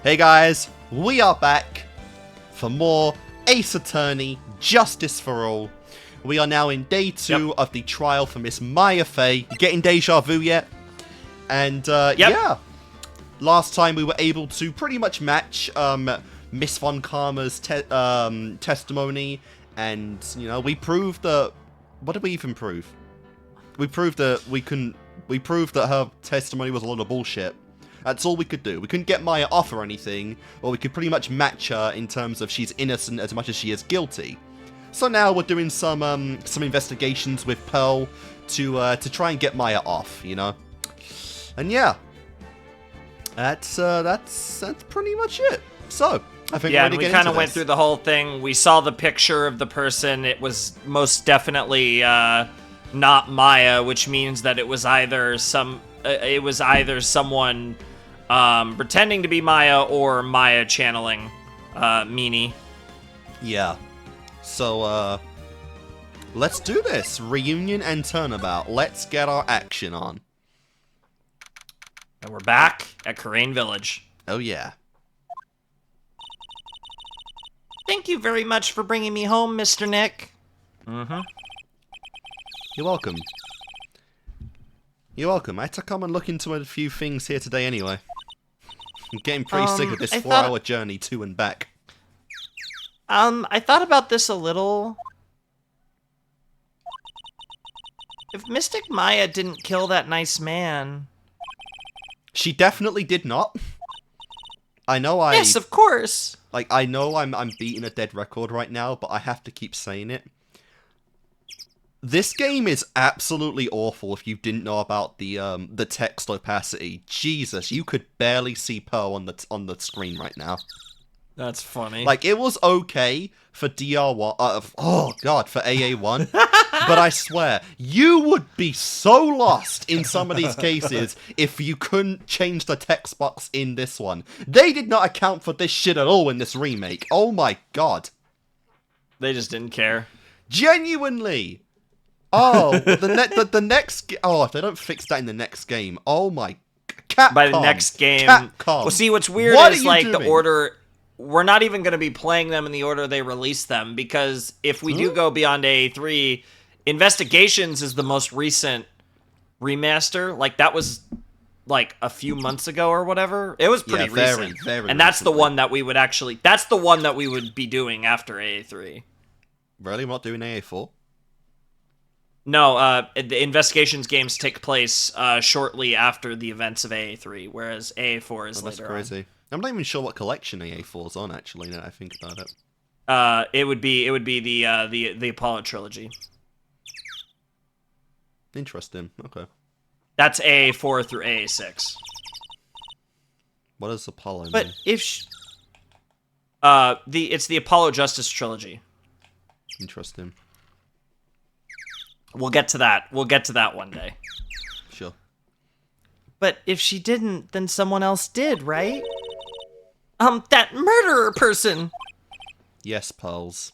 Hey guys, we are back for more Ace Attorney, Justice for All. We are now in day 2 of the trial for Miss Maya Fey. You getting deja vu yet? And yeah, last time we were able to pretty much match Miss Von Karma's testimony, and you know, we proved that. What did we even prove? We proved that we couldn't. We proved that her testimony was a lot of bullshit. That's all we could do. We couldn't get Maya off or anything, or we could pretty much match her in terms of she's innocent as much as she is guilty. So now we're doing some investigations with Pearl to try and get Maya off, you know. And yeah, that's pretty much it. So I think and we kind of went through the whole thing. We saw the picture of the person. It was most definitely not Maya, which means that it was either someone pretending to be Maya or Maya channeling Meanie. Yeah. So let's do this. Reunion and turnabout. Let's get our action on. And we're back at Karain Village. Oh yeah. Thank you very much for bringing me home, Mr. Nick. Mm-hmm. You're welcome. You're welcome. I had to come and look into a few things here today anyway. I'm getting pretty sick of this 4-hour journey to and back. I thought about this a little. If Mystic Maya didn't kill that nice man... She definitely did not. I know Yes, of course. Like, I know I'm beating a dead record right now, but I have to keep saying it. This game is absolutely awful if you didn't know about the text opacity. Jesus, you could barely see Pearl on the screen right now. That's funny. Like, it was okay for DR1, for AA1, but I swear, you would be so lost in some of these cases if you couldn't change the text box in this one. They did not account for this shit at all in this remake. Oh my god. They just didn't care. Genuinely! Oh, the next... Oh, if they don't fix that in the next game, oh my... Capcom! By the next game... Capcom! Well, see, what's weird is, like, the order... We're not even going to be playing them in the order they release them, because if we do go beyond AA3, Investigations is the most recent remaster. Like, that was, like, a few months ago or whatever. It was pretty recent. Very and that's recently. the one that we would actually... That's the one that we would be doing after AA3. Really? We're not doing AA4? No, the Investigations games take place shortly after the events of AA3, whereas AA4 is later That's crazy. I'm not even sure what collection AA4's on, actually, now that I think about it. It would be the Apollo trilogy. Interesting. Okay. That's AA4 through AA6. What does Apollo mean? But if it's the Apollo Justice trilogy. Interesting. We'll get to that. We'll get to that one day. Sure. But if she didn't, then someone else did, right? That murderer person. Yes, Pearls.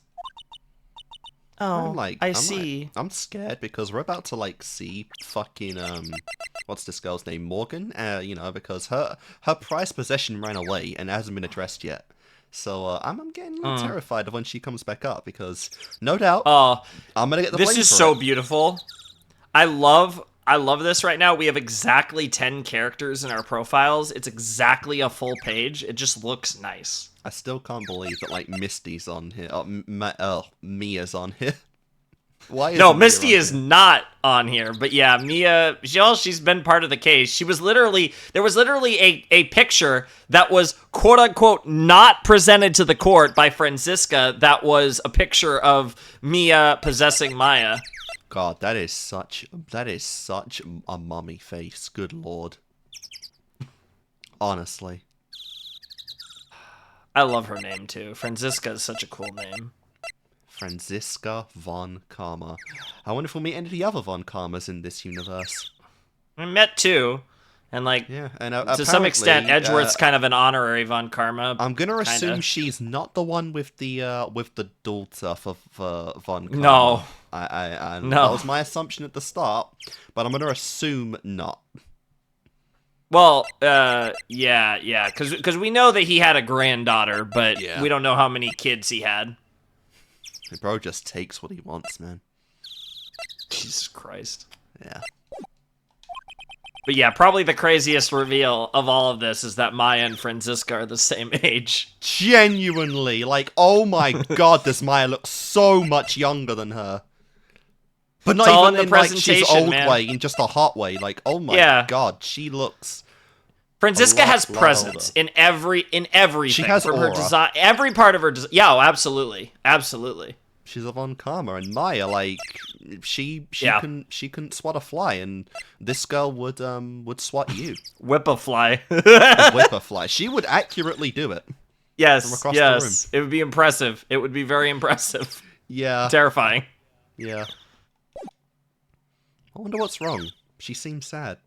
Oh, I see. I'm scared because we're about to, like, see fucking, what's this girl's name? Morgan? You know, because her prized possession ran away and hasn't been addressed yet. So, I'm getting a little terrified of when she comes back up because, no doubt, I'm gonna get the blame for it. This is so beautiful. I love this right now. We have exactly 10 characters in our profiles. It's exactly a full page. It just looks nice. I still can't believe that, like, Misty's on here. Mia's on here. Why is Misty is not on here. But yeah, Mia, she's been part of the case. There was literally a picture that was quote unquote not presented to the court by Franziska. That was a picture of Mia possessing Maya. God, that is such a mummy face. Good lord. Honestly. I love her name too. Franziska is such a cool name. Franziska Von Karma. I wonder if we'll meet any of the other Von Karmas in this universe. I met two. And, like, yeah, and to some extent, Edgeworth's kind of an honorary Von Karma. I'm gonna assume she's not the one with the daughter for Von Karma. No. No. That was my assumption at the start, but I'm gonna assume not. Well, yeah, because we know that he had a granddaughter, but we don't know how many kids he had. Bro just takes what he wants, man. Jesus Christ. Yeah. But yeah, probably the craziest reveal of all of this is that Maya and Franziska are the same age. Genuinely, like, oh my god, does Maya look so much younger than her. But not even in like she's old way, in just a hot way. Like, oh my god, she looks. Franziska has presence in everything. She has from aura. her design, every part of her design. Yeah, absolutely. She's a Von Karma, and Maya, like, she couldn't swat a fly, and this girl would swat you. Whip a fly. Whip a fly. She would accurately do it. Yes, from across the room. It would be impressive. It would be very impressive. Yeah. Terrifying. Yeah. I wonder what's wrong. She seems sad.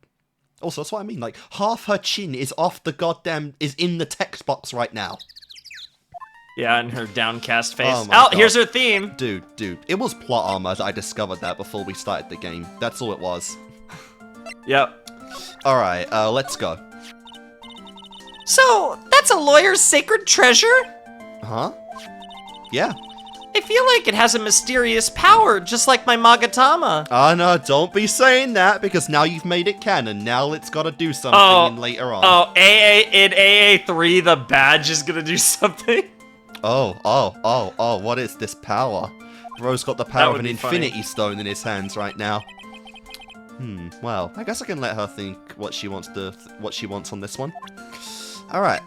Also, that's what I mean. Like, half her chin is off the is in the text box right now. Yeah, and her downcast face. Oh, my God. Here's her theme. Dude. It was plot armor that I discovered that before we started the game. That's all it was. Yep. Alright, let's go. So, that's a lawyer's sacred treasure? Huh? Yeah. I feel like it has a mysterious power, just like my Magatama. Oh, no, don't be saying that, because now you've made it canon. Now it's got to do something later on. Oh, in AA3, the badge is going to do something? Oh, what is this power? Bro's got the power of an infinity stone in his hands right now. Well, I guess I can let her think what she wants on this one. Alright.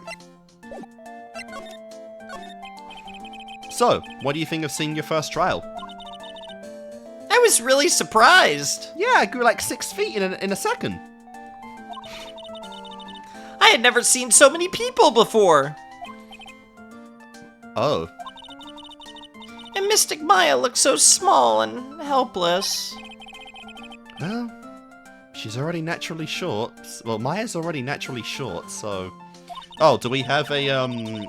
So, what do you think of seeing your first trial? I was really surprised. Yeah, I grew like 6 feet in a second. I had never seen so many people before. Oh. And Mystic Maya looks so small and helpless. Well, she's already naturally short. Well, Maya's already naturally short, so... Oh, do we have an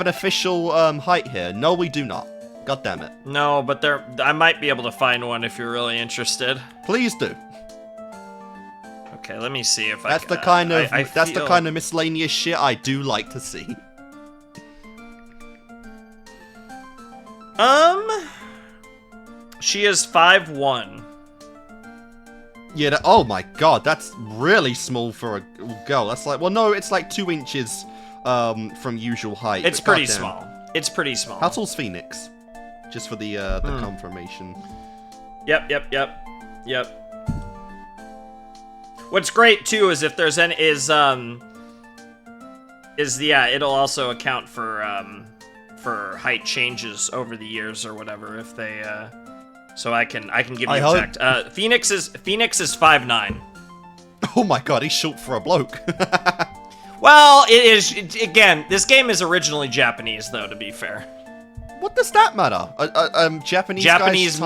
official height here? No, we do not. God damn it. No, but I might be able to find one if you're really interested. Please do. Okay, let me see if that's the kind of miscellaneous shit I do like to see. She is 5'1". Yeah, oh my god, that's really small for a girl. That's like, well, no, it's like 2 inches from usual height. It's pretty small. It's pretty small. How tall's Phoenix? Just for the confirmation. Yep. What's great too is if there's any it'll also account for height changes over the years or whatever if they so I can give you exact. Phoenix is 5'9". Oh my god, he's short for a bloke. Well, again, this game is originally Japanese though, to be fair. What does that matter? Japanese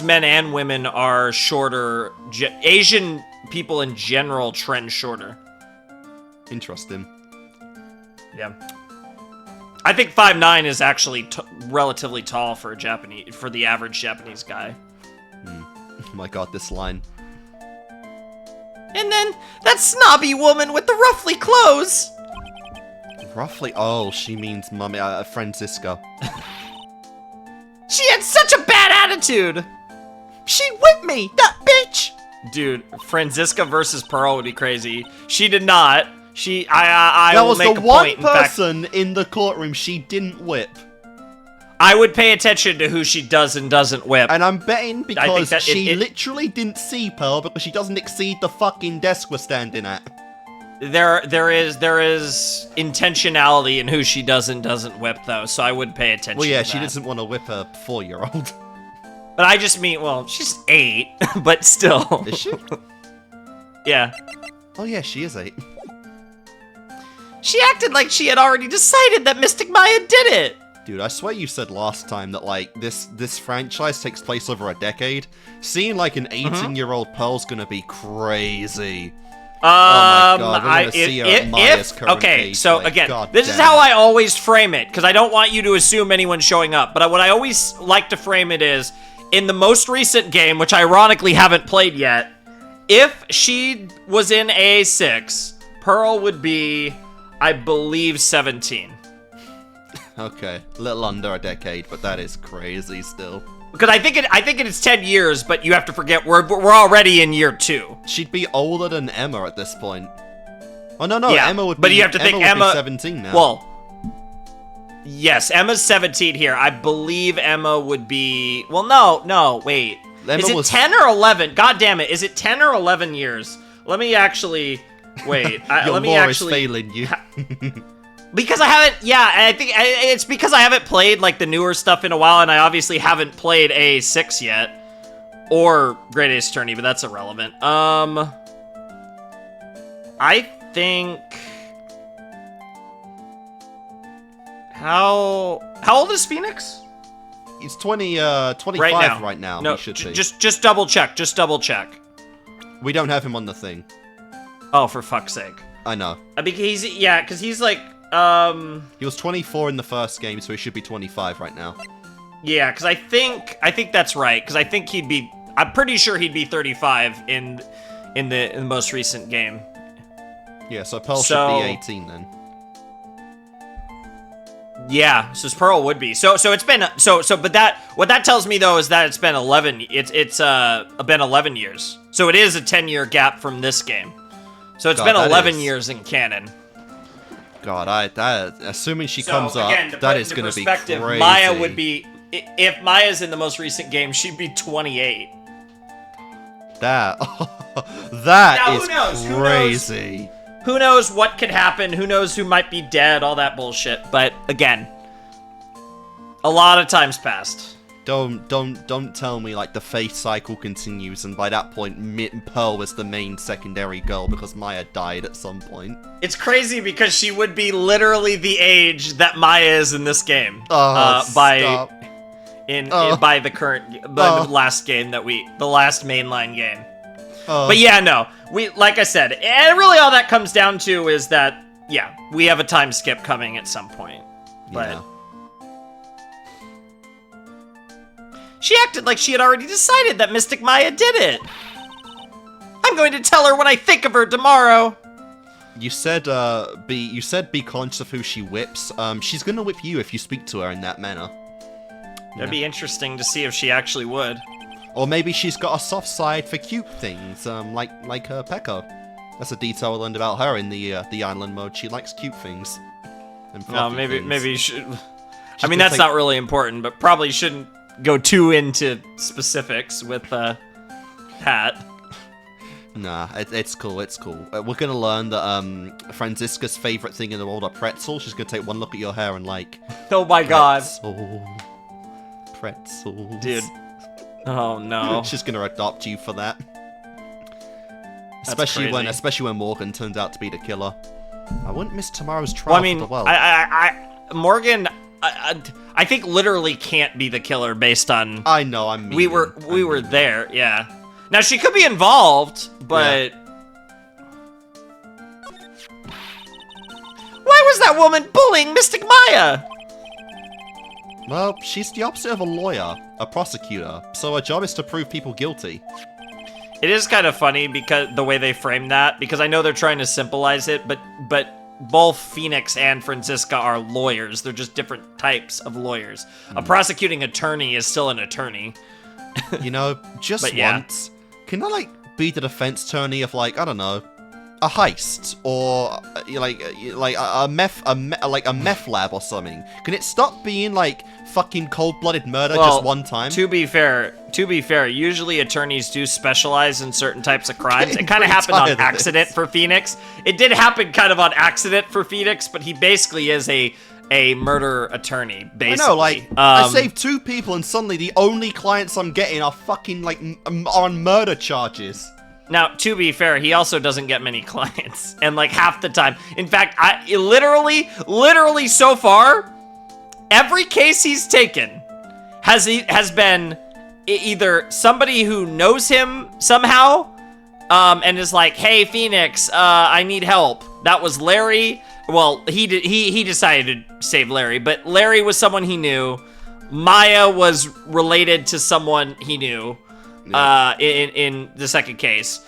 men and women are shorter. Asian people in general trend shorter. Interesting. Yeah. I think 5'9" is actually relatively tall for the average Japanese guy. Oh my god, this line. And then that snobby woman with the ruffly clothes. Roughly? Oh, she means mummy, Franziska. She had such a bad attitude. She whipped me, that bitch. Dude, Franziska versus Pearl would be crazy. She did not. I will make a point. That was the one person in the courtroom she didn't whip. I would pay attention to who she does and doesn't whip. And I'm betting because she literally didn't see Pearl because she doesn't exceed the fucking desk we're standing at. There is intentionality in who she does and doesn't whip, though, so I would pay attention. Well, yeah, to she that. doesn't want to whip a 4-year-old. But I just mean, well, she's 8, but still. Is she? Yeah. Oh yeah, she is 8. She acted like she had already decided that Mystic Maya did it. Dude, I swear you said last time that, like, this franchise takes place over a decade. Seeing, like, an 18-year-old Pearl's gonna be crazy. Oh my god, we're gonna see her at Maya's current age. So like, again, this is how I always frame it, because I don't want you to assume anyone's showing up, but what I always like to frame it is, in the most recent game, which I ironically haven't played yet, if she was in AA6, Pearl would be, I believe, 17. Okay, a little under a decade, but that is crazy still. Because I think it is 10 years, but you have to forget we're already in year 2. She'd be older than Emma at this point. Oh no, yeah, Emma would be. But you have to think Emma Emma would be 17 now. Well, yes, Emma's 17 here. I believe Emma would be. Well, no, wait. Emma is it was... 10 or 11? God damn it! Is it 10 or 11 years? Let me actually wait. Your let me lore actually. is failing you. Because I haven't, yeah, I think it's because I haven't played, like, the newer stuff in a while, and I obviously haven't played A6 yet, or Great Ace Attorney, but that's irrelevant. I think... How old is Phoenix? He's 25 right now. No, he should be. just double check, We don't have him on the thing. Oh, for fuck's sake. I know. Because he's like, He was 24 in the first game, so he should be 25 right now. Yeah, because I think that's right. Because I think I'm pretty sure he'd be 35 in the most recent game. Yeah, so Pearl should be 18 then. Yeah, so Pearl would be. So it's been but what that tells me though is that it's been 11. It's been 11 years. So it is a 10-year gap from this game. So it's been 11 years in canon. God, assuming she comes again, up, that is going to be crazy. Maya would be, if Maya's in the most recent game, she'd be 28. That now, is crazy. Who knows what could happen? Who knows who might be dead? All that bullshit. But again, a lot of time's passed. Don't tell me like the fate cycle continues, and by that point, Pearl was the main secondary girl because Maya died at some point. It's crazy because she would be literally the age that Maya is in this game. By the last game the last mainline game. But yeah, no, like I said, and really all that comes down to is that we have a time skip coming at some point. But. Yeah. She acted like she had already decided that Mystic Maya did it. I'm going to tell her when I think of her tomorrow. You said be conscious of who she whips. She's gonna whip you if you speak to her in that manner. That'd be interesting to see if she actually would. Or maybe she's got a soft side for cute things, like her Pekka. That's a detail I learned about her in the island mode. She likes cute things. And maybe you should. I mean, that's not really important, but probably shouldn't go too into specifics with Pat. Nah, it's cool, we're gonna learn that Franziska's favorite thing in the world are pretzels. She's gonna take one look at your hair and like... Oh my god. Pretzels. Dude. Oh no. She's gonna adopt you for that. Especially when Morgan turns out to be the killer. I wouldn't miss tomorrow's trial for the world. Morgan... I think literally can't be the killer based on. I know. We were there. Yeah. Now she could be involved, but why was that woman bullying Mystic Maya? Well, she's the opposite of a lawyer, a prosecutor. So her job is to prove people guilty. It is kind of funny because the way they frame that, because I know they're trying to symbolize it, but both Phoenix and Franziska are lawyers. They're just different types of lawyers. A prosecuting attorney is still an attorney. You know, just once, can I like be the defense attorney of like, I don't know, a heist or like a meth lab or something? Can it stop being like fucking cold-blooded murder just one time? To be fair, usually attorneys do specialize in certain types of crimes. It kind of happened on accident for Phoenix. It did happen kind of on accident for Phoenix, but he basically is a murder attorney, basically. I know, like, I saved 2 people and suddenly the only clients I'm getting are fucking, like, on murder charges. Now, to be fair, he also doesn't get many clients, and, like, half the time. In fact, I literally so far, every case he's taken has been either somebody who knows him somehow, and is like, hey, Phoenix, I need help. That was Larry. Well, he decided to save Larry, but Larry was someone he knew. Maya was related to someone he knew in the second case.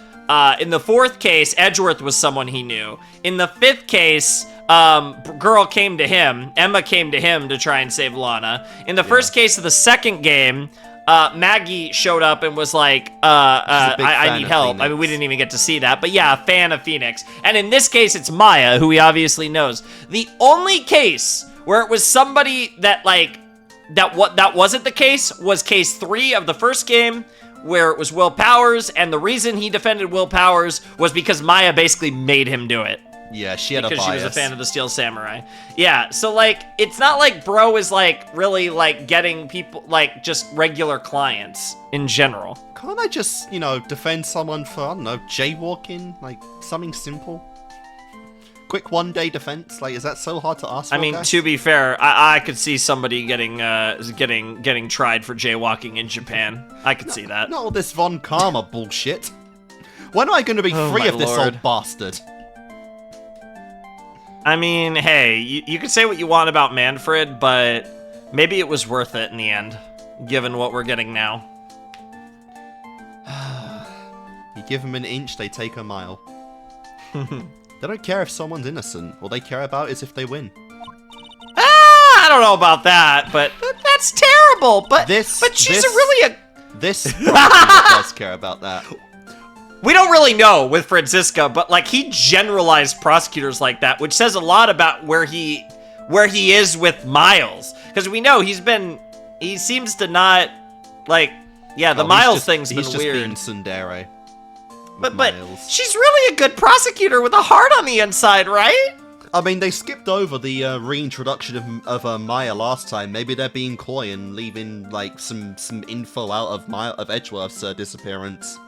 In the fourth case, Edgeworth was someone he knew. In the fifth case, girl came to him. Emma came to him to try and save Lana. In the first case of the second game, Maggie showed up and was like, I need help. Phoenix. I mean, we didn't even get to see that, but yeah, a fan of Phoenix. And in this case, it's Maya, who he obviously knows. The only case where it was somebody that, like, that wasn't the case was case 3 of the first game, where it was Will Powers, and the reason he defended Will Powers was because Maya basically made him do it. Yeah, she had a bias. Because she was a fan of the Steel Samurai. Yeah, so, like, it's not like Bro is, like, really, like, getting people, like, just regular clients in general. Can't I just, you know, defend someone for, I don't know, jaywalking? Like, something simple? Quick one-day defense? Like, is that so hard to ask for, I mean, guys? to be fair, I could see somebody getting tried for jaywalking in Japan. I could see that. Not all this Von Karma bullshit. When am I going to be free of this old bastard? I mean, hey, you can say what you want about Manfred, but maybe it was worth it in the end, given what we're getting now. You give them an inch, they take a mile. They don't care if someone's innocent. All they care about is if they win. I don't know about that, but that's terrible. But she's really a... This does care about that. We don't really know with Franziska, but, like, he generalized prosecutors like that, which says a lot about where he is with Miles. Because we know he seems to not, like, yeah, the Miles thing's been weird. He's just being tsundere. But she's really a good prosecutor with a heart on the inside, right? I mean, they skipped over the reintroduction of Maya last time. Maybe they're being coy and leaving, like, some info out of Edgeworth's disappearance.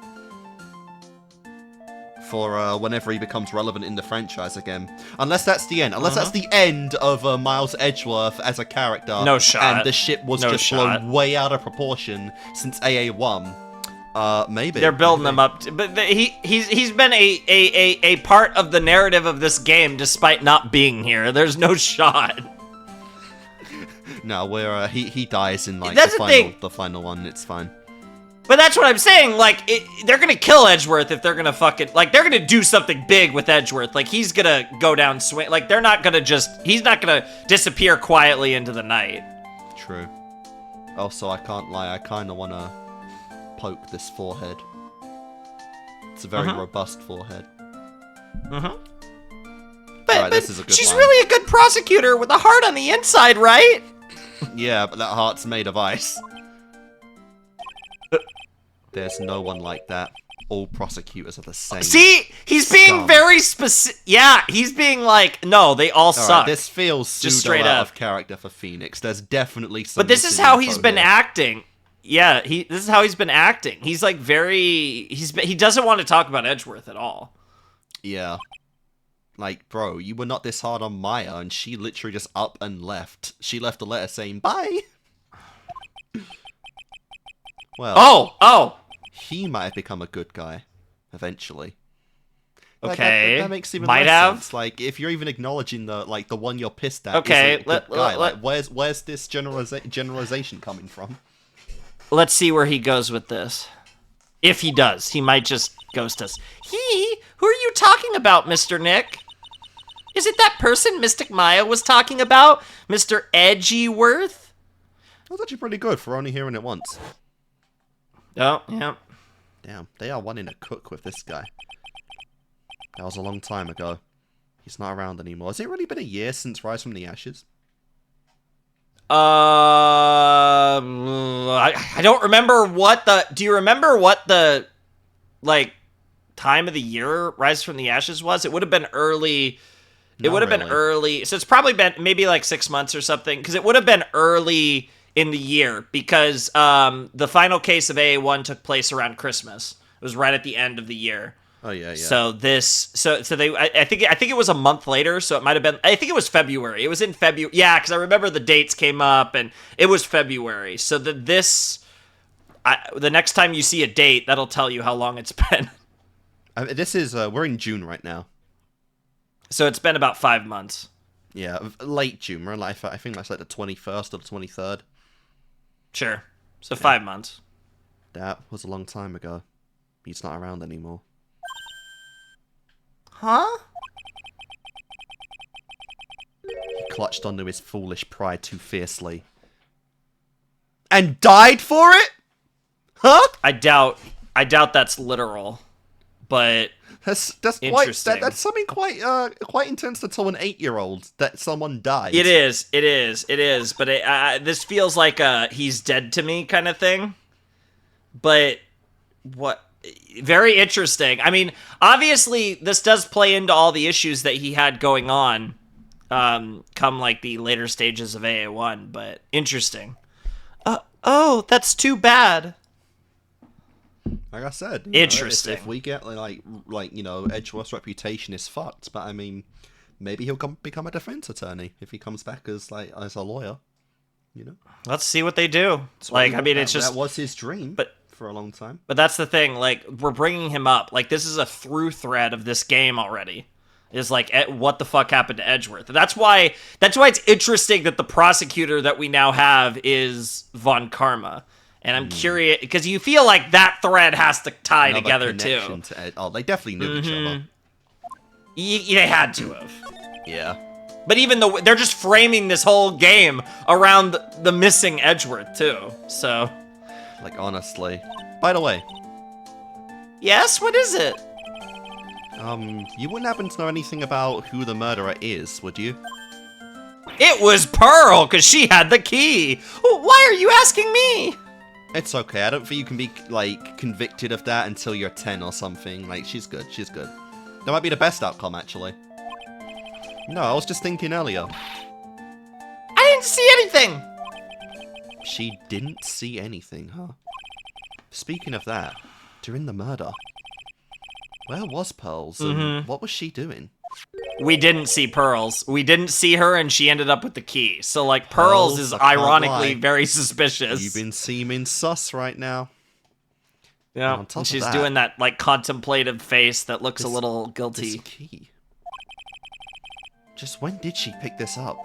For whenever he becomes relevant in the franchise again. Unless that's the end. Unless that's the end of Miles Edgeworth as a character. No shot. And the ship was blown way out of proportion since AA1. Maybe. They're building them up. But he's been a part of the narrative of this game despite not being here. There's no shot. No, where he dies in, like, that's the final one. It's fine. But that's what I'm saying, like, they're gonna kill Edgeworth if they're gonna fucking, like, they're gonna do something big with Edgeworth. Like, he's gonna go down swing, like, they're not gonna he's not gonna disappear quietly into the night. True. Also, I can't lie, I kinda wanna poke this forehead. It's a very robust forehead. But, Alright, this is a good she's line. really a good prosecutor with a heart on the inside, right? Yeah, but that heart's made of ice. There's no one like that. All prosecutors are the same. See? He's being very specific. Yeah, he's being like, no, they all suck. This feels just straight out of character for Phoenix. There's definitely some. But this is how he's been acting. Yeah, this is how he's been acting. He's like he doesn't want to talk about Edgeworth at all. Yeah. Like, bro, you were not this hard on Maya, and she literally just up and left. She left a letter saying, bye! Well... Oh! He might have become a good guy, eventually. Okay. That makes even might less have. sense. Like, if you're even acknowledging the one you're pissed at okay, isn't a good guy, like, where's this generalization coming from? Let's see where he goes with this. If he does, he might just ghost us. Who are you talking about, Mr. Nick? Is it that person Mystic Maya was talking about? Mr. Edgeworth? That was actually pretty good for only hearing it once. Oh, yeah. Damn, they are wanting to cook with this guy. That was a long time ago. He's not around anymore. Has it really been a year since Rise from the Ashes? I don't remember what the... Do you remember what the, like, time of the year Rise from the Ashes was? It would have been early... It would have been early... So it's probably been maybe like 6 months or something, because it would have been early in the year, because the final case of AA1 took place around Christmas. It was right at the end of the year. Oh yeah. So I think it was a month later, so it might have been, I think it was February. It was in February. Yeah, because I remember the dates came up and it was February. So the next time you see a date, that'll tell you how long it's been. This is we're in June right now. So it's been about 5 months. Yeah, late June. We're like, I think that's like the 21st or the 23rd. Sure. So 5 months. That was a long time ago. He's not around anymore. Huh? He clutched onto his foolish pride too fiercely. And died for it? Huh? I doubt that's literal. But That's quite interesting. that's something quite intense to tell an 8-year-old that someone died. It is. But this feels like a he's dead to me kind of thing. But what? Very interesting. I mean, obviously, this does play into all the issues that he had going on, come like the later stages of AA1. But interesting. Oh, that's too bad. Like I said, interesting. If we get like Edgeworth's reputation is fucked, but I mean, maybe he'll become a defense attorney if he comes back as a lawyer. You know, let's see what they do. It's just that was his dream, but for a long time. But that's the thing. Like, we're bringing him up. Like, this is a through thread of this game already. Is like, what the fuck happened to Edgeworth? That's why it's interesting that the prosecutor that we now have is Von Karma. And I'm curious, because you feel like that thread has to tie Another together, too. They definitely knew each other. They had to have. Yeah. But even though they're just framing this whole game around the missing Edgeworth, too. So. Like, honestly. By the way. Yes, what is it? You wouldn't happen to know anything about who the murderer is, would you? It was Pearl, because she had the key. Why are you asking me? It's okay. I don't think you can be, like, convicted of that until you're 10 or something. Like, she's good. She's good. That might be the best outcome, actually. No, I was just thinking earlier. I didn't see anything! She didn't see anything, huh? Speaking of that, during the murder, where was Pearls and what was she doing? We didn't see Pearls. We didn't see her, and she ended up with the key. So, like, Pearls is ironically very suspicious. You've been seeming sus right now. Yeah, and she's doing that, like, contemplative face that looks a little guilty. This key. Just when did she pick this up?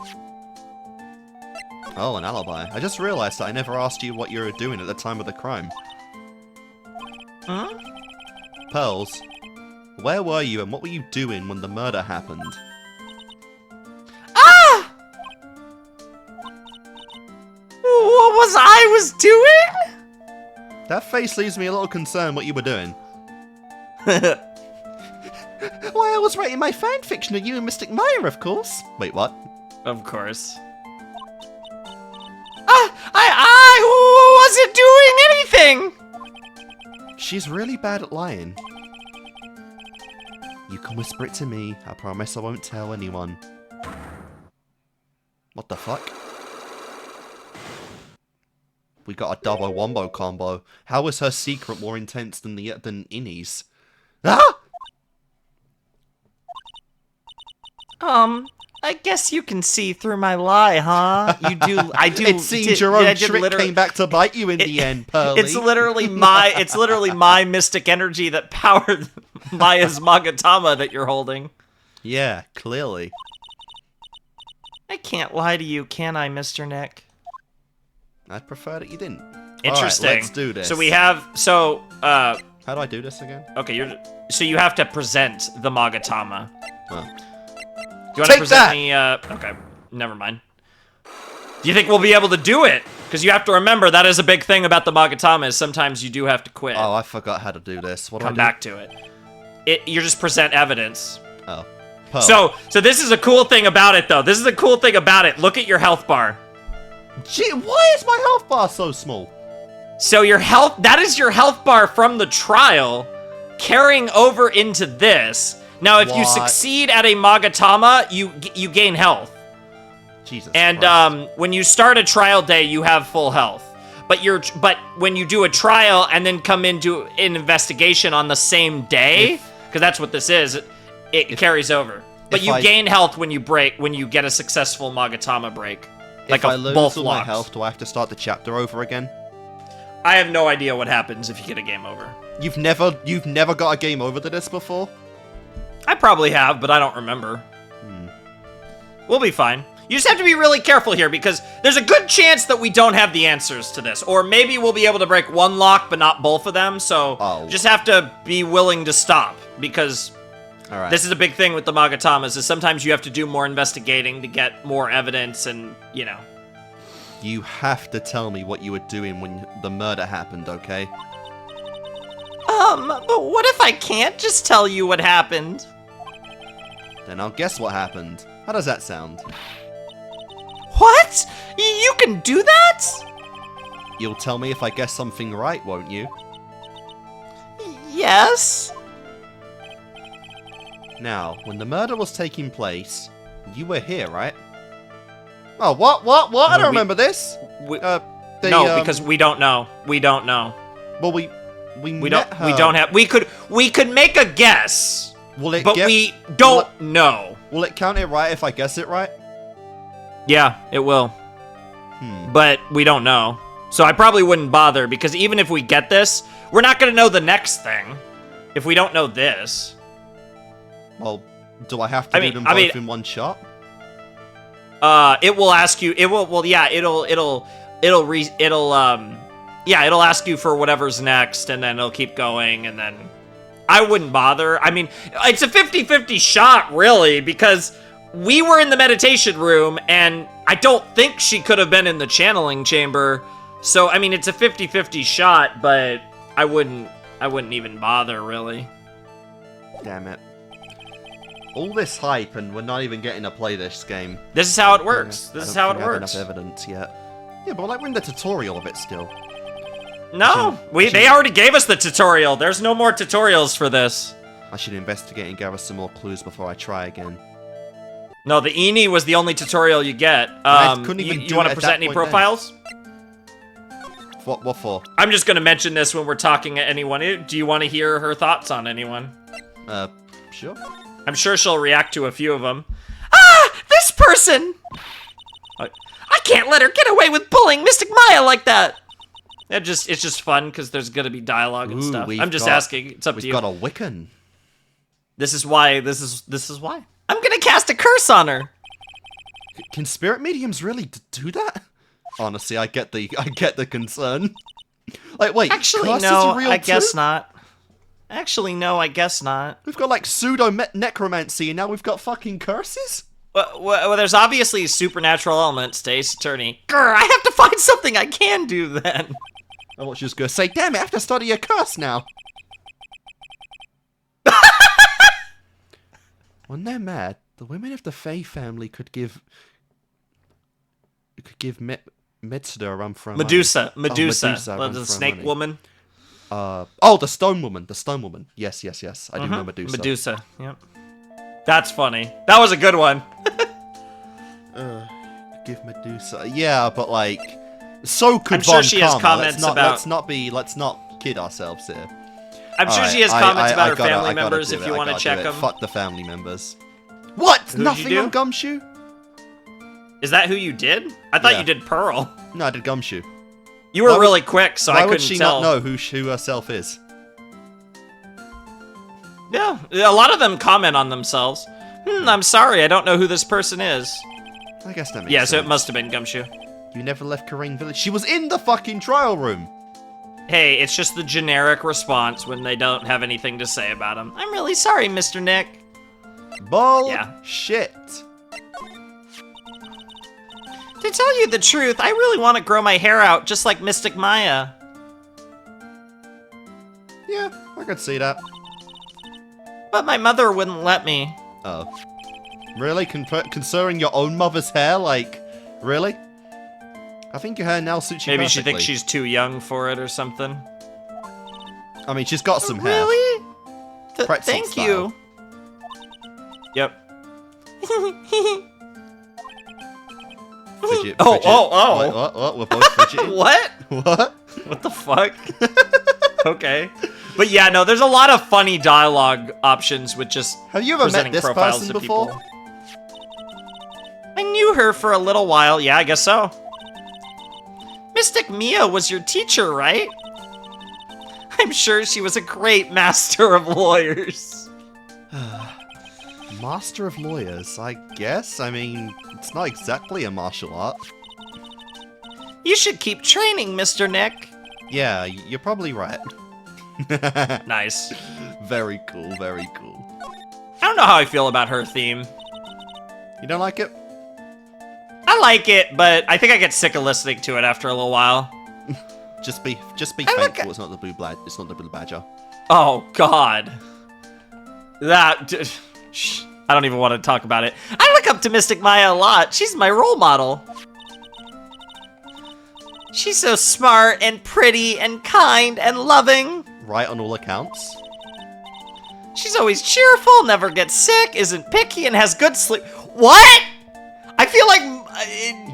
Oh, an alibi. I just realized that I never asked you what you were doing at the time of the crime. Huh? Pearls, where were you and what were you doing when the murder happened? Ah! What was I doing? That face leaves me a little concerned what you were doing. Why, I was writing my fanfiction of you and Mystic Maya, of course. Wait, what? Of course. I wasn't doing anything! She's really bad at lying. You can whisper it to me. I promise I won't tell anyone. What the fuck? We got a double wombo combo. How was her secret more intense than Innie's? Ah! I guess you can see through my lie, huh? You do. I do. It seems your own trick came back to bite you in the end, Pearly. It's literally my mystic energy that powered Maya's Magatama that you're holding. Yeah, clearly. I can't lie to you, can I, Mr. Nick? I'd prefer that you didn't. Interesting. All right, let's do this. So we have how do I do this again? Okay, so you have to present the Magatama. Huh. Do you want to present me? Okay, never mind. Do you think we'll be able to do it? Because you have to remember that is a big thing about the Magatama is sometimes you do have to quit. Oh, I forgot how to do this. What do I do? Come back to it. You just present evidence. Oh. Pearl. So this is a cool thing about it, though. This is a cool thing about it. Look at your health bar. Gee, why is my health bar so small? So that is your health bar from the trial, carrying over into this. Now, if you succeed at a Magatama, you gain health. Jesus and Christ. When you start a trial day, you have full health. But when you do a trial and then come into an investigation on the same day, because that's what this is, it carries over. But you gain health when you get a successful Magatama break. If I lose all my health, do I have to start the chapter over again? I have no idea what happens if you get a game over. You've never got a game over to this before? I probably have, but I don't remember. We'll be fine. You just have to be really careful here, because there's a good chance that we don't have the answers to this. Or maybe we'll be able to break one lock, but not both of them, so just have to be willing to stop, because All right. This is a big thing with the Magatamas, is sometimes you have to do more investigating to get more evidence and, you know. You have to tell me what you were doing when the murder happened, okay? But what if I can't just tell you what happened? Then I'll guess what happened. How does that sound? What? You can do that? You'll tell me if I guess something right, won't you? Yes. Now, when the murder was taking place, you were here, right? Oh, what? I don't remember this. Because we don't know. We don't know. Well, we met her. We don't have. We could make a guess. Will it but we don't know. Will it count it right if I guess it right? Yeah, it will. But we don't know. So I probably wouldn't bother, because even if we get this, we're not going to know the next thing if we don't know this. Well, do I have to do them both in one shot? It will ask you. It will. Well, yeah. It'll ask you for whatever's next, and then it'll keep going, and then I wouldn't bother. I mean, it's a 50-50 shot, really, because we were in the meditation room, and I don't think she could have been in the channeling chamber. So, I mean, it's a 50-50 shot, but I wouldn't even bother, really. Damn it. All this hype, and we're not even getting to play this game. This is how it works. This is how it works. I don't have enough evidence yet. Yeah, but we're in the tutorial of it still. No, they already gave us the tutorial. There's no more tutorials for this. I should investigate and gather some more clues before I try again. No, the Eni was the only tutorial you get. Couldn't even you want to present any profiles? What for? I'm just going to mention this when we're talking to anyone. Do you want to hear her thoughts on anyone? Sure. I'm sure she'll react to a few of them. Ah, this person! I can't let her get away with bullying Mystic Maya like that! It's just fun, because there's going to be dialogue and stuff. I'm just asking. It's up to you. We've got a Wiccan. This is why. This is why. I'm going to cast a curse on her! Can spirit mediums really do that? Honestly, I get the concern. Like, wait, actually, curses no, are real I guess too? not. Actually, no, I guess not. We've got, like, pseudo-necromancy, and now we've got fucking curses? Well, there's obviously supernatural elements to Ace Attorney. Grr, I have to find something I can do, then. I was just gonna say, damn it, I have to study a curse now. When they're mad, the women of the Fae family could give Mitsuda a run for her Medusa. money. The snake woman. The stone woman. Yes. I do know Medusa. Medusa, yep. That's funny. That was a good one. Give Medusa. Yeah, but like, so could I'm sure she has comments about. Let's not kid ourselves here. I'm sure she has comments about her family members if you want to check them. Fuck the family members. What? Nothing on Gumshoe? Is that who you did? I thought you did Pearl. No, I did Gumshoe. You were really quick, so I couldn't tell. Why would she not know who herself is? Yeah, a lot of them comment on themselves. I'm sorry, I don't know who this person is. I guess that makes sense. So it must have been Gumshoe. You never left Karain Village. She was in the fucking trial room. Hey, it's just the generic response when they don't have anything to say about him. I'm really sorry, Mr. Nick. Bullshit. To tell you the truth, I really want to grow my hair out just like Mystic Maya. Yeah, I could see that. But my mother wouldn't let me. Oh. Really? Concerning your own mother's hair? Like, really? I think your hair now suits you Maybe perfectly. she thinks she's too young for it or something. I mean, she's got some hair. Really? Thank style. you. Yep. Fidget. Oh. Wait, what? We're both fidgeting? What? What the fuck? Okay. But yeah, no, there's a lot of funny dialogue options with just Have you ever presenting met this profiles person to before? people. I knew her for a little while. Yeah, I guess so. Mystic Mia was your teacher, right? I'm sure she was a great master of lawyers. Master of lawyers, I guess. I mean, it's not exactly a martial art. You should keep training, Mr. Nick. Yeah, you're probably right. Nice. Very cool, very cool. I don't know how I feel about her theme. You don't like it? I like it, but I think I get sick of listening to it after a little while. Just be thankful it's not the blue it's not the blue badger. Oh God. That I don't even want to talk about it. I look up to Mystic Maya a lot. She's my role model. She's so smart and pretty and kind and loving. Right on all accounts. She's always cheerful, never gets sick, isn't picky, and has good sleep. What? I feel like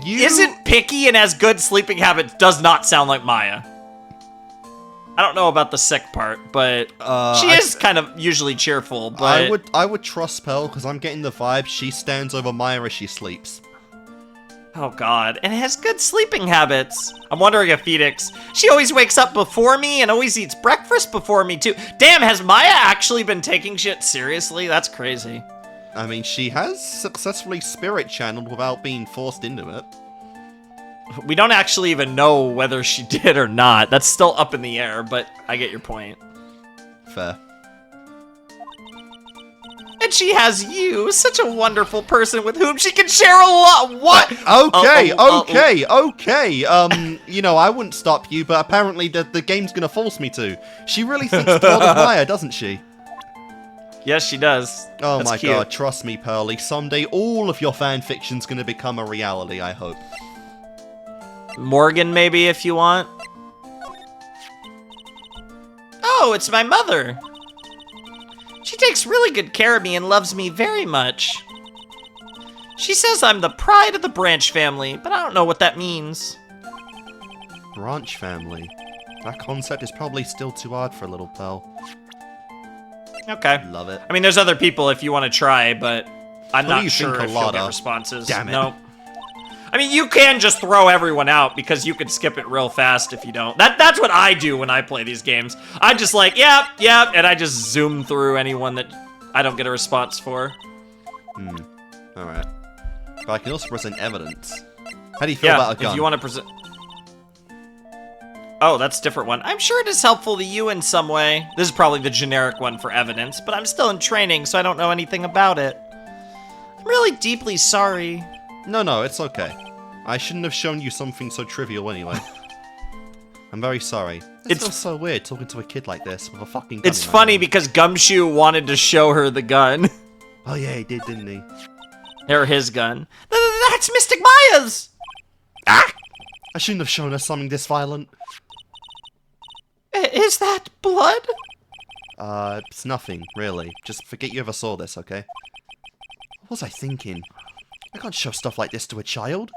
isn't picky and has good sleeping habits does not sound like Maya. I don't know about the sick part, but she is kind of usually cheerful. But I would trust Pearl because I'm getting the vibe she stands over Maya as she sleeps. Oh God, and has good sleeping habits. I'm wondering if Phoenix, she always wakes up before me and always eats breakfast before me too. Damn, has Maya actually been taking shit seriously? That's crazy. I mean, she has successfully spirit channeled without being forced into it. We don't actually even know whether she did or not. That's still up in the air, but I get your point. Fair. And she has you, such a wonderful person with whom she can share a lot. What? Okay. You know, I wouldn't stop you, but apparently the game's gonna force me to. She really thinks the world of Maya, doesn't she? Yes, she does. Oh That's my cute. God, trust me, Pearly. Someday all of your fanfiction's gonna become a reality, I hope. Morgan, maybe, if you want. Oh, it's my mother. She takes really good care of me and loves me very much. She says I'm the pride of the Branch family, but I don't know what that means. Branch family? That concept is probably still too hard for a little Pearl. Okay. Love it. I mean, there's other people if you want to try, but I'm What do not you sure think, if you'll get Alana? responses. Damn it. No. I mean, you can just throw everyone out because you can skip it real fast if you don't. That's what I do when I play these games. I just like, yep, and I just zoom through anyone that I don't get a response for. Alright. But I can also present evidence. How do you feel about a gun? If you want to present... Oh, that's a different one. I'm sure it is helpful to you in some way. This is probably the generic one for evidence, but I'm still in training, so I don't know anything about it. I'm really deeply sorry. No, it's okay. I shouldn't have shown you something so trivial anyway. I'm very sorry. It feels so weird talking to a kid like this with a fucking gun. It's funny because Gumshoe wanted to show her the gun. Oh yeah, he did, didn't he? Or his gun. That's Mystic Maya's! Ah! I shouldn't have shown her something this violent. Is that blood? It's nothing, really. Just forget you ever saw this, okay? What was I thinking? I can't show stuff like this to a child.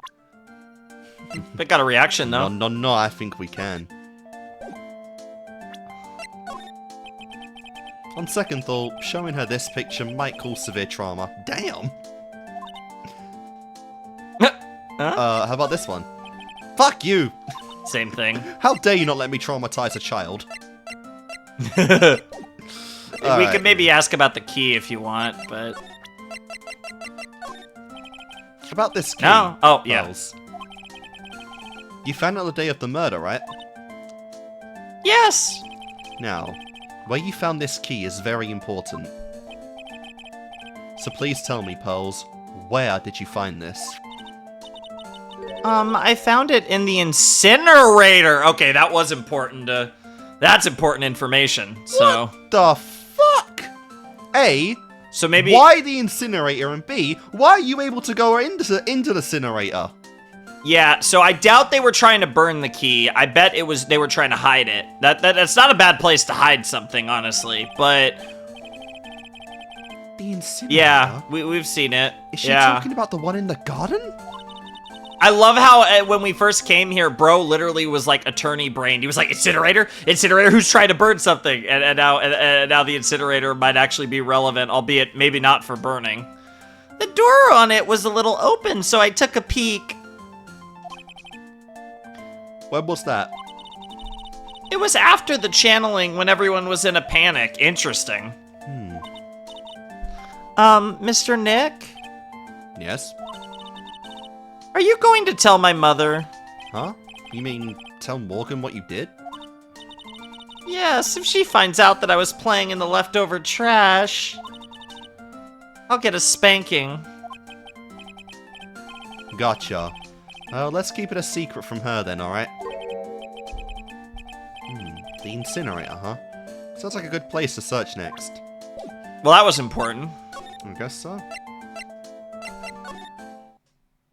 It got a reaction, though. No, I think we can. On second thought, showing her this picture might cause severe trauma. Damn! How about this one? Fuck you! Same thing. How dare you not let me traumatize a child? We could maybe ask about the key if you want, but... About this key. No? Oh, yeah. Wells. You found it on the day of the murder, right? Yes! Now, where you found this key is very important. So please tell me, Pearls, where did you find this? I found it in the incinerator. Okay, that was important. That's important information. So. What the fuck? A. So maybe. Why the incinerator? And B. Why are you able to go into the incinerator? Yeah. So I doubt they were trying to burn the key. I bet it was they were trying to hide it. That's not a bad place to hide something, honestly. But. The incinerator. Yeah, we've seen it. Is she talking about the one in the garden? I love how when we first came here, bro literally was like attorney brained. He was like, incinerator? Incinerator? Who's trying to burn something? And now the incinerator might actually be relevant, albeit maybe not for burning. The door on it was a little open, so I took a peek. When was that? It was after the channeling when everyone was in a panic. Interesting. Mr. Nick? Yes? Are you going to tell my mother? Huh? You mean tell Morgan what you did? Yes, if she finds out that I was playing in the leftover trash. I'll get a spanking. Gotcha. Let's keep it a secret from her then, alright? The incinerator, huh? Sounds like a good place to search next. Well, that was important. I guess so.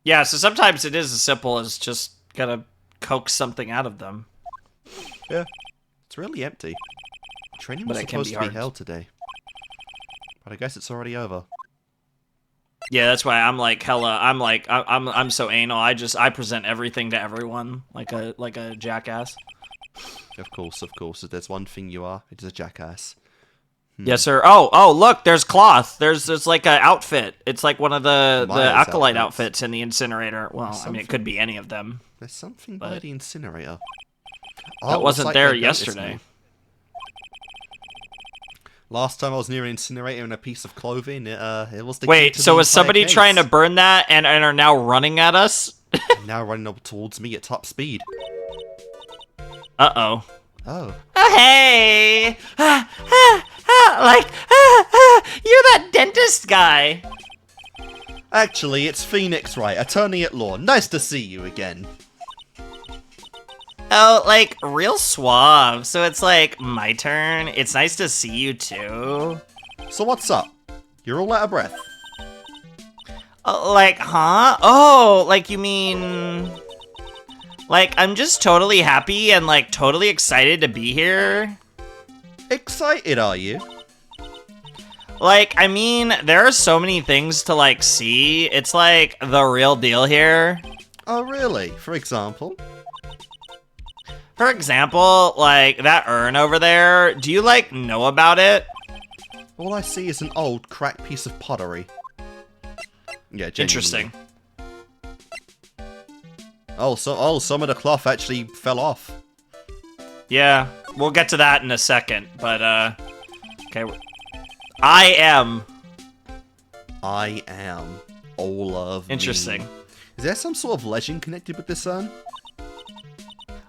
Yeah, so sometimes it is as simple as just gotta coax something out of them. Yeah. It's really empty. Training was supposed to be held today. But I guess it's already over. Yeah, that's why I'm like hella. I'm so anal. I present everything to everyone like a jackass. Of course. If there's one thing you are, it is a jackass. Yes, sir. Oh, look, there's cloth. There's like an outfit. It's like one of the acolyte outfits in the incinerator. Well, I mean, it could be any of them. There's something by the incinerator. That wasn't there yesterday. Last time I was near an incinerator in a piece of clothing, it was the Wait, so was somebody trying to burn that and are now running at us? Now running up towards me at top speed. Uh-oh. Oh. Oh, hey! You're that dentist guy. Actually, it's Phoenix Wright, attorney at law. Nice to see you again. Oh, like, real suave. So it's like, my turn. It's nice to see you, too. So what's up? You're all out of breath. Like, huh? Oh, like, you mean... Like, I'm just totally happy and, like, totally excited to be here. Excited, are you? Like, I mean, there are so many things to, like, see. It's, like, the real deal here. Oh, really? For example? For example, like, that urn over there, do you, like, know about it? All I see is an old, cracked piece of pottery. Yeah, genuinely. Interesting. Oh, some of the cloth actually fell off. Yeah, we'll get to that in a second, but, okay. I am all of Interesting. me. Is there some sort of legend connected with this urn?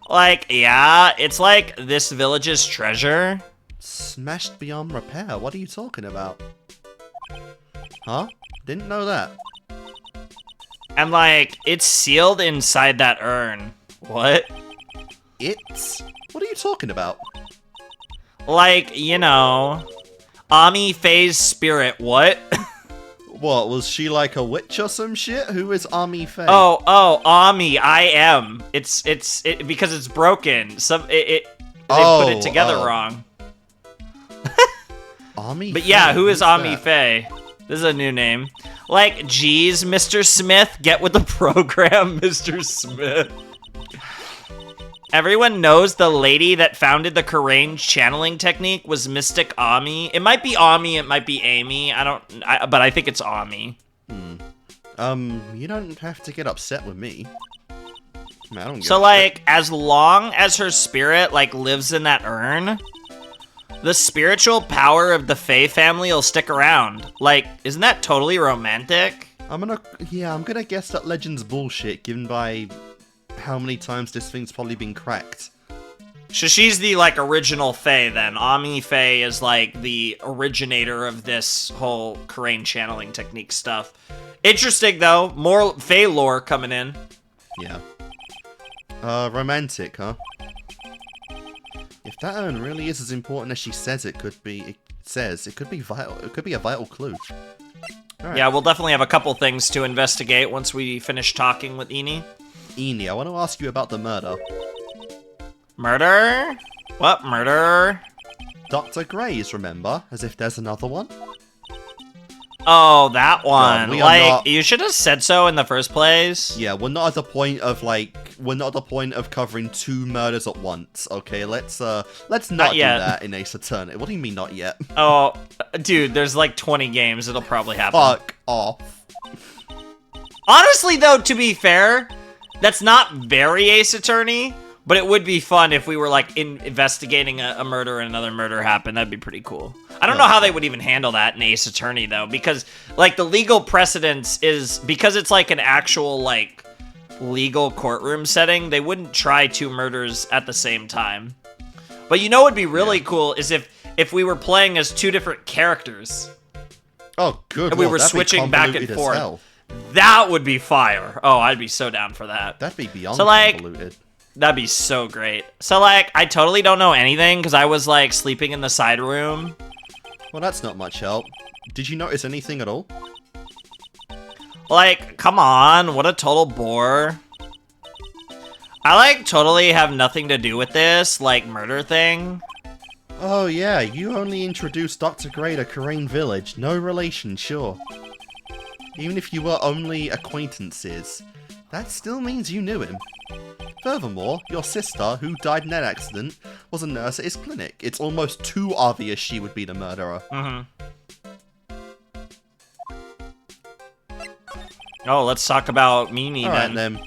Like, yeah, it's like this village's treasure. Smashed beyond repair? What are you talking about? Huh? Didn't know that. And, like, it's sealed inside that urn. What? What are you talking about? Like, you know, Ami Faye's spirit, what? What, was she like a witch or some shit? Who is Ami Faye? Oh, Ami, I am. It's because it's broken. They put it together wrong. Ami But yeah, Faye? who is Who's Ami that? Faye? This is a new name. Like, geez, Mr. Smith, get with the program, Mr. Smith. Everyone knows the lady that founded the Karain channeling technique was Mystic Ami. It might be Ami, it might be Amy. But I think it's Ami. You don't have to get upset with me. I don't give So, a like, as long as her spirit, like, lives in that urn, the spiritual power of the Fae family will stick around. Like, isn't that totally romantic? I'm gonna guess that legend's bullshit, given by how many times this thing's probably been cracked. So she's the, like, original Fae, then. Ami Faye is, like, the originator of this whole Karain channeling technique stuff. Interesting, though. More Fae lore coming in. Yeah. Romantic, huh? If that urn really is as important as she says it could be, it could be vital. It could be a vital clue. Right. Yeah, we'll definitely have a couple things to investigate once we finish talking with Eni. Eni, I want to ask you about the murder. Murder? What murder? Dr. Gray's, remember? As if there's another one? Oh, that one. God, like, you should have said so in the first place. Yeah, we're not at the point of covering two murders at once. Okay, let's not do that in Ace Attorney. What do you mean not yet? Oh, dude, there's like 20 games. It'll probably happen. Fuck off. Honestly, though, to be fair, that's not very Ace Attorney, but it would be fun if we were like investigating a murder and another murder happened. That'd be pretty cool. I don't know how they would even handle that in Ace Attorney, though, because like the legal precedence is, because it's like an actual like legal courtroom setting, they wouldn't try two murders at the same time. But you know what would be really cool is if we were playing as two different characters. Oh, good. And we were that'd be switching back and convoluted as forth. hell. That would be fire. Oh, I'd be so down for that. That'd be beyond So, like, convoluted. That'd be so great. So, like, I totally don't know anything because I was, like, sleeping in the side room. Well, that's not much help. Did you notice anything at all? Like, come on. What a total bore. I, like, totally have nothing to do with this, like, murder thing. Oh, yeah, you only introduced Dr. Gray to Karain Village. No relation, sure. Even if you were only acquaintances, that still means you knew him. Furthermore, your sister, who died in that accident, was a nurse at his clinic. It's almost too obvious she would be the murderer. Oh, let's talk about Mimi Alright then. then.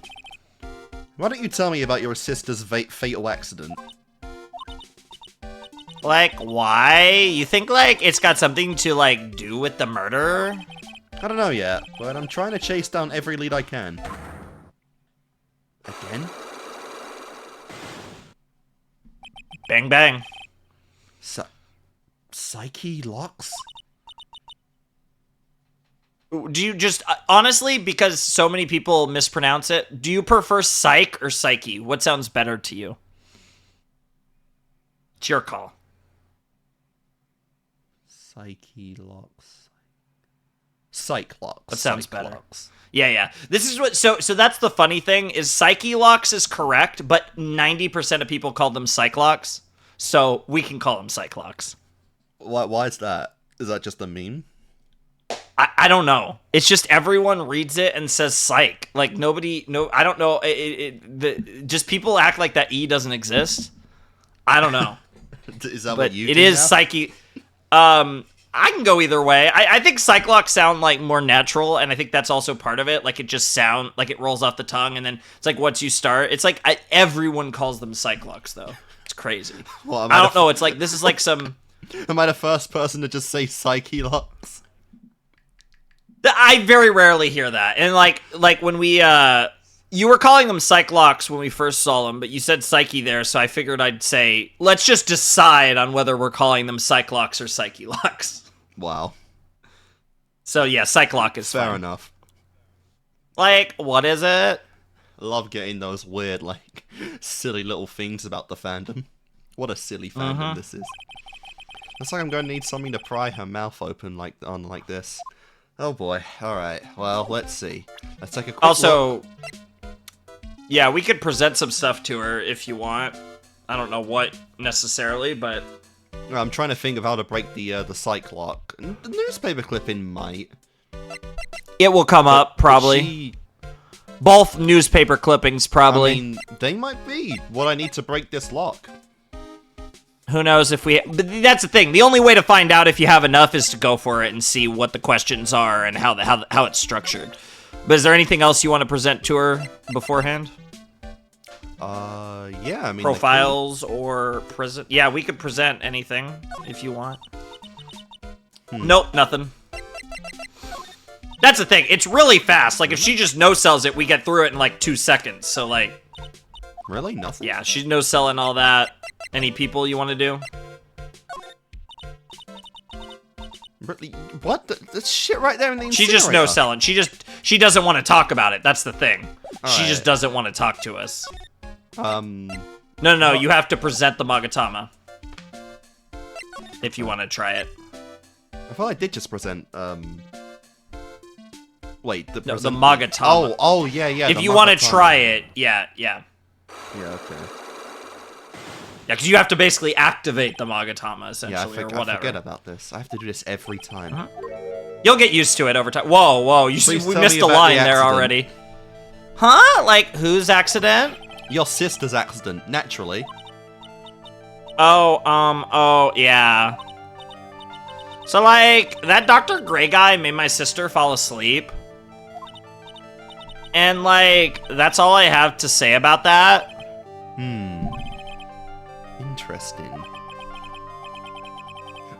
Why don't you tell me about your sister's fatal accident? Like, why? You think, like, it's got something to, like, do with the murder? I don't know yet, but I'm trying to chase down every lead I can. Again? Bang, bang. Psyche locks? Do you just, honestly, because so many people mispronounce it, do you prefer psych or psyche? What sounds better to you? It's your call. Psyche locks. Psych locks. What sounds Psych better? locks. Yeah. This is what, so that's the funny thing, is psyche locks is correct, but 90% of people call them psychlocks, so we can call them psychlocks. Why is that? Is that just a meme? I don't know. It's just everyone reads it and says psych. Like, nobody, I don't know. Just people act like that E doesn't exist. I don't know. Is that But what you it do is now? psyche. I can go either way. I think cyclocks sound like more natural, and I think that's also part of it. Like, it just sound like it rolls off the tongue, and then it's like once you start, it's like everyone calls them cyclocks though. It's crazy. Well, I don't know. It's like this is like some. Am I the first person to just say psyche locks? I very rarely hear that, and like when we you were calling them cyclocks when we first saw them, but you said psyche there, so I figured I'd say let's just decide on whether we're calling them cyclocks or psyche locks. Wow. So yeah, cyclock is Fair fine. enough. Like, what is it? Love getting those weird, like, silly little things about the fandom. What a silly fandom this is. Looks like I'm going to need something to pry her mouth open like this. Oh boy. Alright, well, let's see. Let's take a quick look. Yeah, we could present some stuff to her if you want. I don't know what necessarily, but I'm trying to think of how to break the psych lock. The newspaper clipping might. it will come up probably. Both newspaper clippings probably. I mean, they might be what I need to break this lock. Who knows if we... But that's the thing. The only way to find out if you have enough is to go for it and see what the questions are and how it's structured. But is there anything else you want to present to her beforehand? Yeah, I mean... Profiles or present... Yeah, we could present anything if you want. Nope, nothing. That's the thing. It's really fast. Like, if she just no-sells it, we get through it in, like, 2 seconds. So, like... Really? Nothing? Yeah, she's no-selling all that. Any people you want to do? Really? What? That's shit right there in the She just incinerator. no-selling. She doesn't want to talk about it. That's the thing. She Alright. just doesn't want to talk to us. No, You have to present the Magatama. If you want to try it. I thought I did just present, Wait, No, the Magatama. Oh, yeah. If the you want to Magatama. try it, yeah. Yeah, okay. Yeah, because you have to basically activate the Magatama, essentially, or I whatever. forget about this. I have to do this every time. You'll get used to it over time. Whoa, we Please missed tell a me about line the there accident. already. Huh? Like, whose accident? Your sister's accident, naturally. Oh, yeah. So, like, that Dr. Gray guy made my sister fall asleep. And, like, that's all I have to say about that. Interesting.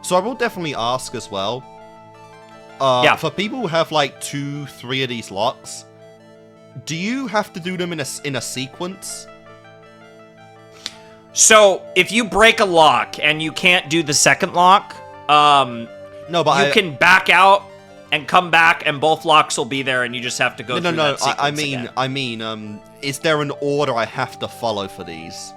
So I will definitely ask as well. Yeah. For people who have like 2, 3 of these locks, do you have to do them in a sequence? So, if you break a lock and you can't do the second lock, No, but you can back out and come back, and both locks will be there, and you just have to go through that sequence again. I mean, is there an order I have to follow for these?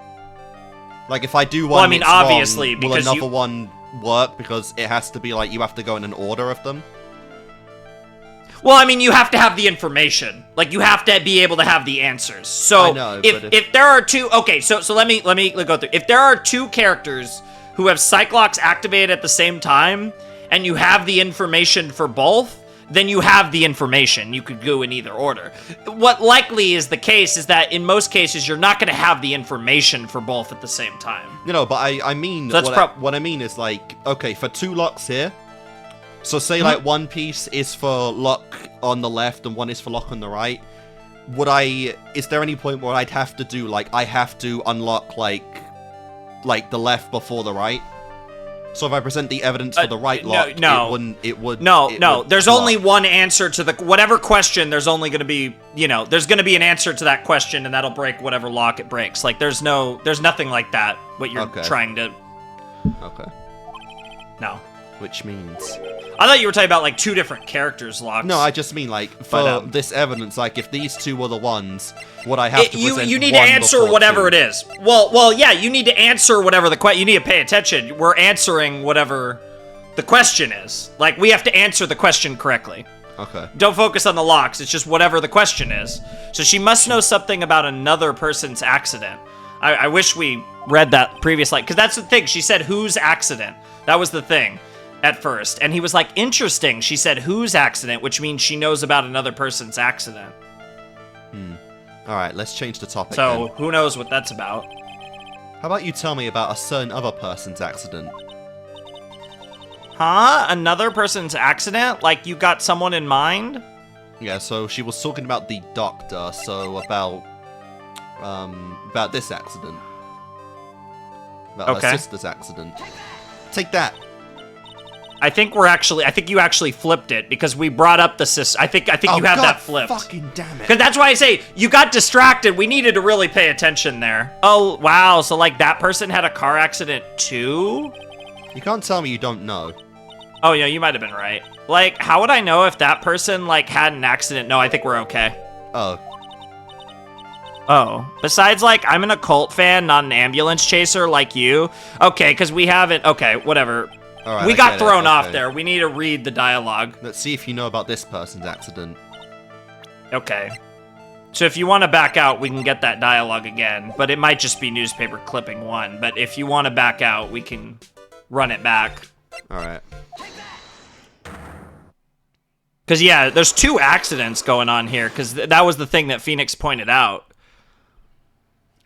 Like, if I do one, well, I mean, obviously, wrong, will another one work? Because it has to be like you have to go in an order of them. Well, I mean, you have to have the information. Like, you have to be able to have the answers. So, I know, if there are two... Okay, so let me go through. If there are two characters who have Cyclops activated at the same time, and you have the information for both, then you have the information. You could go in either order. What likely is the case is that in most cases, you're not going to have the information for both at the same time. No, but I mean... So what I mean is, like, okay, for 2 locks here... So say, like, one piece is for lock on the left and one is for lock on the right. Is there any point where I'd have to do, like, I have to unlock, like the left before the right? So if I present the evidence for the right lock, it would... No, there's only one answer to whatever question, there's only going to be, there's going to be an answer to that question, and that'll break whatever lock it breaks. Like, there's nothing like that, what you're trying to... Okay. No. Which means... I thought you were talking about, like, 2 different characters' locks. No, I just mean, like, for this evidence, like, if these 2 were the ones, would I have to present you need to answer whatever it is. Well, yeah, you need to answer whatever the question... You need to pay attention. We're answering whatever the question is. Like, we have to answer the question correctly. Okay. Don't focus on the locks. It's just whatever the question is. So she must know something about another person's accident. I wish we read that previous, like... Because that's the thing. She said, whose accident? That was the thing. At first, and he was like, interesting. She said, whose accident, which means she knows about another person's accident. Alright, let's change the topic So, then. Who knows what that's about? How about you tell me about a certain other person's accident? Huh? Another person's accident? Like, you got someone in mind? Yeah, so she was talking about the doctor, so about this accident. About her sister's accident. Take that! I think you actually flipped it because we brought up the sister. I think you have that flipped. Fucking damn it! Because that's why I say you got distracted. We needed to really pay attention there. Oh wow! So like that person had a car accident too? You can't tell me you don't know. Oh yeah, you might have been right. Like, how would I know if that person like had an accident? No, I think we're okay. Oh. Besides, like, I'm an occult fan, not an ambulance chaser like you. Okay, because we haven't. Okay, whatever. Alright, we got thrown off there. We need to read the dialogue. Let's see if you know about this person's accident. Okay. So if you want to back out, we can get that dialogue again. But it might just be newspaper clipping 1. But if you want to back out, we can run it back. Alright. Because, yeah, there's 2 accidents going on here. Because that was the thing that Phoenix pointed out.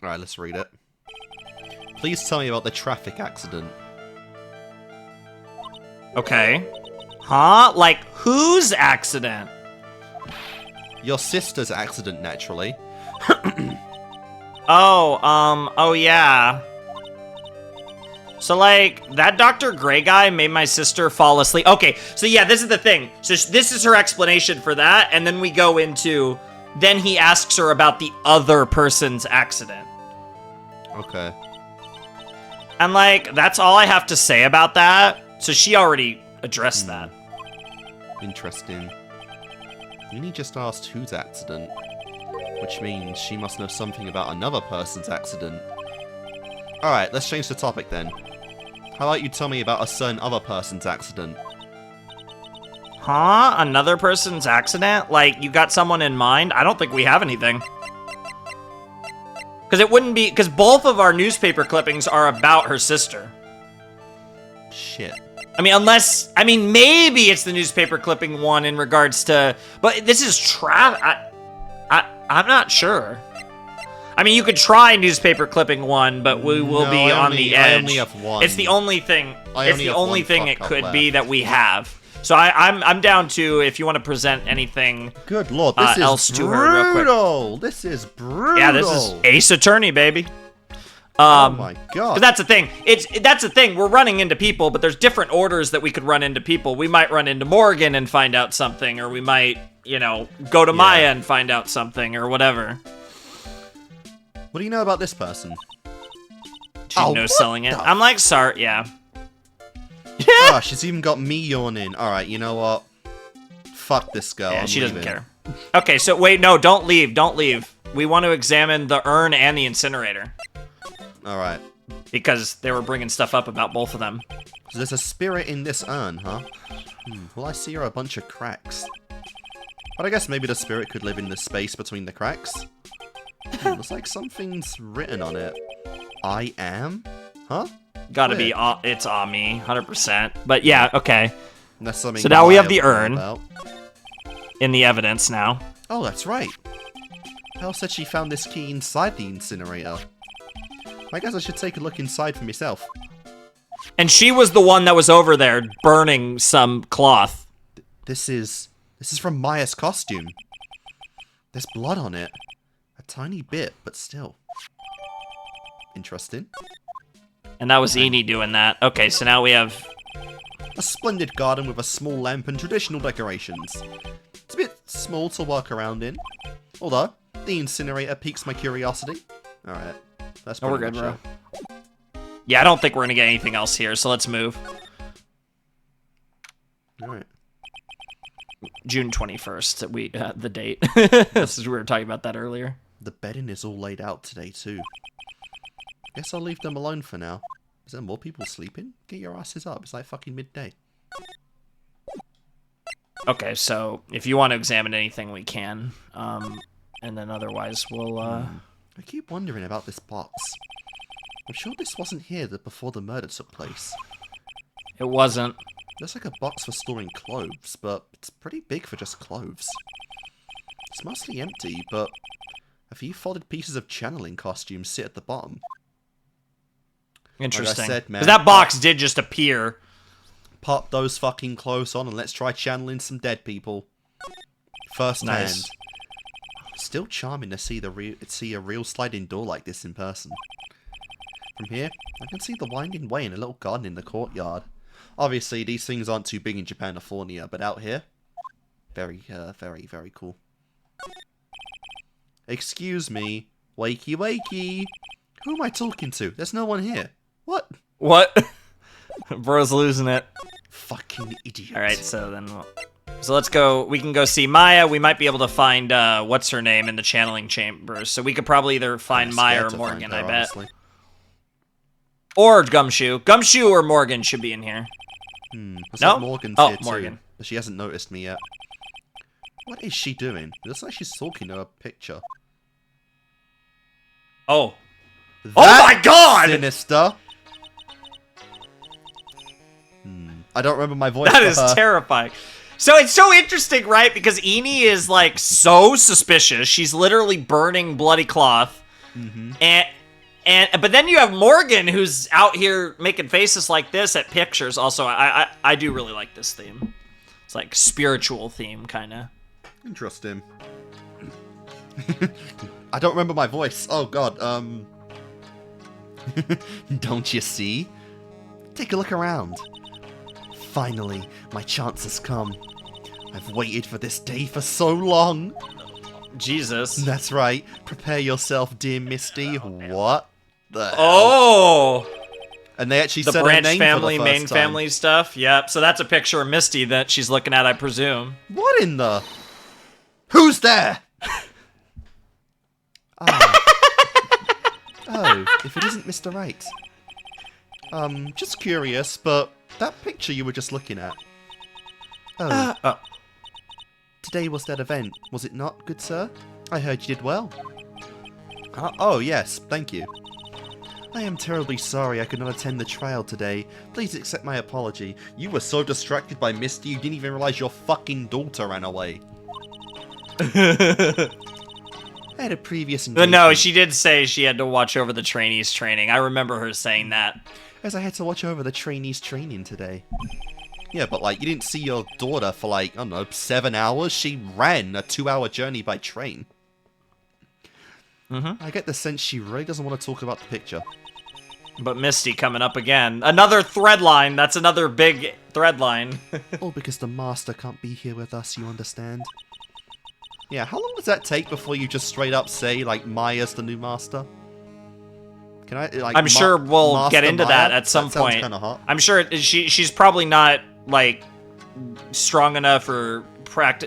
Alright, let's read it. Please tell me about the traffic accident. Okay. Huh? Like, whose accident? Your sister's accident, naturally. Oh yeah. So, like, that Dr. Gray guy made my sister fall asleep. Okay, so yeah, this is the thing. So this is her explanation for that, and then we go into... Then he asks her about the other person's accident. Okay. And, like, that's all I have to say about that. So she already addressed that. Interesting. Uni just asked whose accident, which means she must know something about another person's accident. Alright, let's change the topic then. How about you tell me about a certain other person's accident? Huh? Another person's accident? Like, you got someone in mind? I don't think we have anything. Because it wouldn't be... Because both of our newspaper clippings are about her sister. Shit. I mean, unless... I mean, maybe it's the newspaper clipping 1 in regards to... But this is I'm not sure. I mean, you could try newspaper clipping 1, but we will be on the edge. I only have 1. It's the only thing... It's the only thing it could be that we have. So I'm down to if you want to present anything. Good lord, this else is to her real quick. brutal. This is brutal. Yeah, this is Ace Attorney, baby. Oh my god. Because that's the thing. That's the thing. We're running into people, but there's different orders that we could run into people. We might run into Morgan and find out something, or we might, go to Maya and find out something, or whatever. What do you know about this person? She knows selling it. I'm like, sorry, yeah. Oh, she's even got me yawning. Alright, you know what? Fuck this girl. Yeah, I'm she doesn't leaving. care. Okay, so wait, no, don't leave. Don't leave. We want to examine the urn and the incinerator. All right. Because they were bringing stuff up about both of them. So there's a spirit in this urn, huh? Well, I see a bunch of cracks. But I guess maybe the spirit could live in the space between the cracks. Looks like something's written on it. I am? Huh? Gotta be, it's Ami, 100%. But yeah, okay. That's something so now we have Maya the would know urn about. in the evidence now. Oh, that's right. Hell said she found this key inside the incinerator. I guess I should take a look inside for myself. And she was the one that was over there burning some cloth. This is from Maya's costume. There's blood on it. A tiny bit, but still. Interesting. And that was Eni doing that. Okay, so now we have... A splendid garden with a small lamp and traditional decorations. It's a bit small to walk around in. Although, the incinerator piques my curiosity. Alright. That's Oh, we're pretty good, much bro. it. Yeah, I don't think we're gonna get anything else here, so let's move. Alright. June 21st, the date. This is we were talking about that earlier. The bedding is all laid out today, too. Guess I'll leave them alone for now. Is there more people sleeping? Get your asses up. It's like fucking midday. Okay, so if you want to examine anything, we can. And then otherwise, we'll... I keep wondering about this box. I'm sure this wasn't here before the murder took place. It wasn't. Looks like a box for storing clothes, but it's pretty big for just clothes. It's mostly empty, but a few folded pieces of channeling costumes sit at the bottom. Interesting. Like I said, man, because that box did just appear. Pop those fucking clothes on and let's try channeling some dead people. First Nice. hand. Still charming to see a real sliding door like this in person. From here, I can see the winding way and a little garden in the courtyard. Obviously, these things aren't too big in Japanifornia, but out here, very, very cool. Excuse me, wakey wakey. Who am I talking to? There's no one here. What? What? Bro's losing it. Fucking idiot. Alright, so then so let's go. We can go see Maya. We might be able to find, what's her name in the channeling chambers. So we could probably either find I'm Maya scared or to Morgan, find her, I bet. honestly. Or Gumshoe. Gumshoe or Morgan should be in here. Looks No? like Morgan's Oh, here too, Morgan. but she hasn't noticed me yet. What is she doing? It looks like she's talking to a picture. Oh. That's Oh my god! sinister. I don't remember my voice. That for is her. terrifying. So it's so interesting, right? Because Eni is like so suspicious. She's literally burning bloody cloth. But then you have Morgan who's out here making faces like this at pictures. Also, I do really like this theme. It's like spiritual theme, kind of. Interesting. I don't remember my voice. Oh god. Don't you see? Take a look around. Finally, my chance has come. I've waited for this day for so long. Jesus. That's right. Prepare yourself, dear Misty. What the hell? Oh! And they actually The said her branch name family, for the first main time. family stuff. Yep. So that's a picture of Misty that she's looking at, I presume. What in the... Who's there? Oh, if it isn't Mr. Right. Just curious, but that picture you were just looking at. Oh, today was that event, was it not, good sir? I heard you did well. Oh, yes, thank you. I am terribly sorry I could not attend the trial today. Please accept my apology. You were so distracted by Misty you didn't even realize your fucking daughter ran away. I had a previous engagement. No, she did say she had to watch over the trainees' training. I remember her saying that. As I had to watch over the trainees' training today. Yeah, but like, you didn't see your daughter for like, I don't know, 7 hours? She ran a 2-hour journey by train. I get the sense she really doesn't want to talk about the picture. But Misty coming up again. Another thread line. That's another big thread line. All because the master can't be here with us, you understand? Yeah, how long does that take before you just straight up say, like, Maya's the new master? Can I, like, I'm sure we'll Master get into Maya? that at some That sounds point. kinda hot. I'm sure she's probably not, like, strong enough or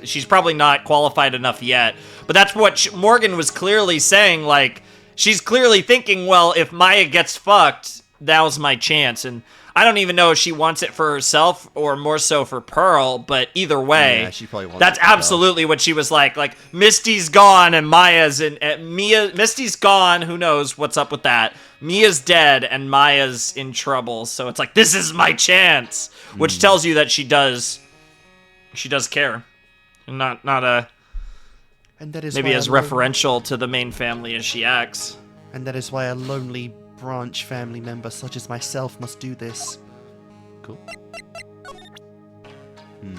she's probably not qualified enough yet. But that's what Morgan was clearly saying. Like, she's clearly thinking, well, if Maya gets fucked, now's my chance. And I don't even know if she wants it for herself or more so for Pearl, but either way, yeah, she probably wants that's absolutely what she was like. Like, Misty's gone and Maya's in Misty's gone, who knows what's up with that. Mia's dead and Maya's in trouble. So it's like, this is my chance, which tells you that she does care. And not and that is maybe as referential to the main family as she acts. And that is why a lonely branch family member such as myself must do this. Cool.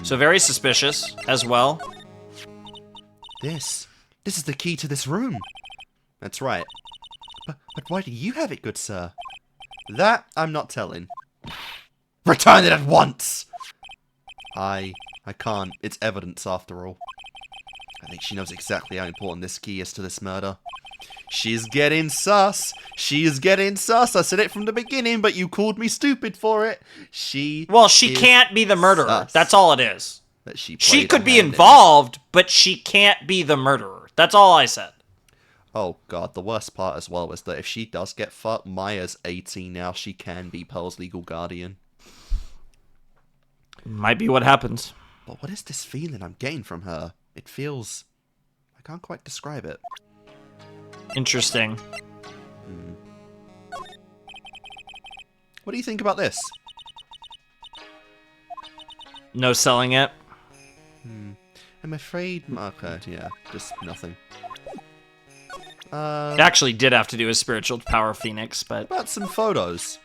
So very suspicious as well. This is the key to this room. That's right. But why do you have it, good sir? That I'm not telling. Return it at once! I can't. It's evidence after all. I think she knows exactly how important this key is to this murder. She's getting sus. She's getting sus. I said it from the beginning, but you called me stupid for it. She can't be the murderer. Sus. That's all it is. That she could be involved, but she can't be the murderer. That's all I said. Oh god, the worst part as well is that if she does get fucked, Maya's 18 now. She can be Pearl's legal guardian. Might be what happens. But what is this feeling I'm getting from her? It feels... I can't quite describe it. Interesting. What do you think about this? No selling it? I'm afraid... Okay, yeah, just nothing. It actually did have to do with Spiritual Power Phoenix, but... What about some photos?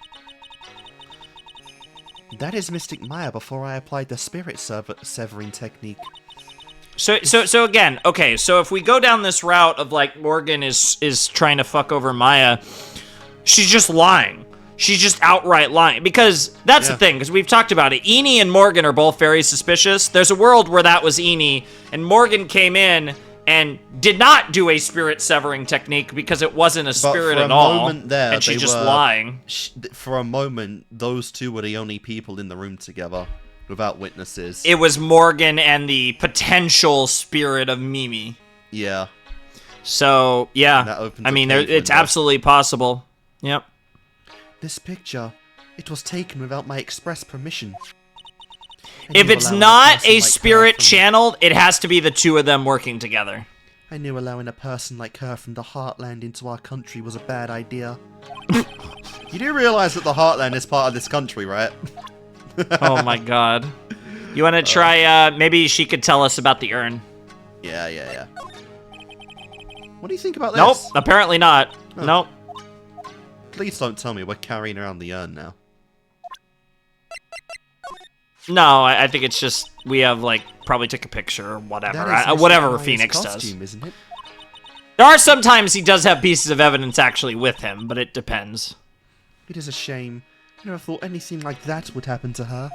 That is Mystic Maya before I applied the spirit severing technique. So again, okay, so if we go down this route of, like, Morgan is trying to fuck over Maya, she's just lying. She's just outright lying. Because that's the thing, because we've talked about it. Eni and Morgan are both very suspicious. There's a world where that was Eni, and Morgan came in and did not do a spirit severing technique because it wasn't a spirit at all. And she's just lying. For a moment, those two were the only people in the room together. Without witnesses. It was Morgan and the potential spirit of Mimi. Yeah. So, yeah. I mean, it's absolutely possible. Yep. This picture, it was taken without my express permission. If it's not a spirit channeled, it has to be the two of them working together. I knew allowing a person like her from the Heartland into our country was a bad idea. You do realize that the Heartland is part of this country, right? Oh my god. You want to try, maybe she could tell us about the urn. Yeah. What do you think about this? Nope, apparently not. Oh. Nope. Please don't tell me we're carrying around the urn now. No, I think it's just, we have, like, probably took a picture or whatever. Whatever Phoenix costume, does. Isn't it? There are sometimes he does have pieces of evidence actually with him, but it depends. It is a shame. I never thought anything like that would happen to her.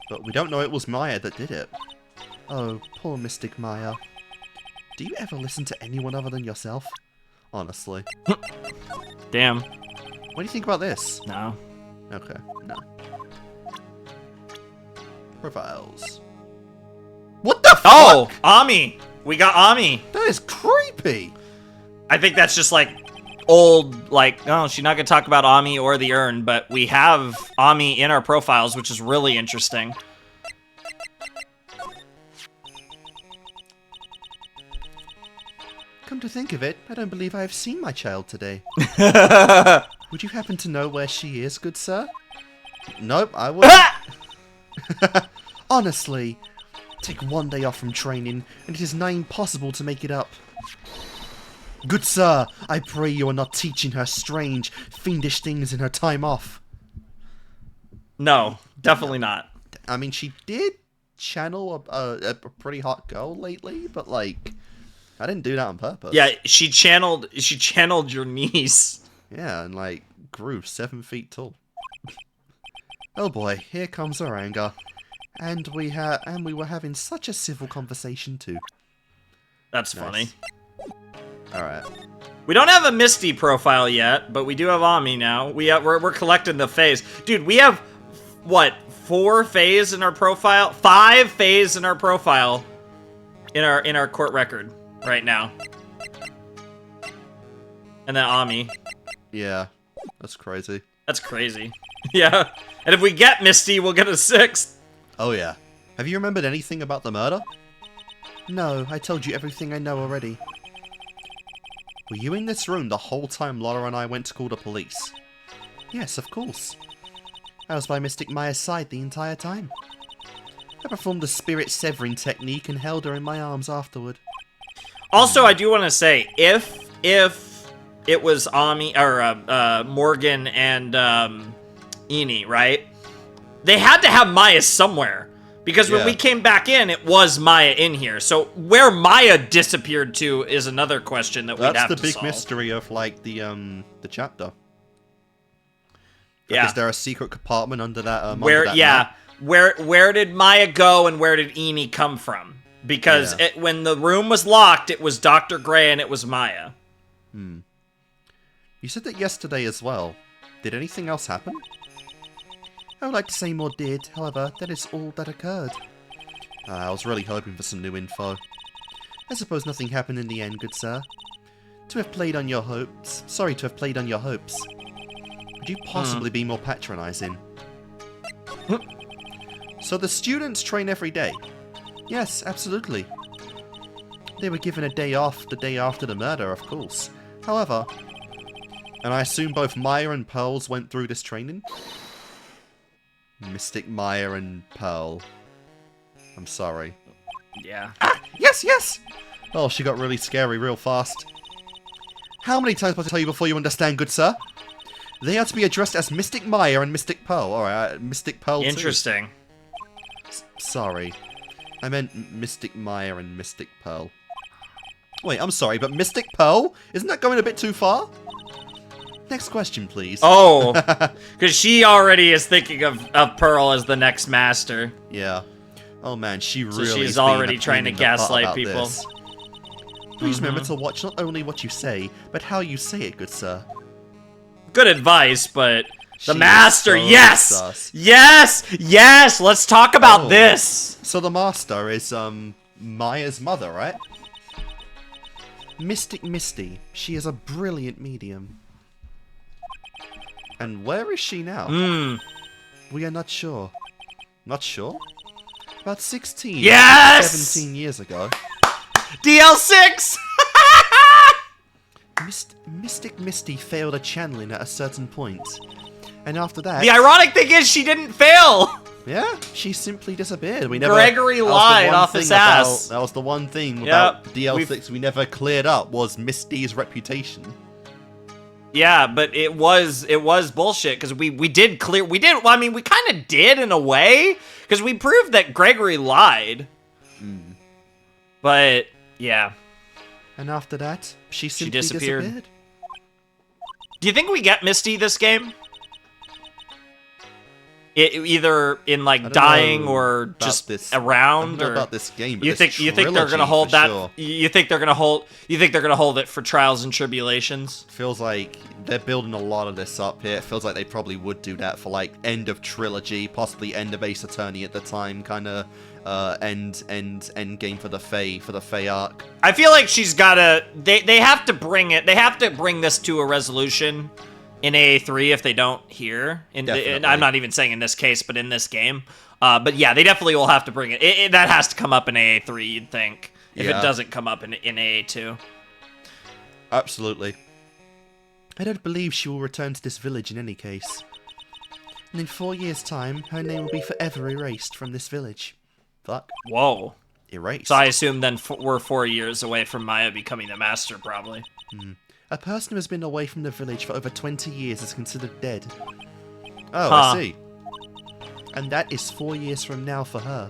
But we don't know it was Maya that did it. Oh, poor Mystic Maya. Do you ever listen to anyone other than yourself? Honestly. Damn. What do you think about this? No. Okay, no. Profiles. What the fuck? Oh! Ami! We got Ami! That is creepy! I think that's just like old, like, no, she's not gonna talk about Ami or the urn, but we have Ami in our profiles, which is really interesting. Come to think of it, I don't believe I have seen my child today. Would you happen to know where she is, good sir? Nope, I wouldn't. Honestly, take one day off from training, and it is nigh impossible to make it up. Good sir, I pray you are not teaching her strange, fiendish things in her time off. No, definitely not. I mean, she did channel a pretty hot girl lately, but, like, I didn't do that on purpose. Yeah, she channeled your niece. Yeah, and, like, grew 7 feet tall. Oh boy, here comes her anger. And we were having such a civil conversation too. That's funny. Alright. We don't have a Misty profile yet, but we do have Ami now. We're collecting the phase. Dude, we have what, 4 phase in our profile? 5 phase in our profile in our court record right now. And then Ami. Yeah, that's crazy. That's crazy. Yeah. And if we get Misty, we'll get a 6th. Oh yeah. Have you remembered anything about the murder? No, I told you everything I know already. Were you in this room the whole time Laura and I went to call the police? Yes, of course. I was by Mystic Maya's side the entire time. I performed the spirit severing technique and held her in my arms afterward. Also, I do want to say, if it was Ami or Morgan and Eni, right? They had to have Maya somewhere because when we came back in, it was Maya in here. So where Maya disappeared to is another question that we'd have to solve. That's the big mystery of like the chapter. Yeah. Is there a secret compartment under that? Where? Under that Yeah. map? Where did Maya go and where did Eni come from? Because when the room was locked, it was Dr. Gray and it was Maya. You said that yesterday as well. Did anything else happen? I would like to say more did, however, that is all that occurred. I was really hoping for some new info. I suppose nothing happened in the end, good sir. To have played on your hopes. Sorry to have played on your hopes. Could you possibly be more patronizing? So the students train every day? Yes, absolutely. They were given a day off the day after the murder, of course. However, and I assume both Maya and Pearls went through this training? Mystic Maya and Pearl. I'm sorry. Yeah. Ah! Yes, yes! Oh, she got really scary real fast. How many times must I tell you before you understand, good sir? They are to be addressed as Mystic Maya and Mystic Pearl. Alright, Mystic Pearl too. Interesting. Sorry. I meant Mystic Maya and Mystic Pearl. Wait, I'm sorry, but Mystic Pearl? Isn't that going a bit too far? Next question, please. Oh, because she already is thinking of Pearl as the next master. Yeah. Oh man, she So really she's already trying to gaslight people. This. Please remember to watch not only what you say, but how you say it, good sir. Good advice, but the She master, is so yes! sus. Yes! Yes! Let's talk about this! So the master is, Maya's mother, right? Mystic Misty. She is a brilliant medium. And where is she now? We are not sure. Not sure? About 16, Yes! 17 years ago. DL6! Mystic Misty failed a channeling at a certain point. And after that... The ironic thing is she didn't fail! Yeah, she simply disappeared. We never... Gregory lied off his ass. That was the one thing about DL6 we never cleared up, was Misty's reputation. Yeah, but it was bullshit, because we did clear... Well, I mean, we kind of did in a way, because we proved that Gregory lied. But, yeah. And after that, she simply disappeared. Do you think we get Misty this game? Either in like dying or just around, or about this game. But you think they're gonna hold that? Sure. You think they're gonna hold it for trials and tribulations? Feels like they're building a lot of this up here. It feels like they probably would do that for like end of trilogy, possibly end of Ace Attorney at the time, kind of end game for the Fae arc. I feel like she's gotta. They have to bring it. They have to bring this to a resolution in AA3 if they don't here. And I'm not even saying in this case, but in this game. But yeah, they definitely will have to bring it. That has to come up in AA3, you'd think. If it doesn't come up in AA2. Absolutely. I don't believe she will return to this village in any case. And in 4 years' time, her name will be forever erased from this village. Fuck. Whoa. Erased. So I assume then we're 4 years away from Maya becoming the master, probably. A person who has been away from the village for over 20 years is considered dead. Oh, I see. And that is 4 years from now for her.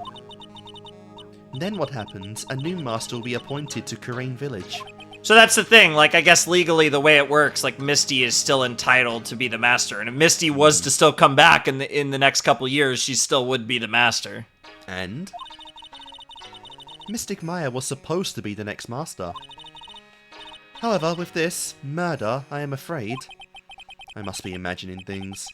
And then what happens? A new master will be appointed to Kurain village. So that's the thing, like, I guess legally the way it works, like, Misty is still entitled to be the master. And if Misty was to still come back in the next couple years, she still would be the master. And? Mystic Maya was supposed to be the next master. However, with this murder, I am afraid, I must be imagining things.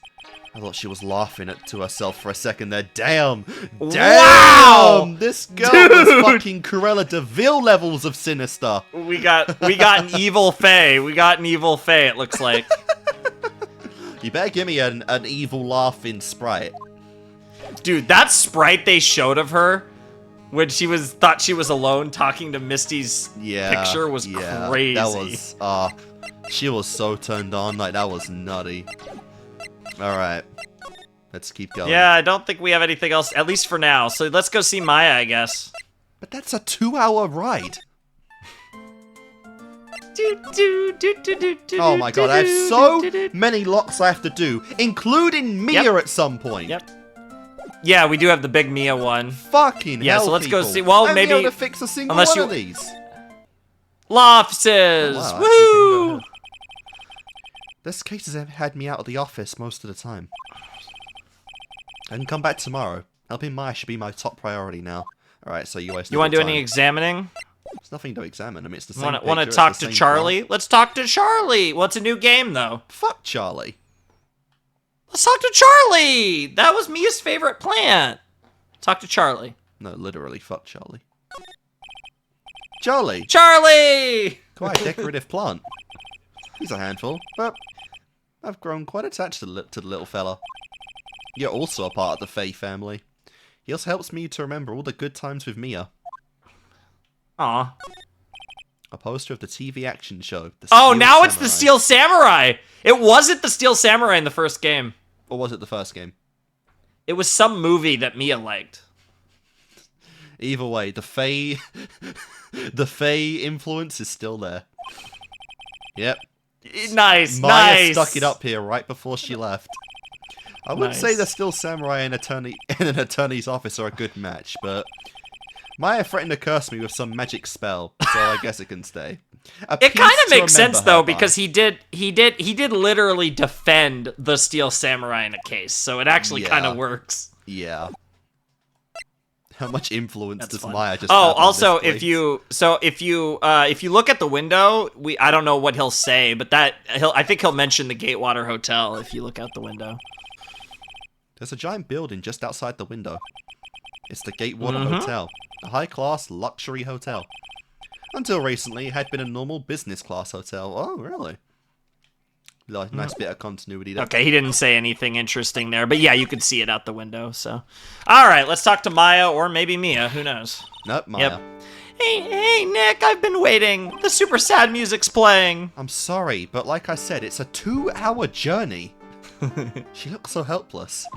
I thought she was laughing to herself for a second there. Damn! Damn! Wow! This girl was fucking Cruella de Vil levels of sinister. We got an evil Fae. We got an evil Fae, it looks like. You better give me an evil laughing sprite. Dude, that sprite they showed of her when thought she was alone talking to Misty's picture was crazy. That was she was so turned on, like that was nutty. Alright. Let's keep going. Yeah, I don't think we have anything else, at least for now. So let's go see Maya, I guess. But that's a 2-hour ride. Oh my god, I have so many locks I have to do, including Mia at some point. Yep. Yeah, we do have the big Mia one. Fucking hell, so let's people. go see. Well, I'm maybe able to fix a single one of these. Law offices. Oh, wow, woo! This case has had me out of the office most of the time. I can come back tomorrow. Helping Maya should be my top priority now. Alright, so you waste. You want to do any examining? There's nothing to examine. I mean, it's the same. Want to talk to Charlie? Let's talk to Charlie. Well, it's a new game, though. Fuck Charlie. Let's talk to Charlie. That was Mia's favorite plant. Talk to Charlie. No, literally, fuck Charlie. Charlie. Charlie. Quite a decorative plant. He's a handful, but I've grown quite attached to the little fella. You're also a part of the Faye family. He also helps me to remember all the good times with Mia. Aw. A poster of the TV action show. Oh, now it's the Steel Samurai! It wasn't the Steel Samurai in the first game. Or was it the first game? It was some movie that Mia liked. Either way, the Faye... the Faye influence is still there. Yep. Nice, Maya nice! stuck it up here right before she left. I would say the Steel Samurai and an attorney's office are a good match, but... Maya threatened to curse me with some magic spell, so I guess it can stay. It kind of makes sense though, because he did literally defend the Steel Samurai in a case, so it actually kind of works. Yeah. How much influence does Maya just? Oh, have on also, this place? if you look at the window, I don't know what he'll say, but I think he'll mention the Gatewater Hotel if you look out the window. There's a giant building just outside the window. It's the Gatewater Hotel. A high-class luxury hotel. Until recently, it had been a normal business-class hotel. Oh, really? Nice bit of continuity there. Okay, he didn't say anything interesting there, but yeah, you could see it out the window, so. Alright, let's talk to Maya, or maybe Mia, who knows? Nope, Maya. Yep. Hey, Nick, I've been waiting. The super sad music's playing. I'm sorry, but like I said, it's a 2-hour journey. She looks so helpless.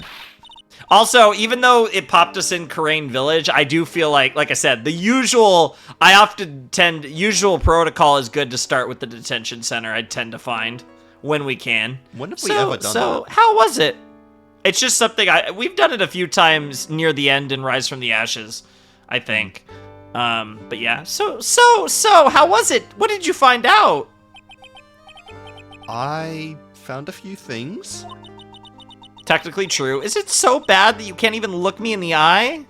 Also, even though it popped us in Karain Village, I do feel like I said, usual protocol is good to start with the detention center, I tend to find, when we can. When have we ever done that? So, how was it? It's just something, we've done it a few times near the end in Rise from the Ashes, I think. But yeah, so, how was it? What did you find out? I found a few things. Technically true. Is it so bad that you can't even look me in the eye?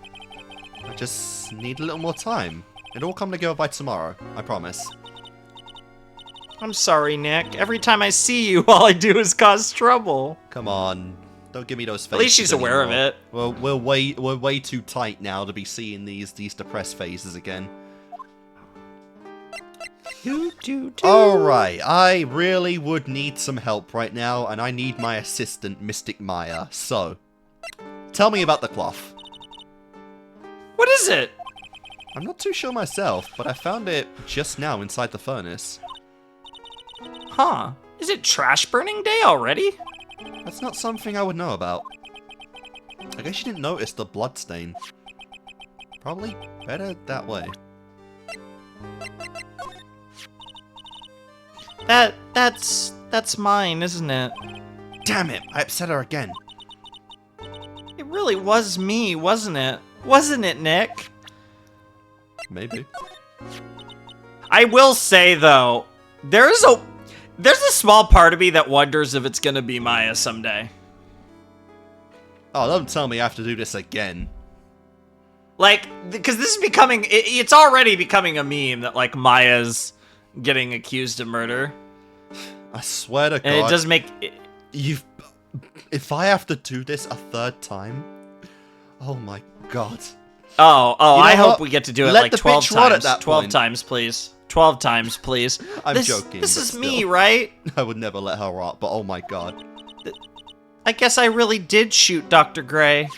I just need a little more time. It'll all come together by tomorrow, I promise. I'm sorry, Nick. Every time I see you, all I do is cause trouble. Come on. Don't give me those faces. At least she's aware of it. Well, we're way too tight now to be seeing these depressed faces again. Alright, I really would need some help right now, and I need my assistant, Mystic Maya. So, tell me about the cloth. What is it? I'm not too sure myself, but I found it just now inside the furnace. Huh. Is it trash burning day already? That's not something I would know about. I guess you didn't notice the blood stain. Probably better that way. That's mine, isn't it? Damn it! I upset her again. It really was me, wasn't it? Wasn't it, Nick? Maybe. I will say though, there's a small part of me that wonders if it's gonna be Maya someday. Oh, don't tell me I have to do this again. Like, because this is becoming, it's already becoming a meme that like Maya's getting accused of murder. I swear to God. And it does make, If I have to do this a third time, oh my god. Oh, You know I hope what? we get to do it Let like the 12 bitch run at times. that 12 point. times, please. 12 times, please. I'm joking. This but is still. me, right? I would never let her up, but oh my god. I guess I really did shoot Dr. Gray.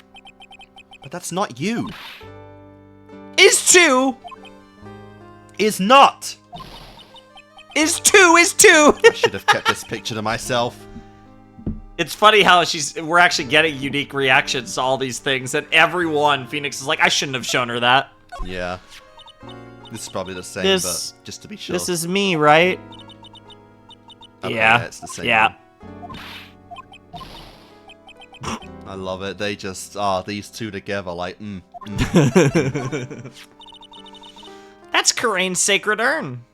But that's not you. Is 2! Is not! Is 2! Is 2! I should have kept this picture to myself. It's funny how we're actually getting unique reactions to all these things, and everyone, Phoenix is like, I shouldn't have shown her that. Yeah. This is probably the same, but just to be sure. This is me, right? Okay, yeah. It's the same Yeah. one. I love it. They just, these two together, like, That's Karane's sacred urn.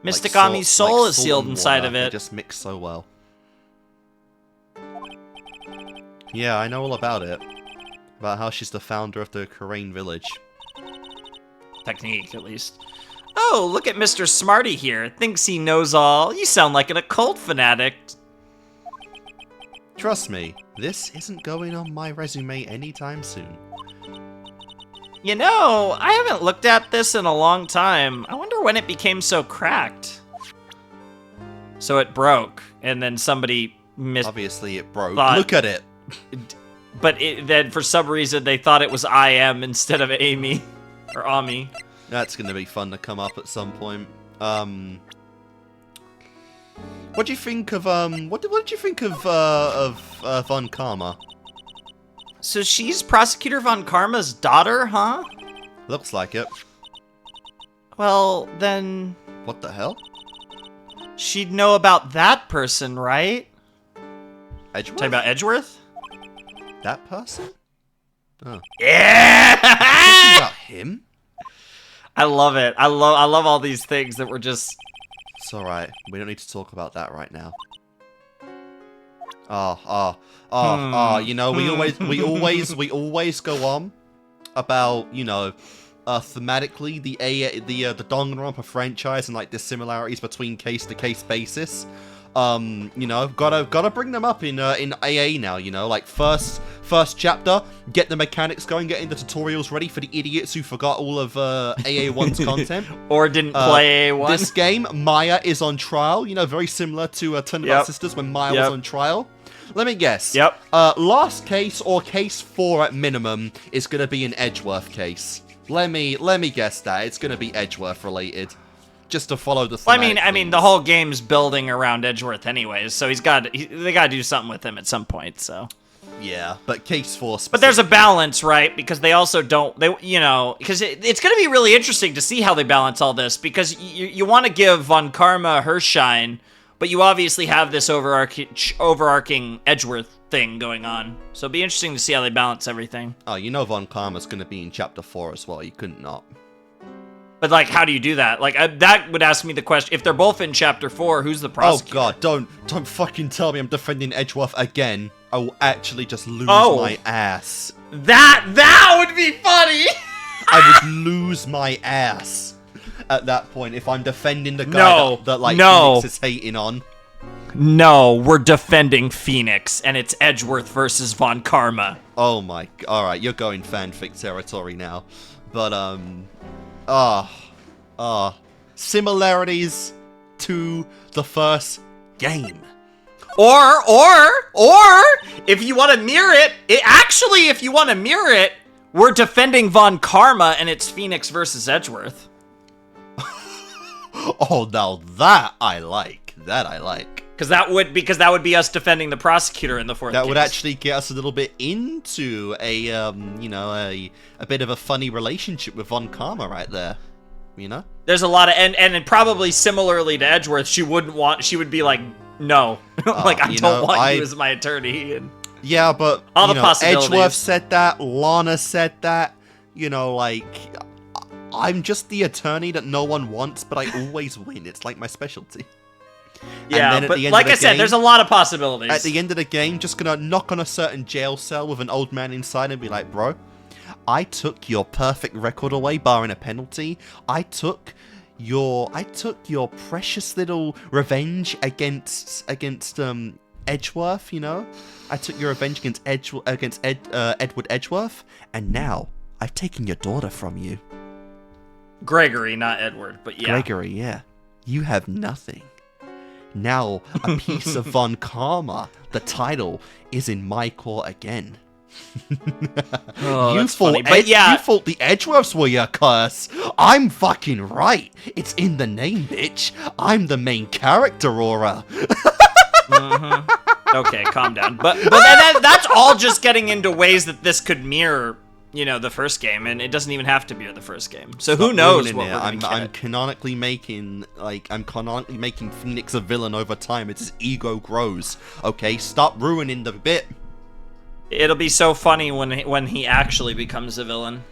Mystic Like Ami's soul like is salt sealed and inside water. of They it. just mix so well. Yeah, I know all about it. About how she's the founder of the Karane village. Technique, at least. Oh, look at Mr. Smarty here. Thinks he knows all. You sound like an occult fanatic. Trust me, this isn't going on my resume anytime soon. You know, I haven't looked at this in a long time. I wonder when it became so cracked. So it broke, and then somebody Obviously it broke. thought- Look at it! But then for some reason they thought it was I am instead of Amy. Or Ami. That's gonna be fun to come up at some point. What do you think of, what did you think of Von Karma? So she's Prosecutor Von Karma's daughter, huh? Looks like it. Well, then What the hell? she'd know about that person, right? Edgeworth? Talking about Edgeworth? That person? Oh. Yeah! Talking about him? I love it. I love all these things that were just... It's alright. We don't need to talk about that right now. You know, we always go on about, you know, thematically the Danganronpa franchise and like the similarities between case-to-case basis. You know, gotta bring them up in AA now. You know, like first chapter, get the mechanics going, getting the tutorials ready for the idiots who forgot all of AA1's content or didn't play AA1. This game, Maya is on trial. You know, very similar to Turnabout Sisters when Maya was on trial. Let me guess. Yep. Last case or case 4 at minimum is gonna be an Edgeworth case. Let me guess that it's gonna be Edgeworth related. Just to follow the thematic I mean, the whole game's building around Edgeworth anyways, so they gotta do something with him at some point, so. Yeah, but case 4 But there's a balance, right? Because they also don't, because it's gonna be really interesting to see how they balance all this, because you want to give Von Karma her shine, but you obviously have this overarching Edgeworth thing going on. So it'll be interesting to see how they balance everything. Oh, you know Von Karma's gonna be in chapter 4 as well, you couldn't not. But, like, how do you do that? Like, that would ask me the question, if they're both in Chapter 4, who's the prosecutor? Oh god, don't fucking tell me I'm defending Edgeworth again. I will actually just lose my ass. That would be funny! I would lose my ass at that point if I'm defending the guy that Phoenix is hating on. No, we're defending Phoenix, and it's Edgeworth versus Von Karma. Oh my... Alright, you're going fanfic territory now. But, similarities to the first game. Or if you want to mirror it, if you want to mirror it, we're defending Von Karma and it's Phoenix versus Edgeworth. Oh, now that I like. That I like. Because that would be us defending the prosecutor in the fourth That case. would actually get us a little bit into a bit of a funny relationship with Von Karma right there. You know? There's a lot of and probably similarly to Edgeworth, she would be like, no. Like, I don't want you as my attorney. And yeah, but all the possibilities. Edgeworth said that, Lana said that, you know, like, I'm just the attorney that no one wants, but I always win. It's like my specialty. Yeah, but like I said, there's a lot of possibilities. At the end of the game, just gonna knock on a certain jail cell with an old man inside and be like, bro, I took your perfect record away, barring a penalty. I took I took your precious little revenge against Edgeworth, you know? I took your revenge against Edward Edgeworth, and now I've taken your daughter from you. Gregory, not Edward, but yeah. Gregory, yeah. You have nothing. Now, a piece of Von Karma, the title, is in my court again. Oh, you that's thought funny. But yeah, you thought the Edgeworths were your curse. I'm fucking right. It's in the name, bitch. I'm the main character, Aura. Okay, calm down. But that's all just getting into ways that this could mirror, you know, the first game, and it doesn't even have to mirror the first game. So who knows what we're gonna get. I'm canonically making Phoenix a villain over time. Its his ego grows. Okay, stop ruining the bit. It'll be so funny when he actually becomes a villain.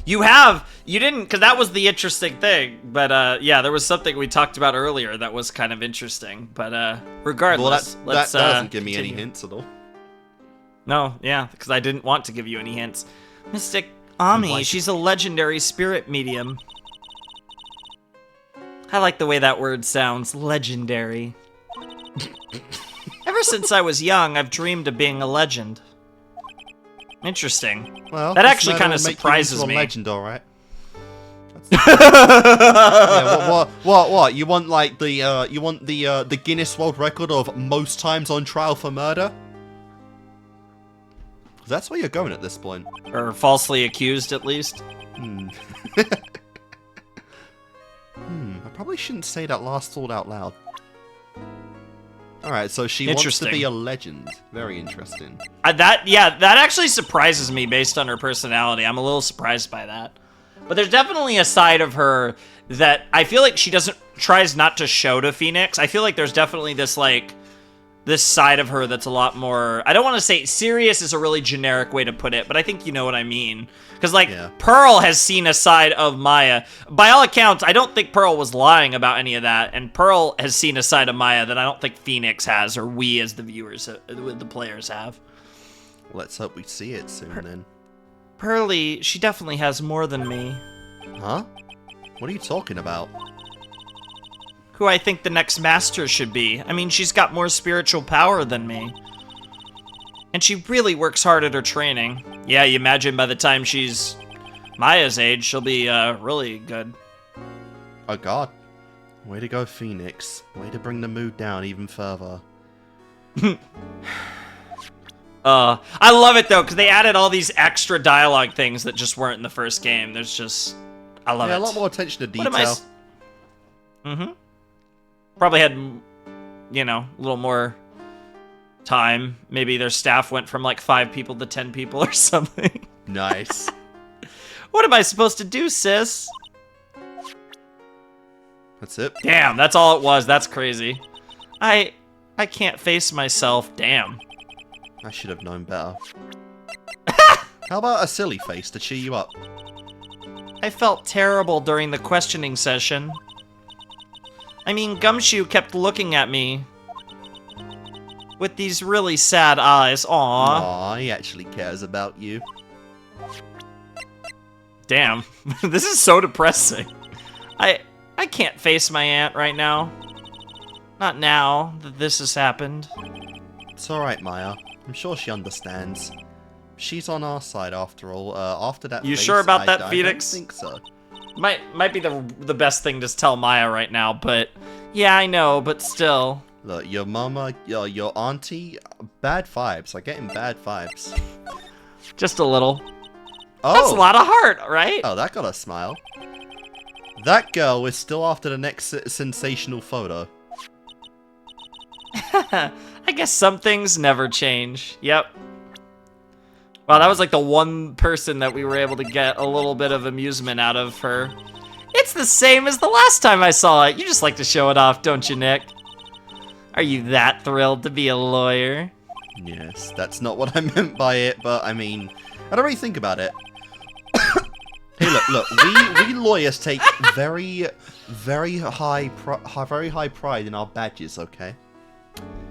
You didn't, because that was the interesting thing. But yeah, there was something we talked about earlier that was kind of interesting. But regardless, well, that doesn't give me any hints at all. No, yeah, because I didn't want to give you any hints. Mystic Ami, she's a legendary spirit medium. I like the way that word sounds, legendary. Ever since I was young, I've dreamed of being a legend. Interesting. Well, that actually kind of surprises me. A legend, all right. Yeah, what? You want like the Guinness World Record of most times on trial for murder? That's where you're going at this point. Or falsely accused, at least. I probably shouldn't say that last thought out loud. Alright, so she wants to be a legend. Very interesting. That actually surprises me based on her personality. I'm a little surprised by that. But there's definitely a side of her that I feel like she tries not to show to Phoenix. I feel like there's definitely this side of her that's a lot more, I don't want to say serious is a really generic way to put it, but I think you know what I mean. Because, Pearl has seen a side of Maya. By all accounts, I don't think Pearl was lying about any of that, and Pearl has seen a side of Maya that I don't think Phoenix has, or we as the viewers, the players have. Let's hope we see it soon, then. Pearly, she definitely has more than me. Huh? What are you talking about? Who I think the next master should be. I mean, she's got more spiritual power than me. And she really works hard at her training. Yeah, you imagine by the time she's Maya's age, she'll be really good. Oh god. Way to go, Phoenix. Way to bring the mood down even further. I love it though, because they added all these extra dialogue things that just weren't in the first game. I love it. Yeah, a lot more attention to detail. Probably had, a little more time. Maybe their staff went from like 5 people to 10 people or something. Nice. What am I supposed to do, sis? That's it. Damn, that's all it was. That's crazy. I can't face myself. Damn. I should have known better. How about a silly face to cheer you up? I felt terrible during the questioning session. I mean, Gumshoe kept looking at me with these really sad eyes. Aww. Aw, he actually cares about you. Damn, this is so depressing. I can't face my aunt right now. Not now that this has happened. It's alright, Maya. I'm sure she understands. She's on our side after all. After that. You sure about that, Phoenix? I don't think so. Might be the best thing to tell Maya right now, but yeah, I know, but still. Look, your mama, your auntie, bad vibes. I'm getting bad vibes. Just a little. Oh. That's a lot of heart, right? Oh, that got a smile. That girl is still after the next sensational photo. I guess some things never change. Yep. Wow, that was like the one person that we were able to get a little bit of amusement out of her. It's the same as the last time I saw it. You just like to show it off, don't you, Nick? Are you that thrilled to be a lawyer? Yes, that's not what I meant by it, but I mean, I don't really think about it. Hey, look, we lawyers take very high pride in our badges, okay?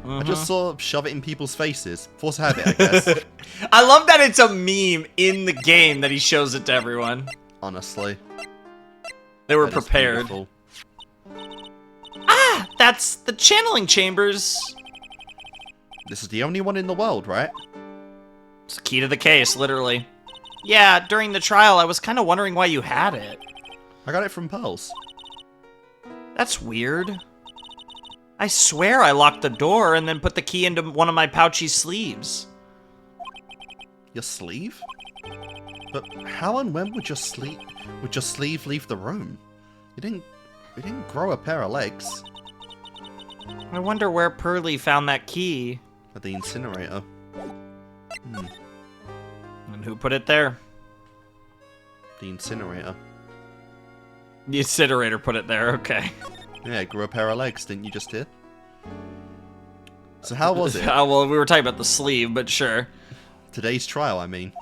I just sort of shove it in people's faces. Force of habit, I guess. I love that it's a meme in the game that he shows it to everyone. Honestly. They were That is prepared. beautiful. Ah, that's the channeling chambers. This is the only one in the world, right? It's the key to the case, literally. Yeah, during the trial, I was kind of wondering why you had it. I got it from Pearls. That's weird. I swear I locked the door and then put the key into one of my pouchy sleeves. Your sleeve? But how and when would your sleeve leave the room? You didn't grow a pair of legs. I wonder where Pearly found that key. At the incinerator. And who put it there? The incinerator. The incinerator put it there, okay. Yeah, it grew a pair of legs, didn't you just hear? So how was it? Well, we were talking about the sleeve, but sure. Today's trial, I mean.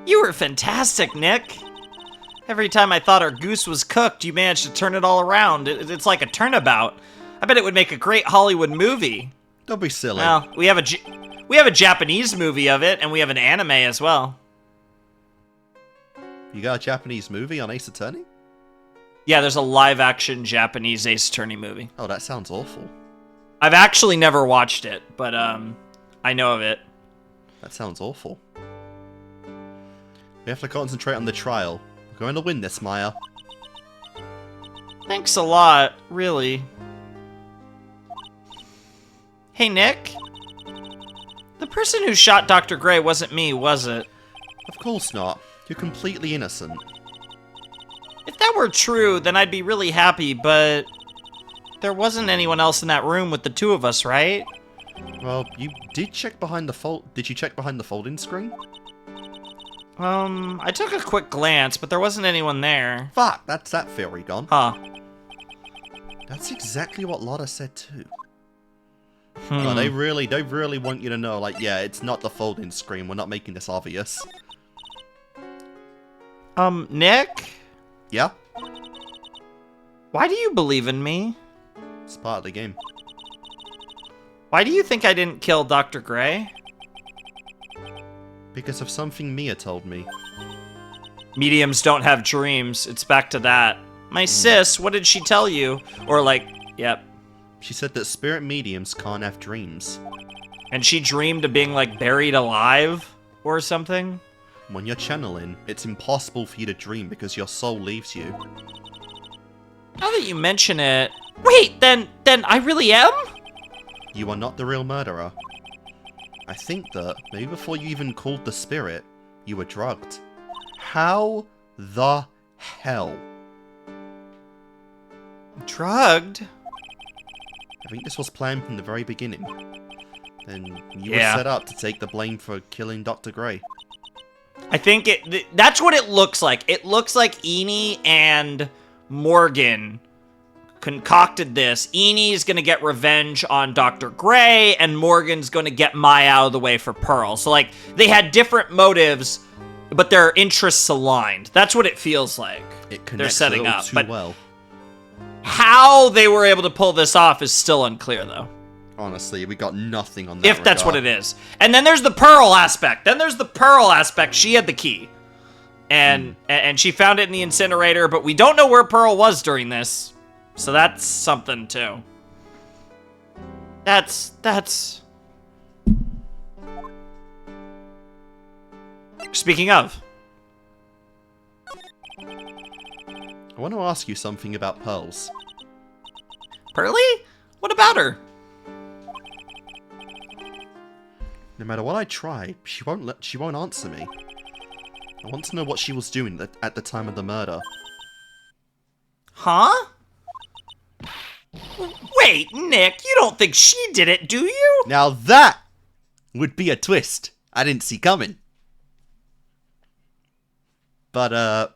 You were fantastic, Nick. Every time I thought our goose was cooked, you managed to turn it all around. It's like a turnabout. I bet it would make a great Hollywood movie. Don't be silly. Well, we have a Japanese movie of it, and we have an anime as well. You got a Japanese movie on Ace Attorney? Yeah, there's a live-action Japanese Ace Attorney movie. Oh, that sounds awful. I've actually never watched it, but I know of it. That sounds awful. We have to concentrate on the trial. We're going to win this, Maya. Thanks a lot, really. Hey, Nick? The person who shot Dr. Gray wasn't me, was it? Of course not. You're completely innocent. If that were true, then I'd be really happy, but there wasn't anyone else in that room with the two of us, right? Well, you did check behind the fold. Did you check behind the folding screen? I took a quick glance, but there wasn't anyone there. Fuck, that's that theory gone. Huh. That's exactly what Lotta said too. Oh, they really want you to know, like, yeah, it's not the folding screen. We're not making this obvious. Nick? Yeah? Why do you believe in me? It's part of the game. Why do you think I didn't kill Dr. Gray? Because of something Mia told me. Mediums don't have dreams. It's back to that. My sis, what did she tell you? Or like, yep. She said that spirit mediums can't have dreams. And she dreamed of being like buried alive or something? When you're channeling, it's impossible for you to dream because your soul leaves you. Now that you mention it... Wait, then I really am? You are not the real murderer. I think that, maybe before you even called the spirit, you were drugged. How the hell? Drugged? I think this was planned from the very beginning. And you Yeah. were set up to take the blame for killing Dr. Gray. I think that's what it looks like. It looks like Eni and Morgan concocted this. Eni's gonna get revenge on Dr. Gray, and Morgan's gonna get Maya out of the way for Pearl. So, like, they had different motives, but their interests aligned. That's what it feels like. It connects They're setting a little up, too but well. how they were able to pull this off is still unclear, though. Honestly, we got nothing on that If that's what regard. it is. And then there's the Pearl aspect. She had the key. And she found it in the incinerator, but we don't know where Pearl was during this. So that's something, too. That's... Speaking of. I want to ask you something about Pearls. Pearly? What about her? No matter what I try, she won't answer me. I want to know what she was doing at the time of the murder. Huh? Wait, Nick, you don't think she did it, do you? Now that would be a twist I didn't see coming. But, I'm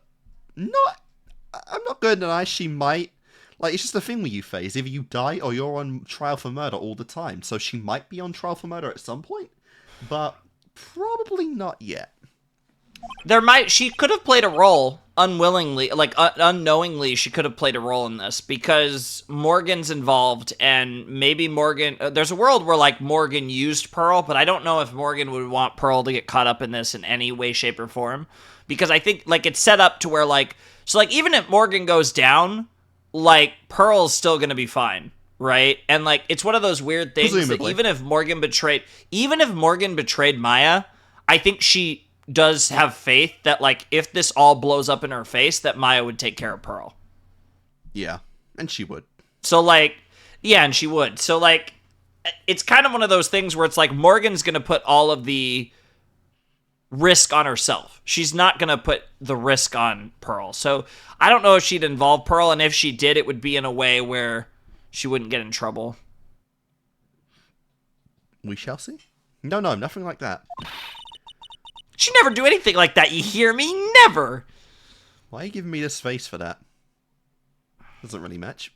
not going to deny she might. Like, it's just a thing with you, FaZe. Either you die or you're on trial for murder all the time. So she might be on trial for murder at some point, but probably not yet. She could have played a role unwillingly, like unknowingly. She could have played a role in this because Morgan's involved, and maybe Morgan. There's a world where like Morgan used Pearl, but I don't know if Morgan would want Pearl to get caught up in this in any way, shape, or form. Because I think like it's set up to where like So, like, even if Morgan goes down, like, Pearl's still gonna be fine, right? And, like, it's one of those weird things that even if Morgan betrayed Maya, I think she does have faith that, like, if this all blows up in her face, that Maya would take care of Pearl. Yeah, and she would. So, like, yeah, and she would. So, like, it's kind of one of those things where it's like Morgan's going to put all of the risk on herself. She's not going to put the risk on Pearl. So, I don't know if she'd involve Pearl, and if she did, it would be in a way where she wouldn't get in trouble. We shall see. No, nothing like that. She'd never do anything like that, you hear me? Never! Why are you giving me this face for that? Doesn't really match.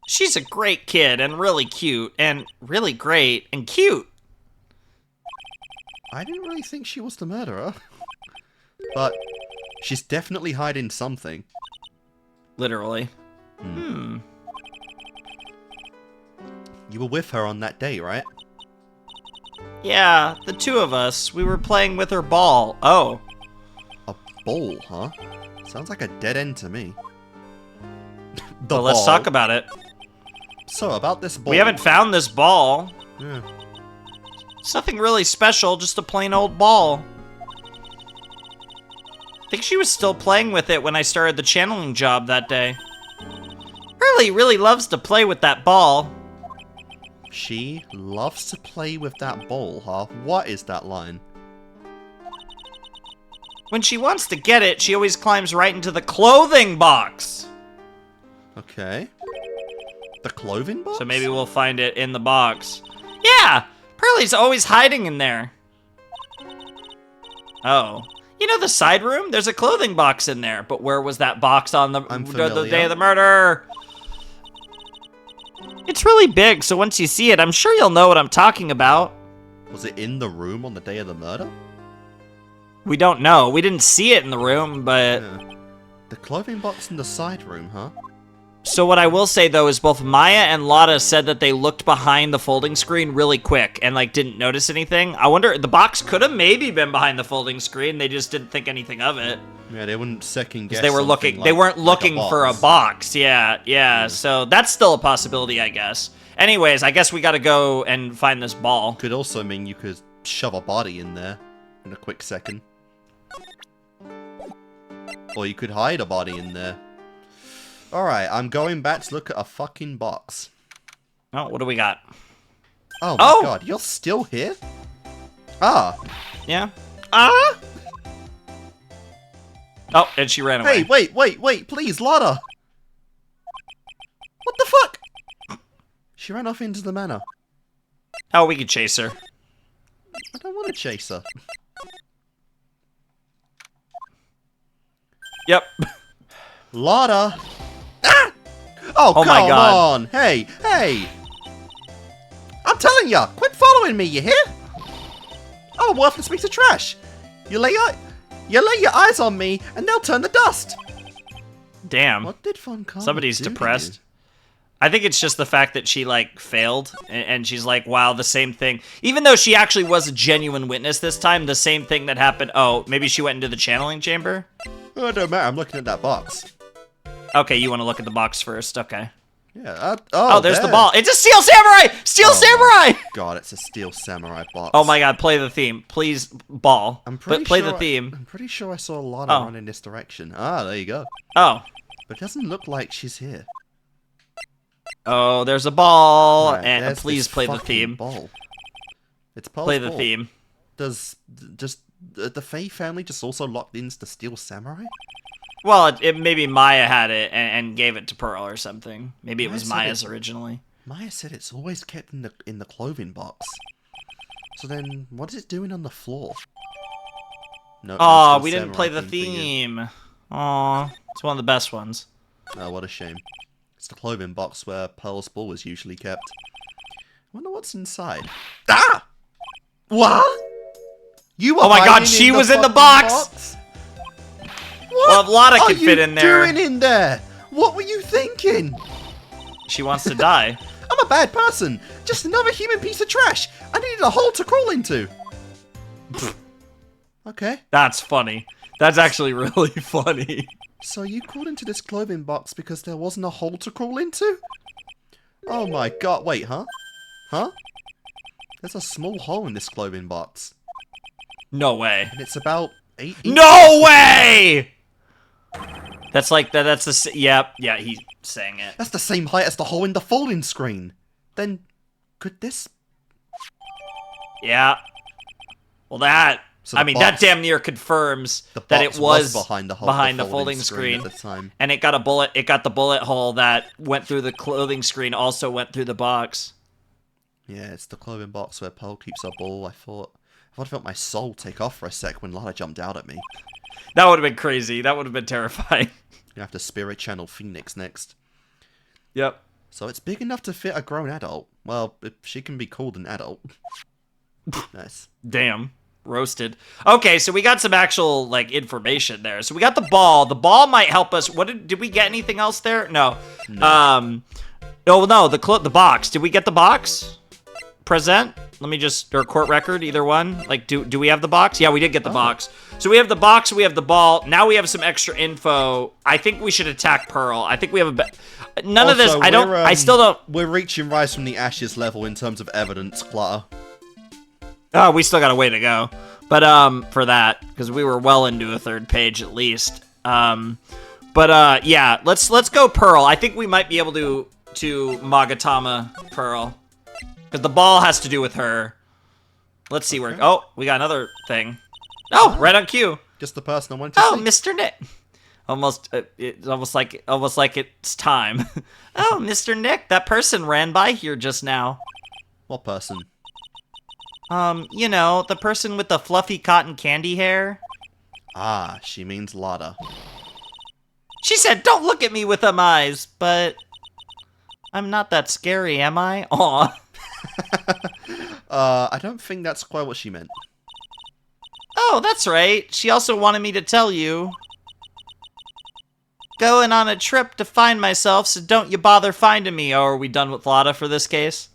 She's a great kid, and really cute, and really great, and cute. I didn't really think she was the murderer. But she's definitely hiding something. Literally. You were with her on that day, right? Yeah, the two of us. We were playing with her ball. Oh. A ball, huh? Sounds like a dead end to me. Well, let's talk about it. So, about this ball. We haven't found this ball. Yeah. It's nothing really special, just a plain old ball. I think she was still playing with it when I started the channeling job that day. Pearlie really loves to play with that ball. She loves to play with that ball, huh? What is that line? When she wants to get it, she always climbs right into the clothing box. Okay. The clothing box? So maybe we'll find it in the box. Yeah! Pearlie's always hiding in there. Oh. You know the side room? There's a clothing box in there. But where was that box on the day of the murder? It's really big, so once you see it, I'm sure you'll know what I'm talking about. Was it in the room on the day of the murder? We don't know. We didn't see it in the room, but... Yeah. The clothing box in the side room, huh? So what I will say, though, is both Maya and Lotta said that they looked behind the folding screen really quick and, like, didn't notice anything. I wonder, the box could have maybe been behind the folding screen. They just didn't think anything of it. Yeah, they wouldn't second guess. They were looking. They weren't looking for a box. Yeah. So that's still a possibility, I guess. Anyways, I guess we got to go and find this ball. Could also mean you could shove a body in there in a quick second, or you could hide a body in there. All right, I'm going back to look at a fucking box. Oh, what do we got? Oh my god, you're still here? Ah. Yeah. Ah. Oh, and she ran away. Hey, wait, please, Lotta! What the fuck? She ran off into the manor. Oh, we could chase her. I don't want to chase her. Yep. Lotta! Ah! Oh, come my God. on! Hey! I'm telling ya, quit following me, you hear? I'm a worthless piece of trash. You lay your eyes on me, and they'll turn to dust. Damn. What did Von Karma Somebody's do to depressed. you? I think it's just the fact that she, like, failed, and she's like, wow, the same thing. Even though she actually was a genuine witness this time, the same thing that happened. Oh, maybe she went into the channeling chamber? Oh, it don't matter, I'm looking at that box. Okay, you want to look at the box first. Okay. Yeah. Oh, there's the ball. It's a Steel Samurai! Steel Samurai! God, it's a Steel Samurai box. Oh my god, play the theme. Please, ball. Play sure the theme. I'm pretty sure I saw Lotta run in this direction. Ah, there you go. Oh. But it doesn't look like she's here. Oh, there's a ball. Right, and please play the theme. Ball. It's Pearl's Play the ball. theme. Does just the Faye family just also locked into the Steel Samurai? Well, it maybe Maya had it and gave it to Pearl or something. Maybe it was Maya's originally. Maya said it's always kept in the clothing box. So then, what is it doing on the floor? No. Oh, we didn't play the theme. Aw, it's one of the best ones. Oh, what a shame. It's the clothing box where Pearl's ball was usually kept. Wonder what's inside. Ah! What? You were Oh my god, she was in the box! What well, if Lotta could fit in there. What are you doing in there? What were you thinking? She wants to die. I'm a bad person. Just another human piece of trash. I needed a hole to crawl into. Okay. That's funny. That's actually really funny. So you crawled into this clothing box because there wasn't a hole to crawl into? Oh my god, wait, huh? Huh? There's a small hole in this clothing box. No way. And it's about 8 inches. No way! That's like, that's the, yeah, he's saying it. That's the same height as the hole in the folding screen. Then, could this... Yeah. Well, that... So I mean, that damn near confirms that it was behind the folding screen at the time. And it got a bullet. It got the bullet hole that went through the clothing screen. Also went through the box. Yeah, it's the clothing box where Pearl keeps her ball. I felt my soul take off for a sec when Lana jumped out at me. That would have been crazy. That would have been terrifying. You have to spirit channel Phoenix next. Yep. So it's big enough to fit a grown adult. Well, if she can be called an adult. Nice. Damn. Roasted. Okay, so we got some actual, like, information there. So we got the ball. The ball might help us. Did we get anything else there? No. No. No, the box. Did we get the box? Present? Let me just, or court record, either one. Like, do we have the box? Yeah, we did get the box. So we have the box, we have the ball. Now we have some extra info. I think we should attack Pearl. I think we have none of this, I still don't. We're reaching Rise from the Ashes level in terms of evidence, Clutter. Oh, we still got a way to go. But, for that, because we were well into a third page at least. Yeah, let's go Pearl. I think we might be able to Magatama Pearl. Because the ball has to do with her. Let's see where... Oh, we got another thing. Oh, right on cue. Just the person I wanted to see. Mr. Nick. It's almost like it's time. Oh, Mr. Nick, that person ran by here just now. What person? You know, the person with the fluffy cotton candy hair. Ah, she means Lada. She said, don't look at me with them eyes, but... I'm not that scary, am I? Aw. I don't think that's quite what she meant. Oh, that's right. She also wanted me to tell you. Going on a trip to find myself, so don't you bother finding me. Oh, are we done with Lada for this case?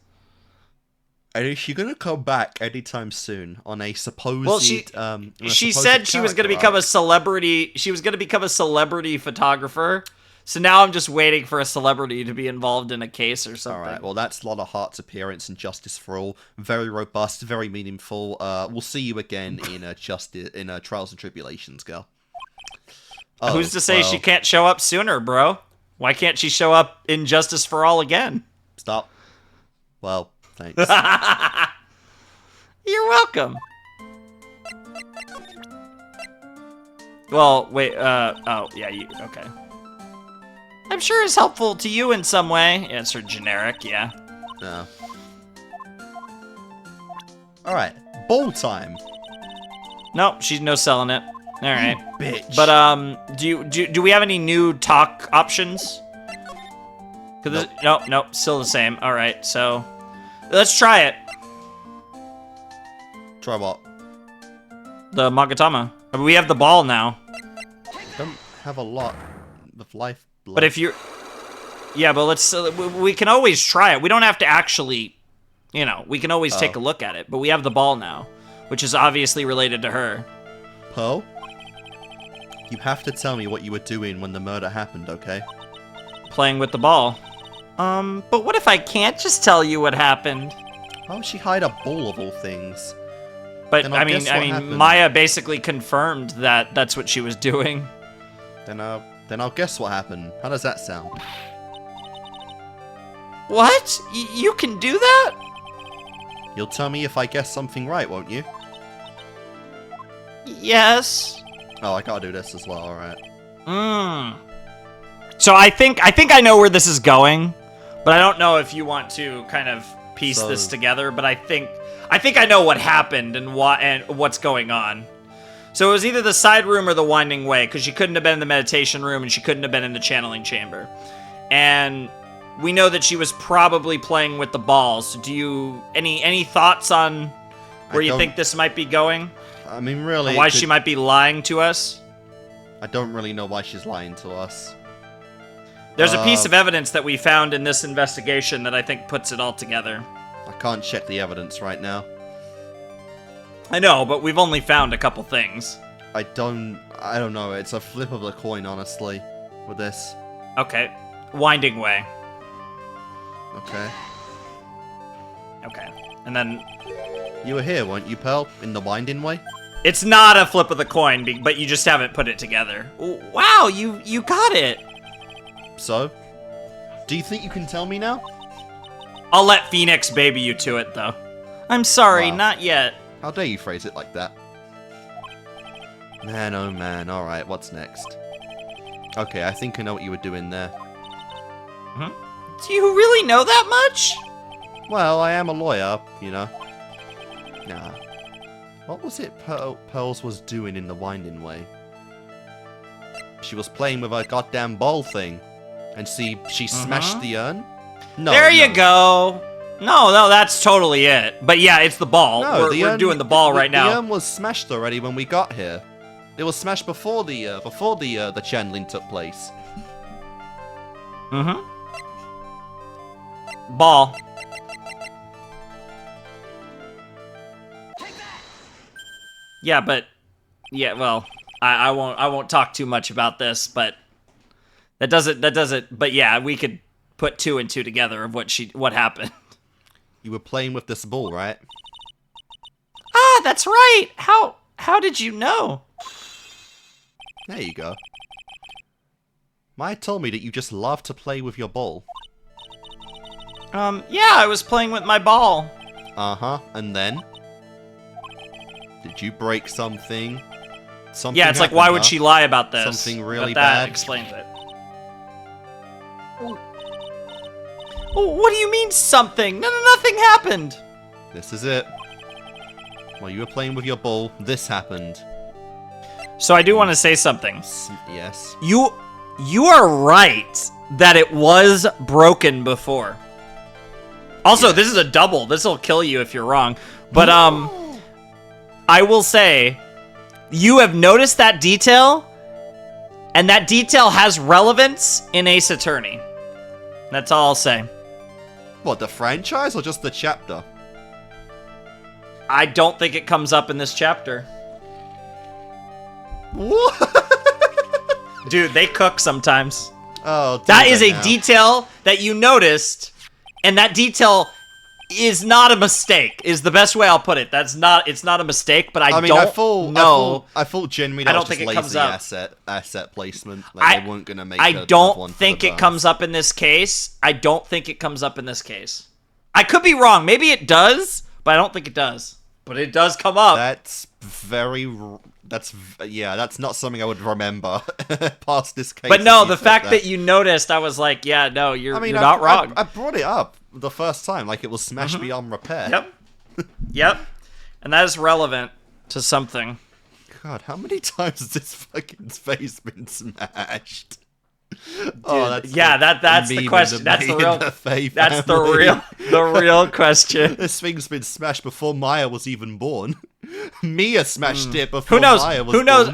And is she gonna come back anytime soon on a supposed... Well, she said she was gonna become a celebrity. She was gonna become a celebrity photographer. So now I'm just waiting for a celebrity to be involved in a case or something. Alright, well that's Lana Hart's appearance in Justice for All. Very robust, very meaningful. We'll see you again in Trials and Tribulations, girl. Oh, who's to say she can't show up sooner, bro? Why can't she show up in Justice for All again? Stop. Well, thanks. You're welcome. Well, wait, oh, yeah, okay. I'm sure it's helpful to you in some way. Yeah, it's sort of generic, yeah. No. Alright, ball time. Nope, she's no selling it. Alright. Bitch. But, do we have any new talk options? Nope, still the same. Alright, so, let's try it. Try what? The Magatama. I mean, we have the ball now. Don't have a lot of life. But if you're... Yeah, but let's... we can always try it. We don't have to actually... You know, we can always take a look at it. But we have the ball now, which is obviously related to her. Pearl? You have to tell me what you were doing when the murder happened, okay? Playing with the ball. But what if I can't just tell you what happened? Why would she hide a ball of all things? But, I mean, Maya basically confirmed that that's what she was doing. Then I'll guess what happened. How does that sound? What? You can do that? You'll tell me if I guess something right, won't you? Yes. Oh, I gotta do this as well, alright. So I think I know where this is going, but I don't know if you want to kind of piece this together, but I think I know what happened and what's going on. So it was either the side room or the winding way, because she couldn't have been in the meditation room and she couldn't have been in the channeling chamber. And we know that she was probably playing with the balls. Do you any thoughts on where you think this might be going? I mean, really, or why she might be lying to us? I don't really know why she's lying to us. There's a piece of evidence that we found in this investigation that I think puts it all together. I can't check the evidence right now. I know, but we've only found a couple things. I don't know. It's a flip of the coin, honestly, with this. Okay. Winding way. Okay. Okay. And then... You were here, weren't you, Pearl? In the winding way? It's not a flip of the coin, but you just haven't put it together. Wow, you got it. So? Do you think you can tell me now? I'll let Phoenix baby you to it, though. I'm sorry, Wow. not yet. How dare you phrase it like that? Man, oh man. Alright, what's next? Okay, I think I know what you were doing there. Do you really know that much? Well, I am a lawyer, you know. Nah. What was it Pearls was doing in the winding way? She was playing with her goddamn ball thing. And she smashed the urn? No. There you go. No, that's totally it. But yeah, it's the ball. No, we're doing the ball right now. The urn was smashed already when we got here. It was smashed before the channeling took place. Ball. Yeah, but well, I won't talk too much about this, but that doesn't but yeah, we could put 2 and 2 together of what happened. You were playing with this ball, right? Ah, that's right. How did you know? There you go. Maya told me that you just love to play with your ball. Yeah, I was playing with my ball. Uh-huh, and then? Did you break something? Something Yeah, it's like, happened, why would she lie about this? Something really but that bad? explains it. Oh, what do you mean, something? Nothing happened. This is it. While you were playing with your ball, this happened. So I do want to say something. Yes. You are right that it was broken before. Also, this is a double. This will kill you if you're wrong. But I will say, you have noticed that detail, and that detail has relevance in Ace Attorney. That's all I'll say. What, the franchise or just the chapter? I don't think it comes up in this chapter. What? Dude, they cook sometimes. Oh, that is a now. detail that you noticed, and that detail is not a mistake, is the best way I'll put it. It's not a mistake, but I don't know. I thought genuinely I that don't was think just it comes lazy up. asset placement. Like they weren't going to make I another don't one for think the it comes up in this case. I don't think it comes up in this case. I could be wrong. Maybe it does, but I don't think it does. But it does come up. That's not something I would remember past this case. But no, the fact that you noticed, I was like, yeah, no, you're not wrong. I brought it up the first time, like it was smashed beyond repair. Yep. Yep. And that is relevant to something. God, how many times has this fucking face been smashed? Dude, that's the question. That's the real question. This thing's been smashed before Maya was even born. Mia smashed it before Maya was born. Who knows?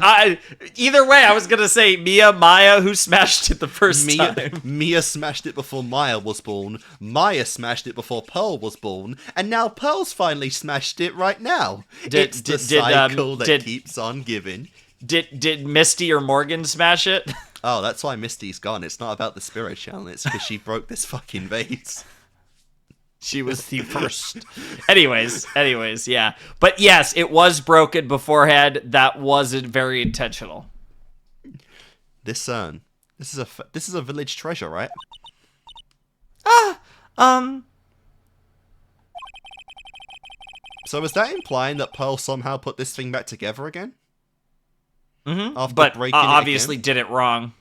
Either way, I was gonna say Maya, who smashed it the first time. Mia smashed it before Maya was born. Maya smashed it before Pearl was born, and now Pearl's finally smashed it right now. It's the cycle that keeps on giving. Did Misty or Morgan smash it? Oh, that's why Misty's gone. It's not about the spirit channel. It's because she broke this fucking vase. She was the first. Anyways, yeah. But yes, it was broken beforehand. That wasn't very intentional. This urn. This is a village treasure, right? So is that implying that Pearl somehow put this thing back together again? Mm-hmm. But obviously did it wrong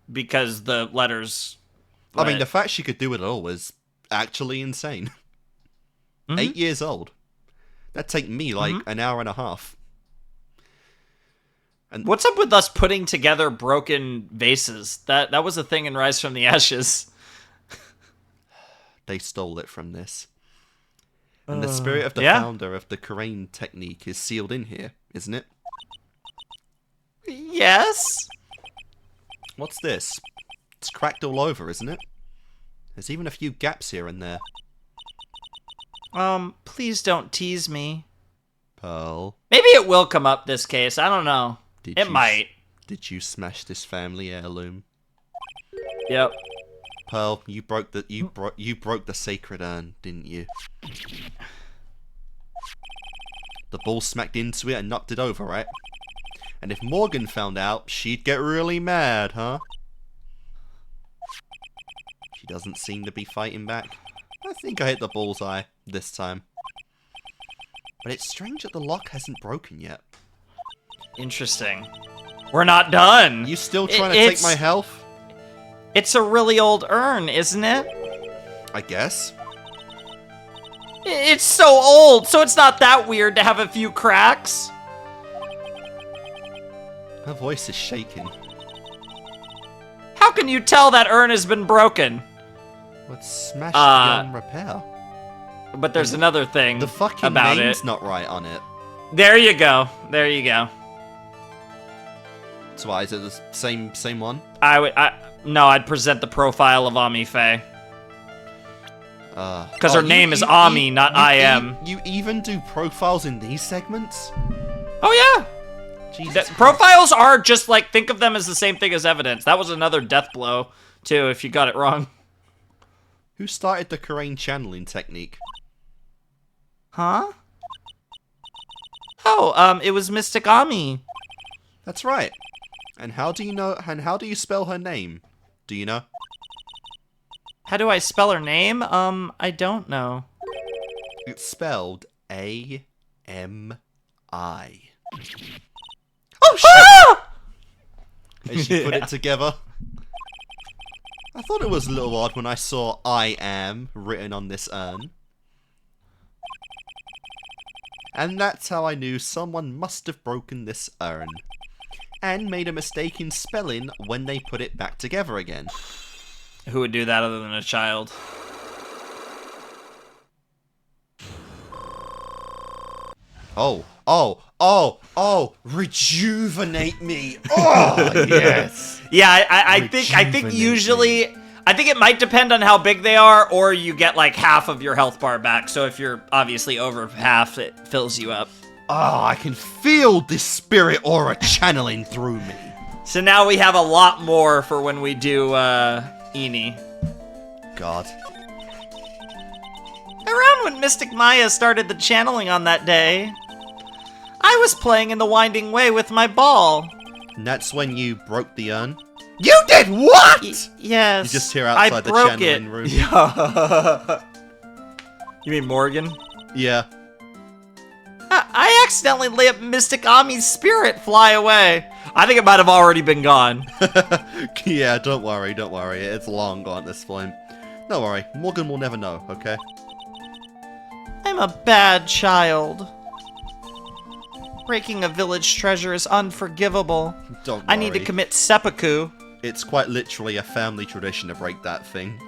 because the letters. I mean, the fact she could do it all was actually insane. 8 years old. That'd take me like an hour and a half. And what's up with us putting together broken vases? That was a thing in Rise from the Ashes. They stole it from this. And the spirit of the founder of the Karain technique is sealed in here, isn't it? Yes. What's this? It's cracked all over, isn't it? There's even a few gaps here and there. Please don't tease me. Pearl. Maybe it will come up this case. I don't know. It might. Did you smash this family heirloom? Yep. Pearl, you broke the sacred urn, didn't you? The ball smacked into it and knocked it over, right? And if Morgan found out, she'd get really mad, huh? She doesn't seem to be fighting back. I think I hit the bullseye this time. But it's strange that the lock hasn't broken yet. Interesting. We're not done. You still trying to take my health? It's a really old urn, isn't it? I guess. It's so old, so it's not that weird to have a few cracks. Her voice is shaking. How can you tell that urn has been broken? Let's smash beyond repair. But there's another thing the fucking about name's it. not right on it. There you go. There you go. So why, is it the same one? No, I'd present the profile of Ami Faye. Because her name is Ami, not I am. You even do profiles in these segments? Oh yeah. Jesus. Profiles are just like, think of them as the same thing as evidence. That was another death blow, too, if you got it wrong. Who started the Karain channeling technique? Huh? Oh, it was Mystic Ami. That's right. And how do you know? And how do you spell her name? Do you know? How do I spell her name? I don't know. It's spelled A-M-I. Oh shit! Ah! And she put it together. I thought it was a little odd when I saw I am written on this urn. And that's how I knew someone must have broken this urn. And made a mistake in spelling when they put it back together again. Who would do that other than a child? Oh, rejuvenate me. Oh, yes. Yeah, I think usually, I think it might depend on how big they are, or you get like half of your health bar back. So if you're obviously over half, it fills you up. Oh, I can feel this spirit aura channeling through me. So now we have a lot more for when we do Eni. God. Around when Mystic Maya started the channeling on that day, I was playing in the Winding Way with my ball. And that's when you broke the urn? You did what? Yes. You just hear outside the channeling room. Yeah. You mean Morgan? Yeah. I accidentally let Mystic Ami's spirit fly away. I think it might have already been gone. Yeah, don't worry. It's long gone at this point. Don't worry, Morgan will never know, okay? I'm a bad child. Breaking a village treasure is unforgivable. Don't worry. I need to commit seppuku. It's quite literally a family tradition to break that thing.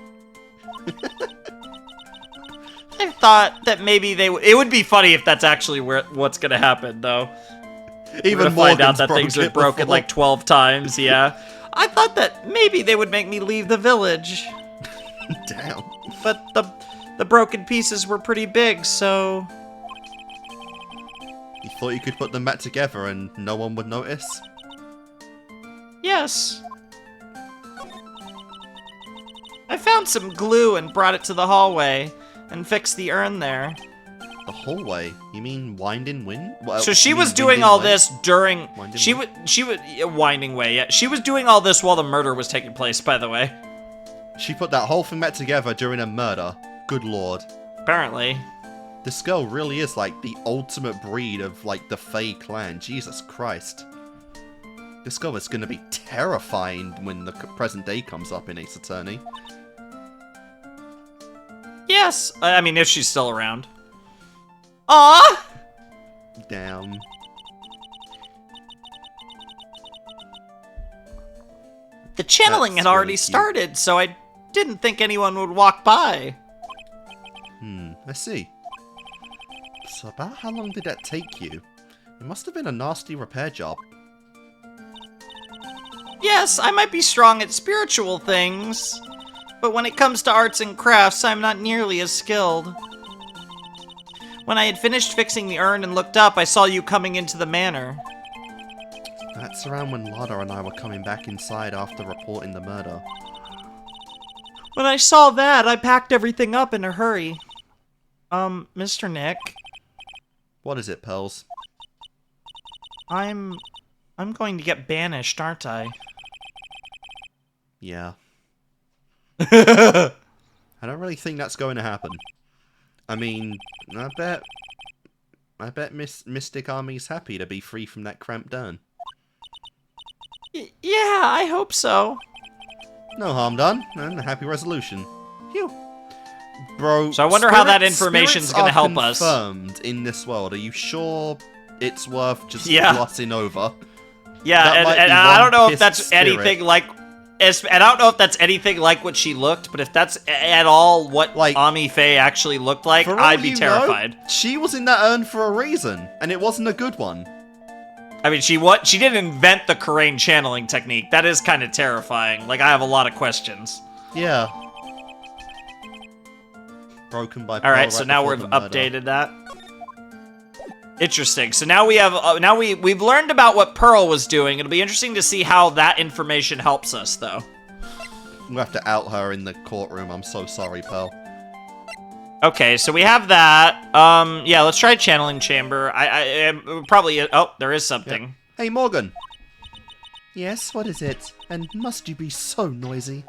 I thought that maybe it would be funny if that's actually what's gonna happen, though. Even We're gonna find out that things are broken like 12 times, yeah. I thought that maybe they would make me leave the village. Damn. But the broken pieces were pretty big, so... You thought you could put them back together and no one would notice? Yes. I found some glue and brought it to the hallway and fixed the urn there. The hallway? You mean Winding Wind? So she was doing all this during... Winding Way, yeah. She was doing all this while the murder was taking place, by the way. She put that whole thing back together during a murder. Good lord. Apparently. This girl really is like the ultimate breed of like the Fae clan. Jesus Christ. This girl is going to be terrifying when the present day comes up in Ace Attorney. Yes. I mean, if she's still around. Aww! Damn. The channeling had already started, so I didn't think anyone would walk by. I see. So about how long did that take you? It must have been a nasty repair job. Yes, I might be strong at spiritual things, but when it comes to arts and crafts, I'm not nearly as skilled. When I had finished fixing the urn and looked up, I saw you coming into the manor. That's around when Lada and I were coming back inside after reporting the murder. When I saw that, I packed everything up in a hurry. Mr. Nick. What is it, Pearls? I'm going to get banished, aren't I? Yeah. I don't really think that's going to happen. I mean, I bet Mystic Army's happy to be free from that cramped urn. Yeah, I hope so. No harm done, and a happy resolution. Phew. Bro, so I wonder how that information's gonna help us. Confirmed in this world. Are you sure it's worth just glossing over? Yeah, and I don't know if that's anything like... And I don't know if that's anything like what she looked, but if that's at all what Ami Faye actually looked like, I'd be terrified. She was in that urn for a reason, and it wasn't a good one. I mean, she didn't invent the Karain channeling technique. That is kind of terrifying. Like, I have a lot of questions. Yeah. Broken by Alright, so now we've updated that. Interesting. So now we have we've learned about what Pearl was doing. It'll be interesting to see how that information helps us, though. We'll have to out her in the courtroom. I'm so sorry, Pearl. Okay, so we have that. Yeah, let's try channeling chamber. I probably... Oh, there is something. Yep. Hey, Morgan. Yes, what is it? And must you be so noisy?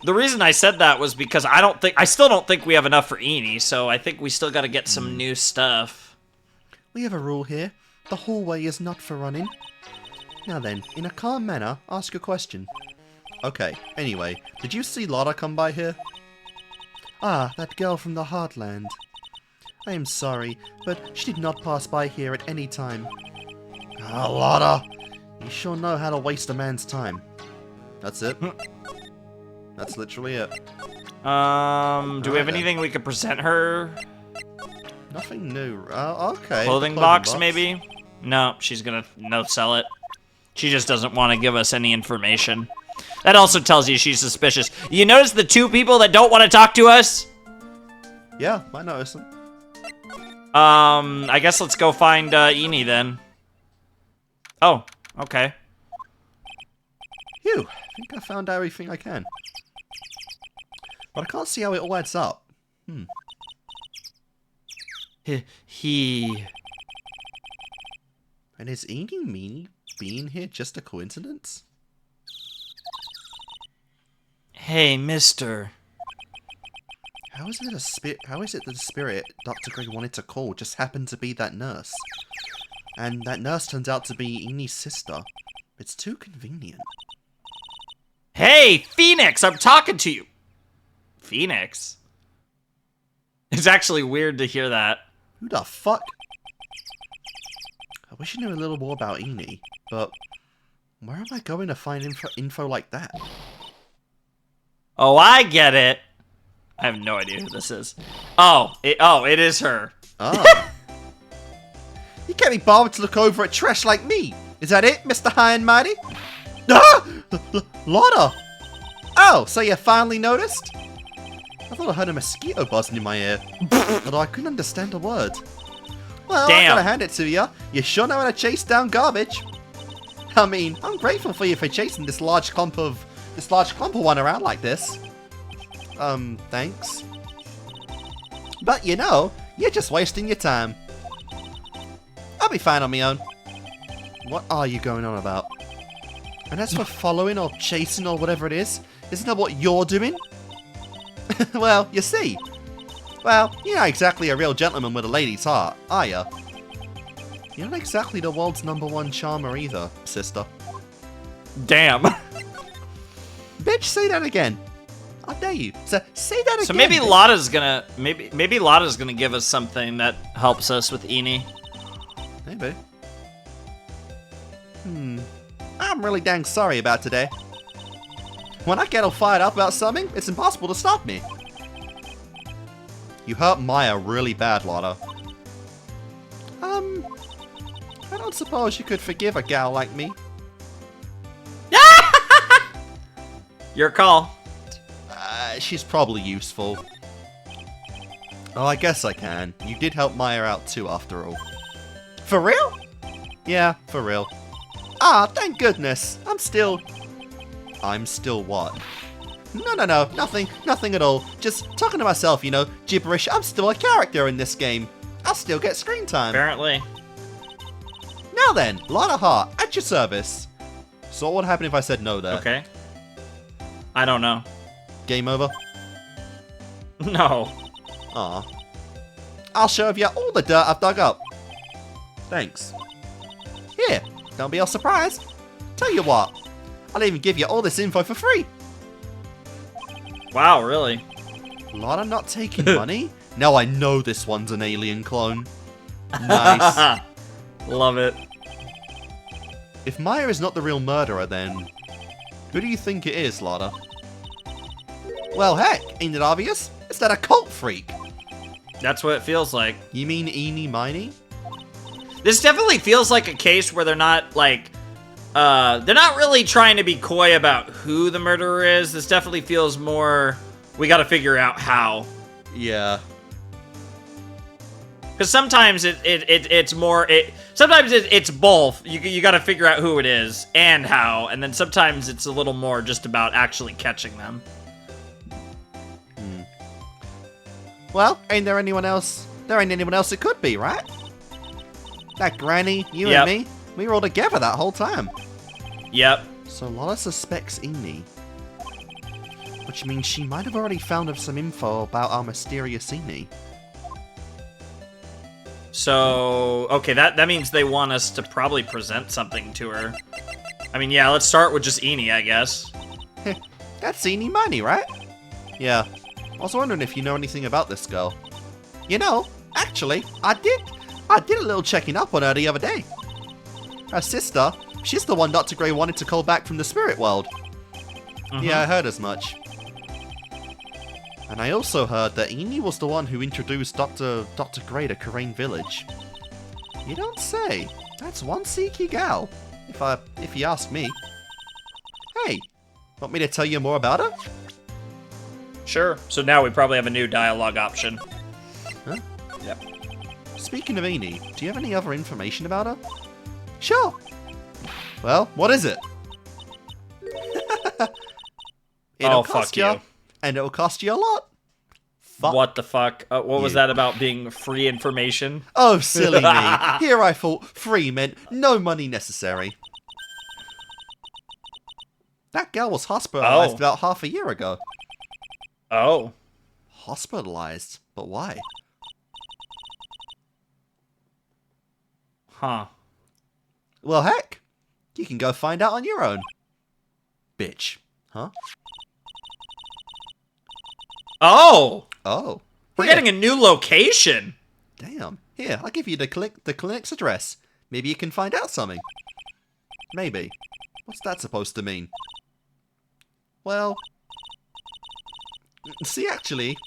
The reason I said that was because I still don't think we have enough for Eni, so I think we still got to get some new stuff. We have a rule here. The hallway is not for running. Now then, in a calm manner, ask a question. Okay, anyway, did you see Lotta come by here? Ah, that girl from the Heartland. I am sorry, but she did not pass by here at any time. Ah, Lotta! You sure know how to waste a man's time. That's it. That's literally it. Do we have anything we could present her? Nothing new. Okay. Clothing box, maybe? No, she's gonna no-sell it. She just doesn't want to give us any information. That also tells you she's suspicious. You notice the two people that don't want to talk to us? Yeah, I noticed them. I guess let's go find Eni then. Oh, okay. Phew, I think I found everything I can. But I can't see how it all adds up. And is Eni being here just a coincidence? Hey, mister. How is it that the spirit Dr. Gray wanted to call just happened to be that nurse? And that nurse turns out to be Eni's sister. It's too convenient. Hey, Phoenix, I'm talking to you. Phoenix? It's actually weird to hear that. Who the fuck? I wish I knew a little more about Eni, but where am I going to find info like that? Oh, I get it. I have no idea who this is. Oh, it is her. Ah. You can't be bothered to look over at trash like me. Is that it, Mr. High and Mighty? Ah! Lotta! Oh, so you finally noticed? I thought I heard a mosquito buzzing in my ear, although I couldn't understand a word. Well, damn. I gotta hand it to you. You sure know how to chase down garbage. I mean, I'm grateful for you for chasing this large clump of one around like this. Thanks. But you know, you're just wasting your time. I'll be fine on my own. What are you going on about? And as for following or chasing or whatever it is, isn't that what you're doing? Well, you see. Well, you're not exactly a real gentleman with a lady's heart, are ya? You're not exactly the world's #1 charmer either, sister. Damn. Bitch, say that again. I dare you. So, say that again. So maybe Lotta's gonna maybe Lotta's gonna give us something that helps us with Eni. Maybe. I'm really dang sorry about today. When I get all fired up about something, it's impossible to stop me. You hurt Maya really bad, Lotta. I don't suppose you could forgive a gal like me. Your call. She's probably useful. Oh, I guess I can. You did help Maya out too, after all. For real? Yeah, for real. Ah, thank goodness. I'm still what? No, nothing at all. Just talking to myself, you know, gibberish. I'm still a character in this game. I'll still get screen time. Apparently. Now then, Lana Hart, at your service. So what would happen if I said no there? Okay. I don't know. Game over? No. Aw. I'll show you all the dirt I've dug up. Thanks. Here, don't be all surprised. Tell you what, I'll even give you all this info for free. Wow, really? Lana not taking money? Now I know this one's an alien clone. Nice. Love it. If Maya is not the real murderer, then who do you think it is, Lana? Well, heck, ain't it obvious? It's that occult freak. That's what it feels like. You mean Eenie Miney? This definitely feels like a case where they're not, like, they're not really trying to be coy about who the murderer is. This definitely feels more, we gotta figure out how. Yeah. Because sometimes it's both. You gotta figure out who it is and how, and then sometimes it's a little more just about actually catching them. Well, ain't there anyone else? There ain't anyone else it could be, right? That Granny, you Yep. and me, we were all together that whole time. Yep. So Lana suspects Eenie. Which means she might have already found us some info about our mysterious Eenie. So, okay, that means they want us to probably present something to her. I mean, yeah, let's start with just Eenie, I guess. That's Eenie Miney, right? Yeah. I was wondering if you know anything about this girl. You know, actually, I did a little checking up on her the other day. Her sister, she's the one Dr. Gray wanted to call back from the spirit world. Yeah, I heard as much. And I also heard that Eenie was the one who introduced Dr. Gray to Karain Village. You don't say. That's one seeky gal, if you ask me. Hey, want me to tell you more about her? Sure. So now we probably have a new dialogue option. Huh? Yep. Speaking of Eenie, do you have any other information about her? Sure. Well, what is it? Oh, fuck you. And it'll cost you a lot. What the fuck? What was that about being free information? Oh, silly me. Here I thought free meant no money necessary. That girl was hospitalized about half a year ago. Oh. Hospitalized? But why? Huh. Well, heck. You can go find out on your own. Bitch. Huh? Oh! Oh. We're getting a new location! Damn. Here, I'll give you the clinic's address. Maybe you can find out something. Maybe. What's that supposed to mean? Well... See, actually,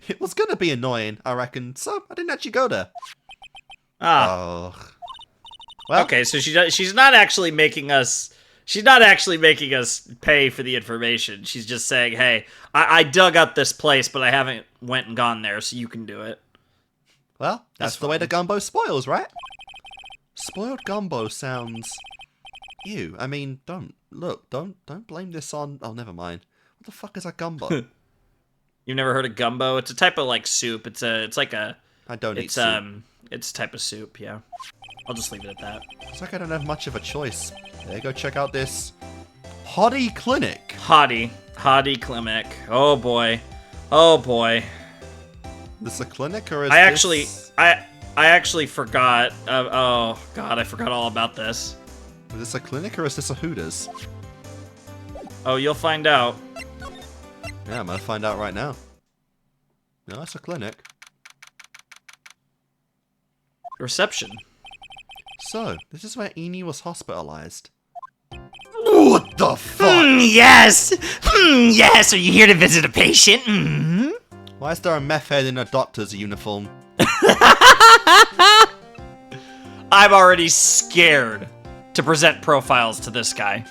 it was gonna be annoying, I reckon, so I didn't actually go there. Ah. Oh. Well, okay, so she's not actually making us... She's not actually making us pay for the information. She's just saying, hey, I dug up this place, but I haven't went and gone there, so you can do it. Well, that's the way the gumbo spoils, right? Spoiled gumbo sounds... Ew, I mean, don't blame this on... Oh, never mind. What the fuck is a gumbo? You've never heard of gumbo? It's a type of, like, soup. It's like a... I don't eat soup. It's a type of soup, yeah. I'll just leave it at that. It's like I don't have much of a choice. There, go check out this... Hottie Clinic. Hottie Clinic. Oh, boy. Oh, boy. Is this a clinic, or is I actually forgot. Oh, God, I forgot all about this. Is this a clinic, or is this a Hooters? Oh, you'll find out. Yeah, I'm gonna find out right now. No, it's a clinic. Reception. So, this is where Eenie was hospitalized. What the fuck? Yes! Yes, are you here to visit a patient? Why is there a meth head in a doctor's uniform? I'm already scared to present profiles to this guy.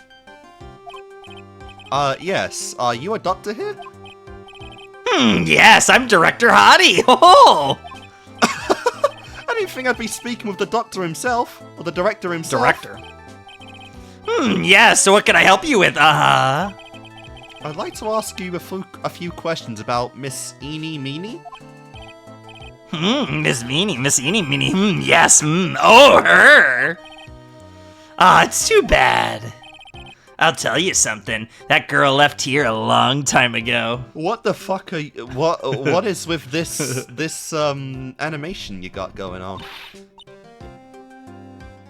Yes. Are you a doctor here? Yes, I'm Director Hottie. Oh! I didn't think I'd be speaking with the doctor himself, or the director himself. Director. Yeah, so what can I help you with? Uh-huh. I'd like to ask you a few questions about Miss Eeny Meeny. Miss Eeny Meeny. Yes, oh, her. It's too bad. I'll tell you something. That girl left here a long time ago. What the fuck are you, what is with this animation you got going on?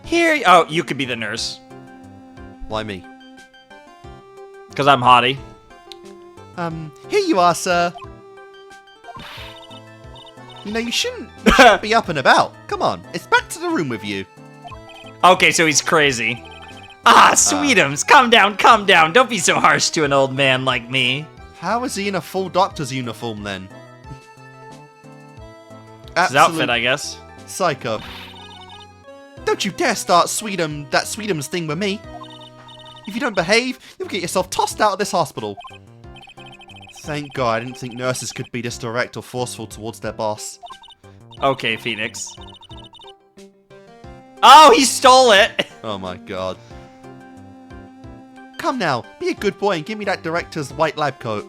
Here, oh, you could be the nurse. Why me? Because I'm hottie. Here you are, sir. You know, you shouldn't be up and about. Come on, it's back to the room with you. Okay, so he's crazy. Sweetums, calm down. Don't be so harsh to an old man like me. How is he in a full doctor's uniform then? His outfit, I guess. Psycho. Don't you dare start that Sweetums thing with me. If you don't behave, you'll get yourself tossed out of this hospital. Thank God, I didn't think nurses could be this direct or forceful towards their boss. Okay, Phoenix. Oh, he stole it! Oh my God. Come now, be a good boy and give me that director's white lab coat.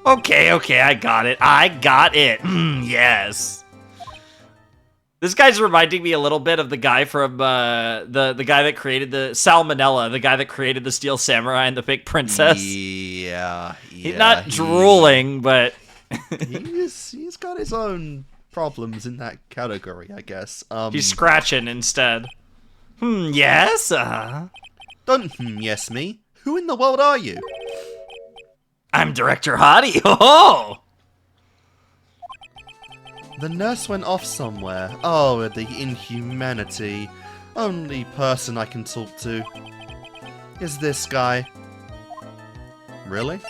Okay, I got it. Yes. This guy's reminding me a little bit of the guy from the guy that created the Salmonella, the guy that created the Steel Samurai and the Fake Princess. Yeah. He's not drooling, but he's got his own problems in that category, I guess. He's scratching instead. Yes. Don't yes me. Who in the world are you? I'm Director Hottie. Oh. The nurse went off somewhere. Oh, the inhumanity. Only person I can talk to is this guy. Really?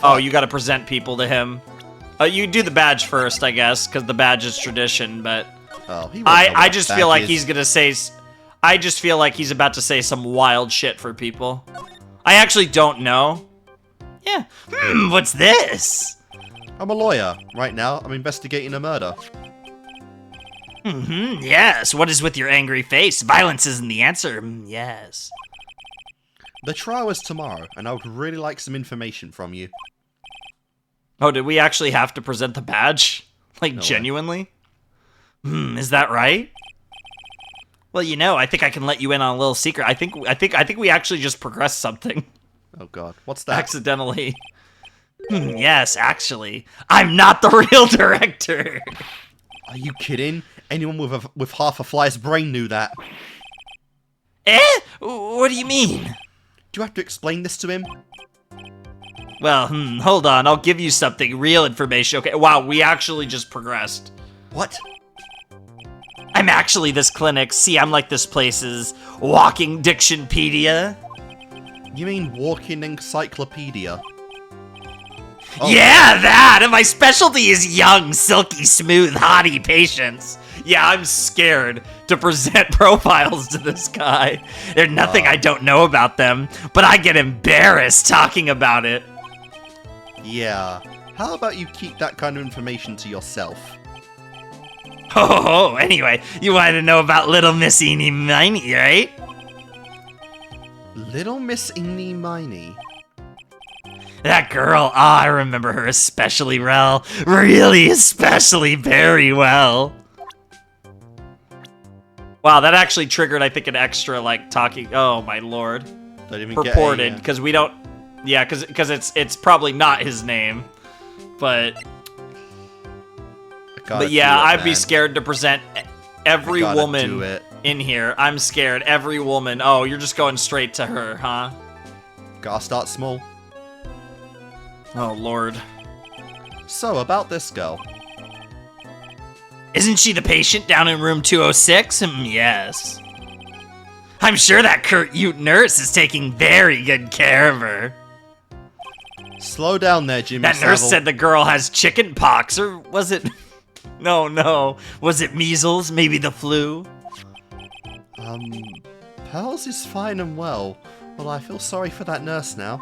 Oh, you gotta present people to him. You do the badge first, I guess, because the badge is tradition, but... Oh, I just feel like he's gonna say... I just feel like he's about to say some wild shit for people. I actually don't know. Yeah. What's this? I'm a lawyer. Right now, I'm investigating a murder. Yes. What is with your angry face? Violence isn't the answer. Yes. The trial is tomorrow, and I would really like some information from you. Oh, did we actually have to present the badge? Like, No genuinely? Is that right? Well, you know, I think I can let you in on a little secret. I think we actually just progressed something. Oh God, what's that? Accidentally. Yes, actually. I'm not the real director. Are you kidding? Anyone with half a fly's brain knew that. What do you mean? Do you have to explain this to him? Well, hold on. I'll give you something. Real information. Okay, wow, we actually just progressed. What? I'm actually this clinic. See, I'm like this place's walking dictionpedia. You mean walking encyclopedia? Oh. Yeah, that! And my specialty is young, silky, smooth, hottie patients. Yeah, I'm scared to present profiles to this guy. There's nothing I don't know about them, but I get embarrassed talking about it. Yeah. How about you keep that kind of information to yourself? Oh, anyway, you wanted to know about Little Miss Eeny Miny, right? Little Miss Eeny Miny? That girl, I remember her especially well. Really, especially very well. Wow, that actually triggered, I think, an extra, like, talking... Oh, my lord. Don't even Purported, because we don't... Yeah, because it's probably not his name. But yeah, I'd be scared to present every woman in here. I'm scared. Every woman. Oh, you're just going straight to her, huh? Gotta start small. Oh, Lord. So, about this girl. Isn't she the patient down in room 206? Yes. I'm sure that curt Ute nurse is taking very good care of her. Slow down there, Jimmy That nurse said the girl has chicken pox, or was it... No. Was it measles? Maybe the flu? Pearls is fine and well. Well, I feel sorry for that nurse now.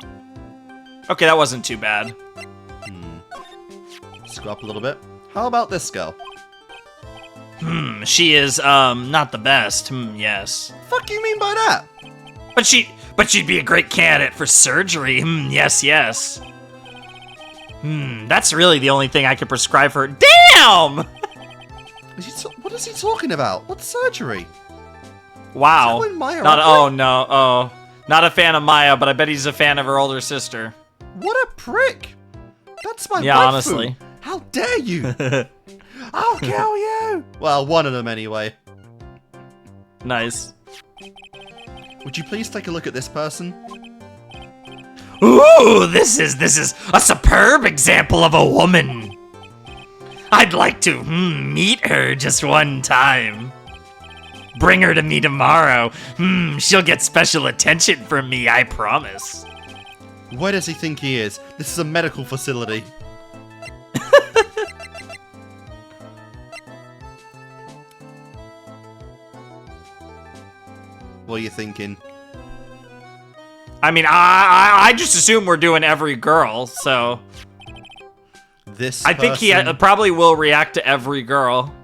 Okay, that wasn't too bad. Screw up a little bit. How about this girl? She is, not the best. Yes. Fuck you mean by that? But she'd be a great candidate for surgery. Yes, yes. That's really the only thing I could prescribe for her. Damn! What is he talking about? What surgery? Wow. Is that Maya Not Ripley? oh no, oh. Not a fan of Maya, but I bet he's a fan of her older sister. What a prick! That's my Yeah, waifu. honestly. How dare you! I'll kill you! Well, one of them anyway. Nice. Would you please take a look at this person? Ooh, this is a superb example of a woman. I'd like to meet her just one time. Bring her to me tomorrow. She'll get special attention from me, I promise. Where does he think he is? This is a medical facility. What are you thinking? I mean, I just assume we're doing every girl, so This I think he person- probably will react to every girl.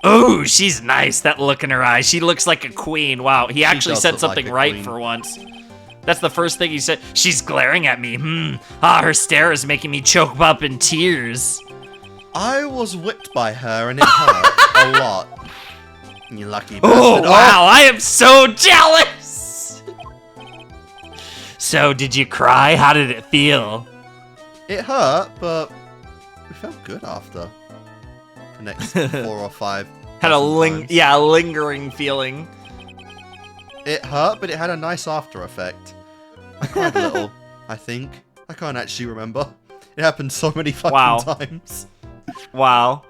Ooh, she's nice, that look in her eye. She looks like a queen. Wow, he actually does said look like something a right queen. for once. That's the first thing he said. She's glaring at me. Her stare is making me choke up in tears. I was whipped by her and it hurt a lot. You lucky bastard. Oh, wow, I am so jealous! So, did you cry? How did it feel? It hurt, but we felt good after. The next 4 or 5. Had a times. lingering feeling. It hurt, but it had a nice after effect. I cried a little, I think. I can't actually remember. It happened so many fucking Wow. times. Wow.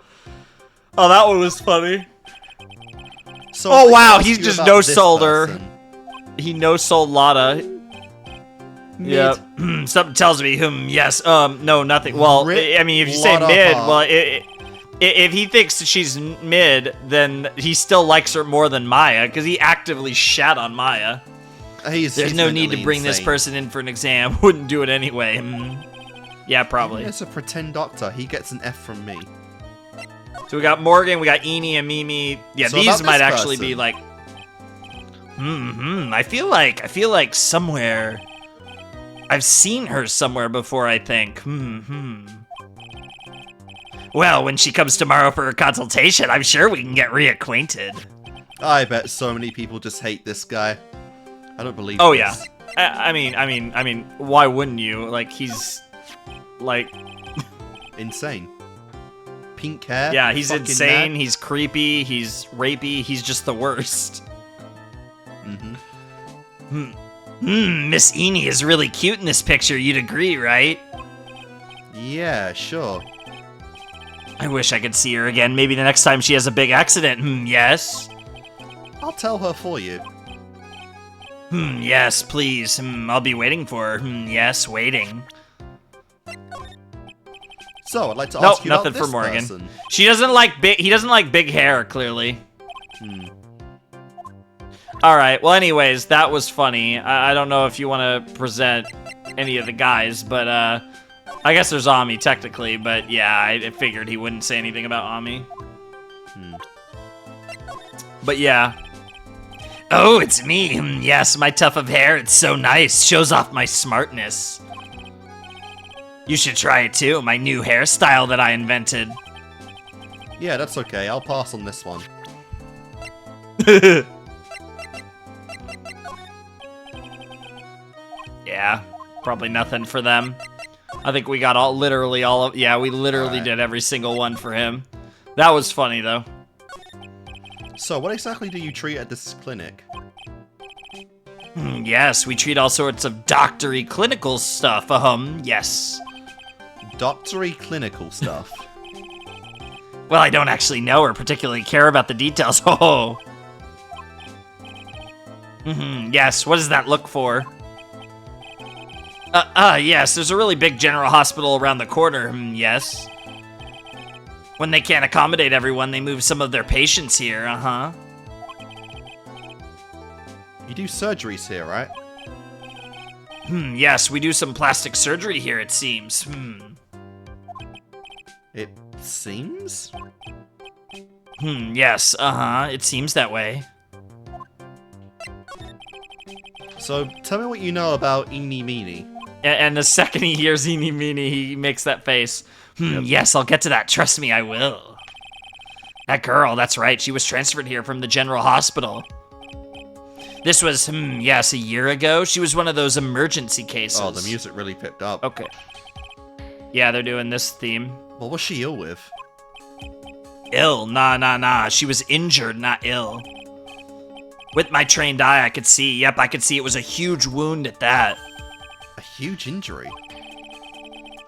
Oh, that one was funny. So Oh, let me wow, ask he's you just about this no-sold her. person. He no-sold Lotta. Yep. Something tells me, Yes. No, nothing. Well, Rip I mean, if you say Lotta mid, apart. well, if he thinks that she's mid, then he still likes her more than Maya, because he actively shat on Maya. He's There's no need to mentally bring this insane. person in for an exam. Wouldn't do it anyway. Yeah, probably. As a pretend doctor, he gets an F from me. So we got Morgan, we got Eenie and Mimi. Yeah, So these about might this actually be person. like. I feel like somewhere. I've seen her somewhere before, I think. Well, when she comes tomorrow for her consultation, I'm sure we can get reacquainted. I bet so many people just hate this guy. I don't believe Oh this. yeah. I mean, why wouldn't you? Like he's, like, Insane. Pink hair. yeah, he's fucking insane. mad. He's creepy. He's rapey. He's just the worst. Miss Eenie is really cute in this picture, you'd agree, right? Yeah, sure. I wish I could see her again, maybe the next time she has a big accident. Yes? I'll tell her for you. Yes, please. I'll be waiting for her. Yes, waiting. So, I'd like to Nope, ask you nothing about for this Morgan. person. She doesn't like big. He doesn't like big hair. Clearly. All right. Well, anyways, that was funny. I don't know if you want to present any of the guys, but I guess there's Ami technically. But yeah, I figured he wouldn't say anything about Ami. But yeah. Oh, it's me. Yes, my tuft of hair. It's so nice. Shows off my smartness. You should try it too. My new hairstyle that I invented. Yeah, that's okay. I'll pass on this one. Yeah, probably nothing for them. I think we got literally all of. Yeah, we literally Alright. did every single one for him. That was funny though. So, what exactly do you treat at this clinic? Yes, we treat all sorts of doctory clinical stuff. Yes. Doctory clinical stuff. Well, I don't actually know or particularly care about the details. Oh. Yes, what does that look for? Yes, there's a really big general hospital around the corner. Yes. When they can't accommodate everyone, they move some of their patients here. You do surgeries here, right? Yes, we do some plastic surgery here, it seems. It seems? Yes, it seems that way. So, tell me what you know about Eeny Meeny. And the second he hears Eeny Meeny, he makes that face. Yes, I'll get to that. Trust me, I will. That girl, that's right. She was transferred here from the general hospital. This was, yes, a year ago. She was one of those emergency cases. Oh, the music really picked up. Okay. Yeah, they're doing this theme. What was she ill with? Ill? Nah. She was injured, not ill. With my trained eye, I could see. Yep, I could see it was a huge wound at that. A huge injury?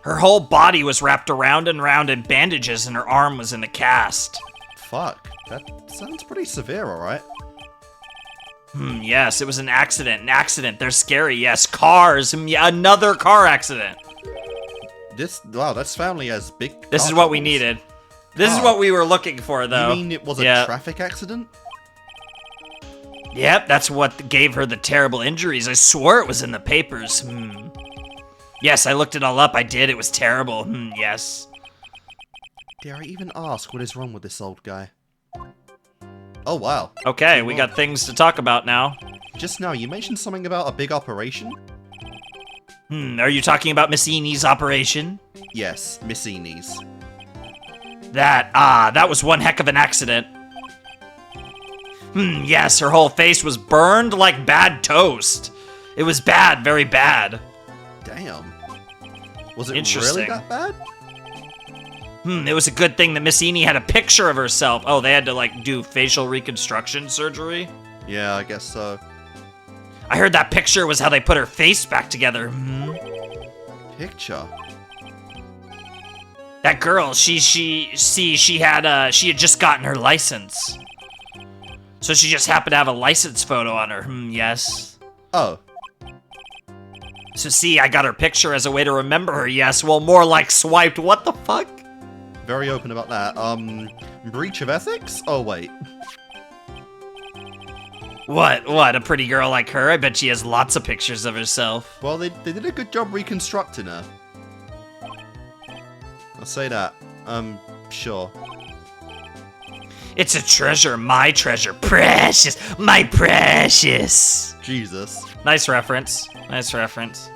Her whole body was wrapped around and around in bandages, and her arm was in a cast. Fuck. That sounds pretty severe, alright. Yes, it was an accident. An accident. They're scary, yes. Cars. Yeah, another car accident. Wow, this family has big This is what we needed. This is what we were looking for, though. You mean it was a traffic accident? Yep, that's what gave her the terrible injuries. I swore it was in the papers. Yes, I looked it all up. I did. It was terrible. Yes. Dare I even ask what is wrong with this old guy? Oh, wow. Okay, we got things to talk about now. Just now, you mentioned something about a big operation? Are you talking about Miss Eeny's operation? Yes, Miss Eeny's. That was one heck of an accident. Yes, her whole face was burned like bad toast. It was bad, very bad. Damn. Was it Interesting. really that bad? It was a good thing that Miss Eeny had a picture of herself. Oh, they had to, like, do facial reconstruction surgery? Yeah, I guess so. I heard that picture was how they put her face back together. Picture? That girl, she had just gotten her license. So she just happened to have a license photo on her. Yes. Oh. So see, I got her picture as a way to remember her. Yes, well, more like swiped. What the fuck? Very open about that. Breach of ethics? Oh, wait. What? A pretty girl like her? I bet she has lots of pictures of herself. Well, they did a good job reconstructing her. I'll say that. Sure. It's a treasure, my treasure. Precious, my precious. Jesus. Nice reference. Nice reference.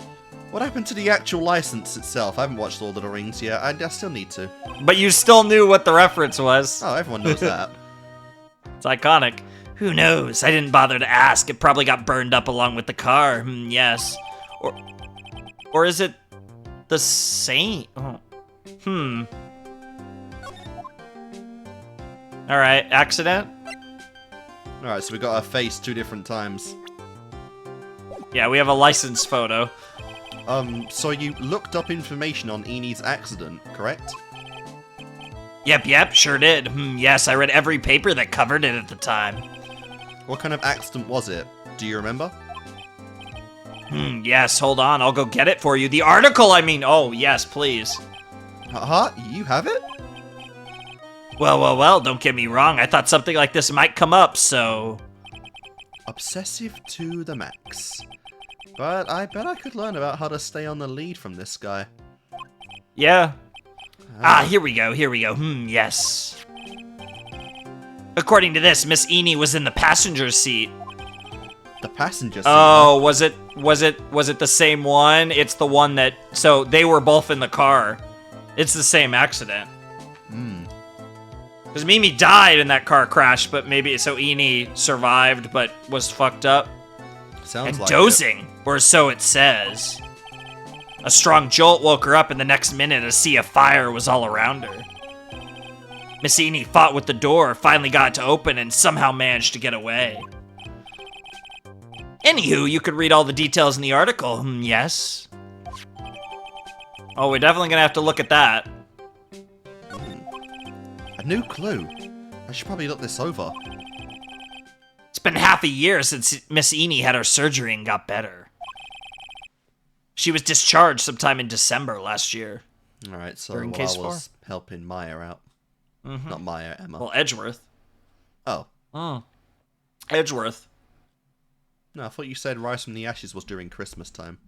What happened to the actual license itself? I haven't watched Lord of the Rings yet. I still need to. But you still knew what the reference was. Oh, everyone knows that. It's iconic. Who knows? I didn't bother to ask. It probably got burned up along with the car. Yes. Or is it the same? Oh. Alright, accident? Alright, so we got her face 2 different times. Yeah, we have a license photo. So you looked up information on Eeny's accident, correct? Yep, sure did. Yes, I read every paper that covered it at the time. What kind of accident was it? Do you remember? Yes, hold on, I'll go get it for you. The article, I mean. Oh, yes, please. You have it? Well, don't get me wrong. I thought something like this might come up, so... Obsessive to the max. But I bet I could learn about how to stay on the lead from this guy. Yeah. Here we go. Yes. According to this, Miss Eeny was in the passenger seat. The passenger seat? Oh, was it the same one? It's the one that... So, they were both in the car. It's the same accident. Because Mimi died in that car crash, but maybe... So, Eeny survived, but was fucked up. Sounds and like dozing, it. or so it says. A strong jolt woke her up, and the next minute a sea of fire was all around her. Miss Eeny fought with the door, finally got it to open, and somehow managed to get away. Anywho, you could read all the details in the article, yes? Oh, we're definitely gonna have to look at that. A new clue. I should probably look this over. It's been half a year since Miss Eeny had her surgery and got better. She was discharged sometime in December last year. Alright, so During while case I was helping Maya out. Not Maya, Emma. Well, Edgeworth. Oh. Edgeworth. No, I thought you said Rise from the Ashes was during Christmas time.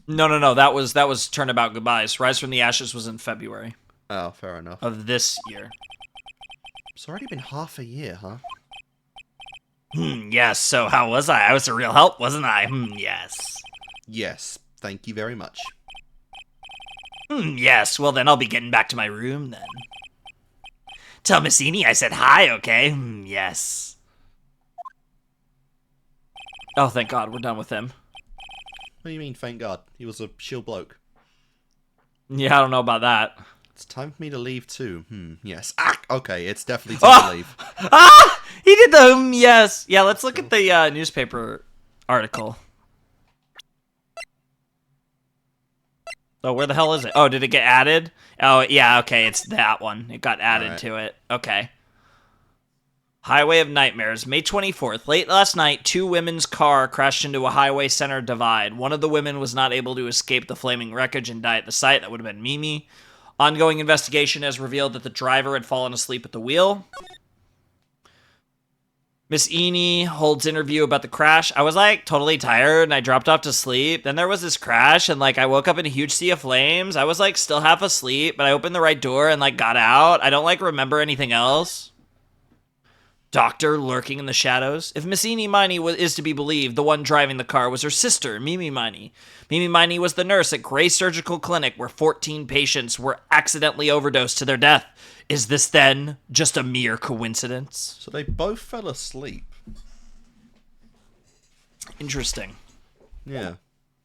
No. That was Turnabout Goodbyes. Rise from the Ashes was in February Oh, fair enough. of this year. It's already been half a year, huh? Yes, so how was I? I was a real help, wasn't I? Yes. Yes, thank you very much. Yes, well then I'll be getting back to my room then. Tell Miss Eni I said hi, okay? Yes. Oh, thank God, we're done with him. What do you mean, thank God? He was a chill bloke. Yeah, I don't know about that. It's time for me to leave too. Yes. Ah! Okay, it's definitely time to leave. Ah! He did the yes. Yeah, let's look at the newspaper article. Oh, where the hell is it? Oh, did it get added? Oh, yeah, okay, it's that one. It got added to it. Okay. Highway of Nightmares, May 24th. Late last night, 2 women's car crashed into a highway center divide. One of the women was not able to escape the flaming wreckage and die at the site. That would have been Mimi. Ongoing investigation has revealed that the driver had fallen asleep at the wheel. Miss Eni holds interview about the crash. I was like totally tired and I dropped off to sleep. Then there was this crash and like I woke up in a huge sea of flames. I was like still half asleep, but I opened the right door and like got out. I don't like remember anything else. Doctor lurking in the shadows. If Miss Eni Miney is to be believed, the one driving the car was her sister, Mimi Miney. Mimi Miney was the nurse at Gray Surgical Clinic where 14 patients were accidentally overdosed to their death. Is this then just a mere coincidence? So they both fell asleep. Interesting. Yeah,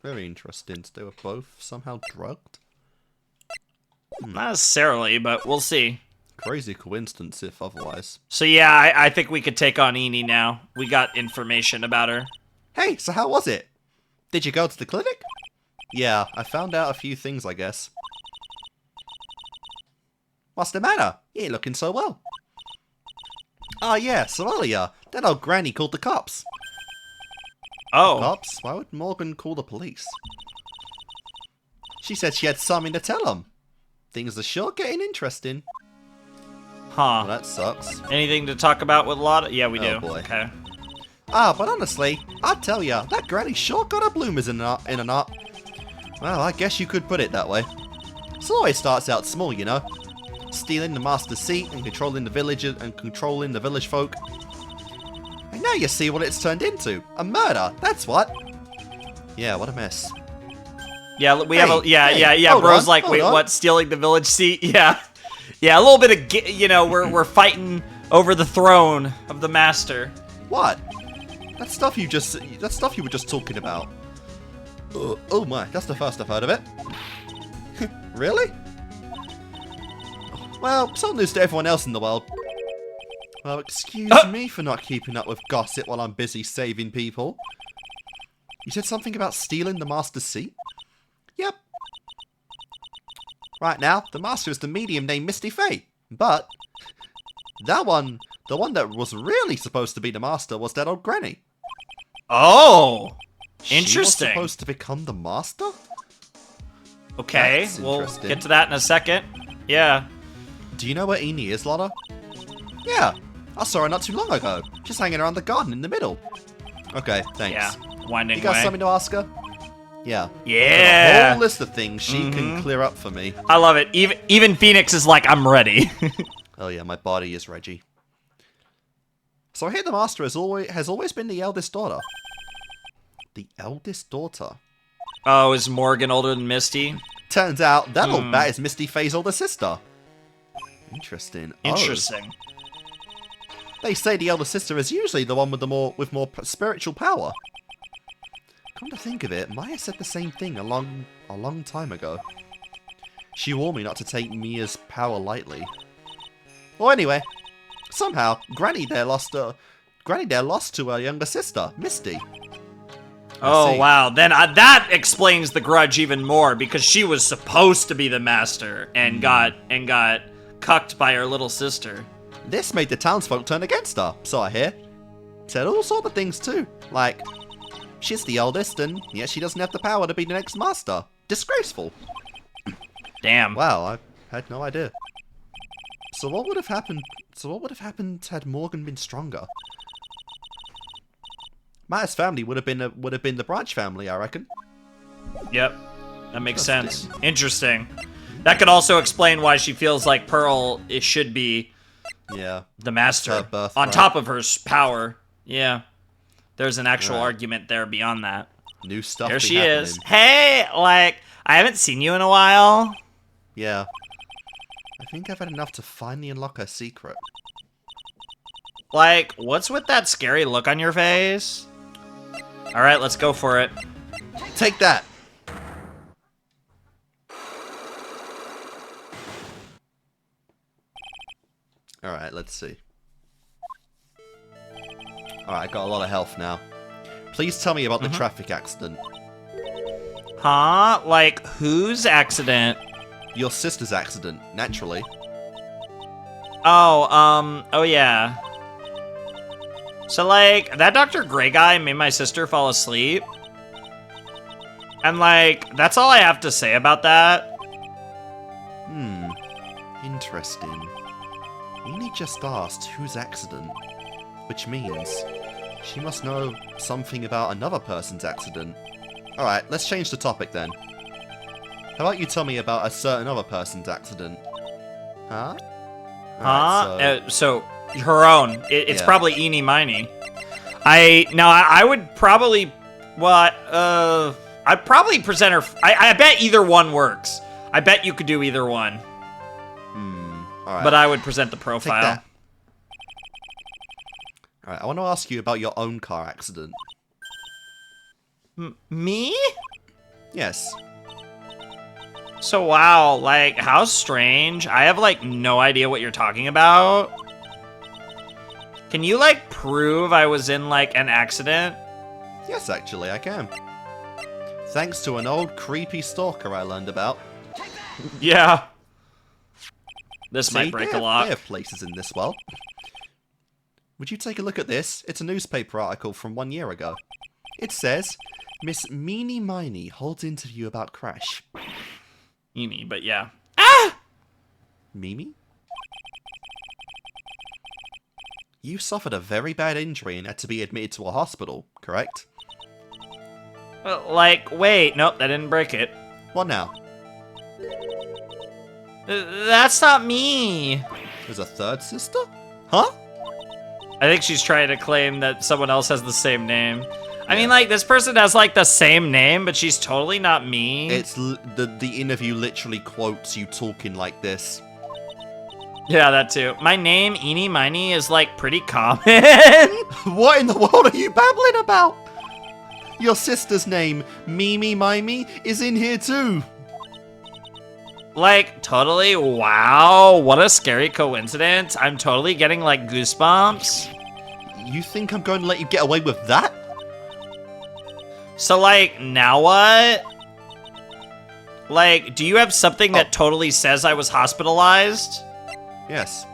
very interesting. They were both somehow drugged? Not necessarily, but we'll see. Crazy coincidence if otherwise. So yeah, I think we could take on Eni now. We got information about her. Hey, so how was it? Did you go to the clinic? Yeah, I found out a few things, I guess. What's the matter? You ain't looking so well. Ah, yeah, so earlier, that old granny called the cops. Oh. Cops? Why would Morgan call the police? She said she had something to tell them. Things are sure getting interesting. Huh. Well, that sucks. Anything to talk about with Lotta? Yeah, we do. Oh, boy. Okay. Ah, but honestly, I'd tell ya, that granny sure got her bloomers in a knot. Well, I guess you could put it that way. It always starts out small, you know. Stealing the master's seat and controlling the village folk. And now you see what it's turned into. A murder, that's what. Yeah, what a mess. Yeah, we have a hey, Bro's on, like, wait, on. what? Stealing the village seat? Yeah, yeah, a little bit of we're fighting over the throne of the master. What? That stuff you were just talking about. Oh my, that's the first I've heard of it. Really? Well, so news to everyone else in the world. Well, excuse me for not keeping up with gossip while I'm busy saving people. You said something about stealing the master's seat? Yep. Right now, the master is the medium named Misty Fate. But the one that was really supposed to be the master was that old granny. Oh, She interesting. was supposed to become the master? Okay, That's we'll interesting. get to that in a second. Yeah. Do you know where Eni is, Lotta? Yeah, I saw her not too long ago. Just hanging around the garden in the middle. Okay, thanks. Yeah. Winding You got way. something to ask her? Yeah. Yeah. Got a whole list of things she can clear up for me. I love it. Even Phoenix is like, I'm ready. Oh yeah, my body is Reggie. So I hear the master has always been the eldest daughter. The eldest daughter? Oh, is Morgan older than Misty? Turns out that old bat is Misty Faye's older sister. Interesting. Interesting. They say the elder sister is usually the one with more spiritual power. Come to think of it, Maya said the same thing a long time ago. She warned me not to take Mia's power lightly. Well, anyway, somehow Granny there lost to her younger sister, Misty. Oh, see. wow. Then that explains the grudge even more, because she was supposed to be the master and got cucked by her little sister. This made the townsfolk turn against her, so I hear. Said all sorts of things too, like she's the eldest and yet she doesn't have the power to be the next master. Disgraceful. Damn. Wow, I had no idea. So what would have happened? Had Morgan been stronger? Maya's family would have been the Branch family, I reckon. Yep. That makes sense. Interesting. That could also explain why she feels like Pearl should be Yeah. the master Her birthright. on top of her power. Yeah. There's an actual Right. argument there beyond that. New stuff. There be she happening. is. Hey, like, I haven't seen you in a while. Yeah. I think I've had enough to finally unlock her secret. Like, what's with that scary look on your face? Alright, let's go for it. Take that! Alright, let's see. Alright, I got a lot of health now. Please tell me about the traffic accident. Huh? Like, whose accident? Your sister's accident, naturally. Oh yeah. So, like, that Dr. Gray guy made my sister fall asleep. And, like, that's all I have to say about that. Interesting. Amy just asked whose accident, which means she must know something about another person's accident. Alright, let's change the topic then. How about you tell me about a certain other person's accident? Huh? Alright, So her own. It's Yeah. probably eeny miny. I would probably, I'd probably present her. I bet either one works. I bet you could do either one. Alright. But I would present the Take profile. that. Alright, I want to ask you about your own car accident. Me? Yes. So wow, like how strange. I have like no idea what you're talking about. Can you like prove I was in like an accident? Yes, actually, I can. Thanks to an old creepy stalker I learned about. Yeah. This See, might break they a lot. have places in this world. Would you take a look at this? It's a newspaper article from 1 year ago. It says, Miss Meeny Miny holds interview about crash. Eeny, but yeah. Mimi? You suffered a very bad injury and had to be admitted to a hospital, correct? Like, wait, nope, that didn't break it. What now? That's not me. There's a third sister? Huh? I think she's trying to claim that someone else has the same name. I mean, like, this person has, like, the same name, but she's totally not me. It's the interview literally quotes you talking like this. Yeah, that too. My name, Eeny Miny, is, like, pretty common. What in the world are you babbling about? Your sister's name, Mimi Mimey, is in here too. Like, totally, wow, what a scary coincidence. I'm totally getting, like, goosebumps. You think I'm going to let you get away with that? So, like, now what? Like, do you have something that totally says I was hospitalized? Yes.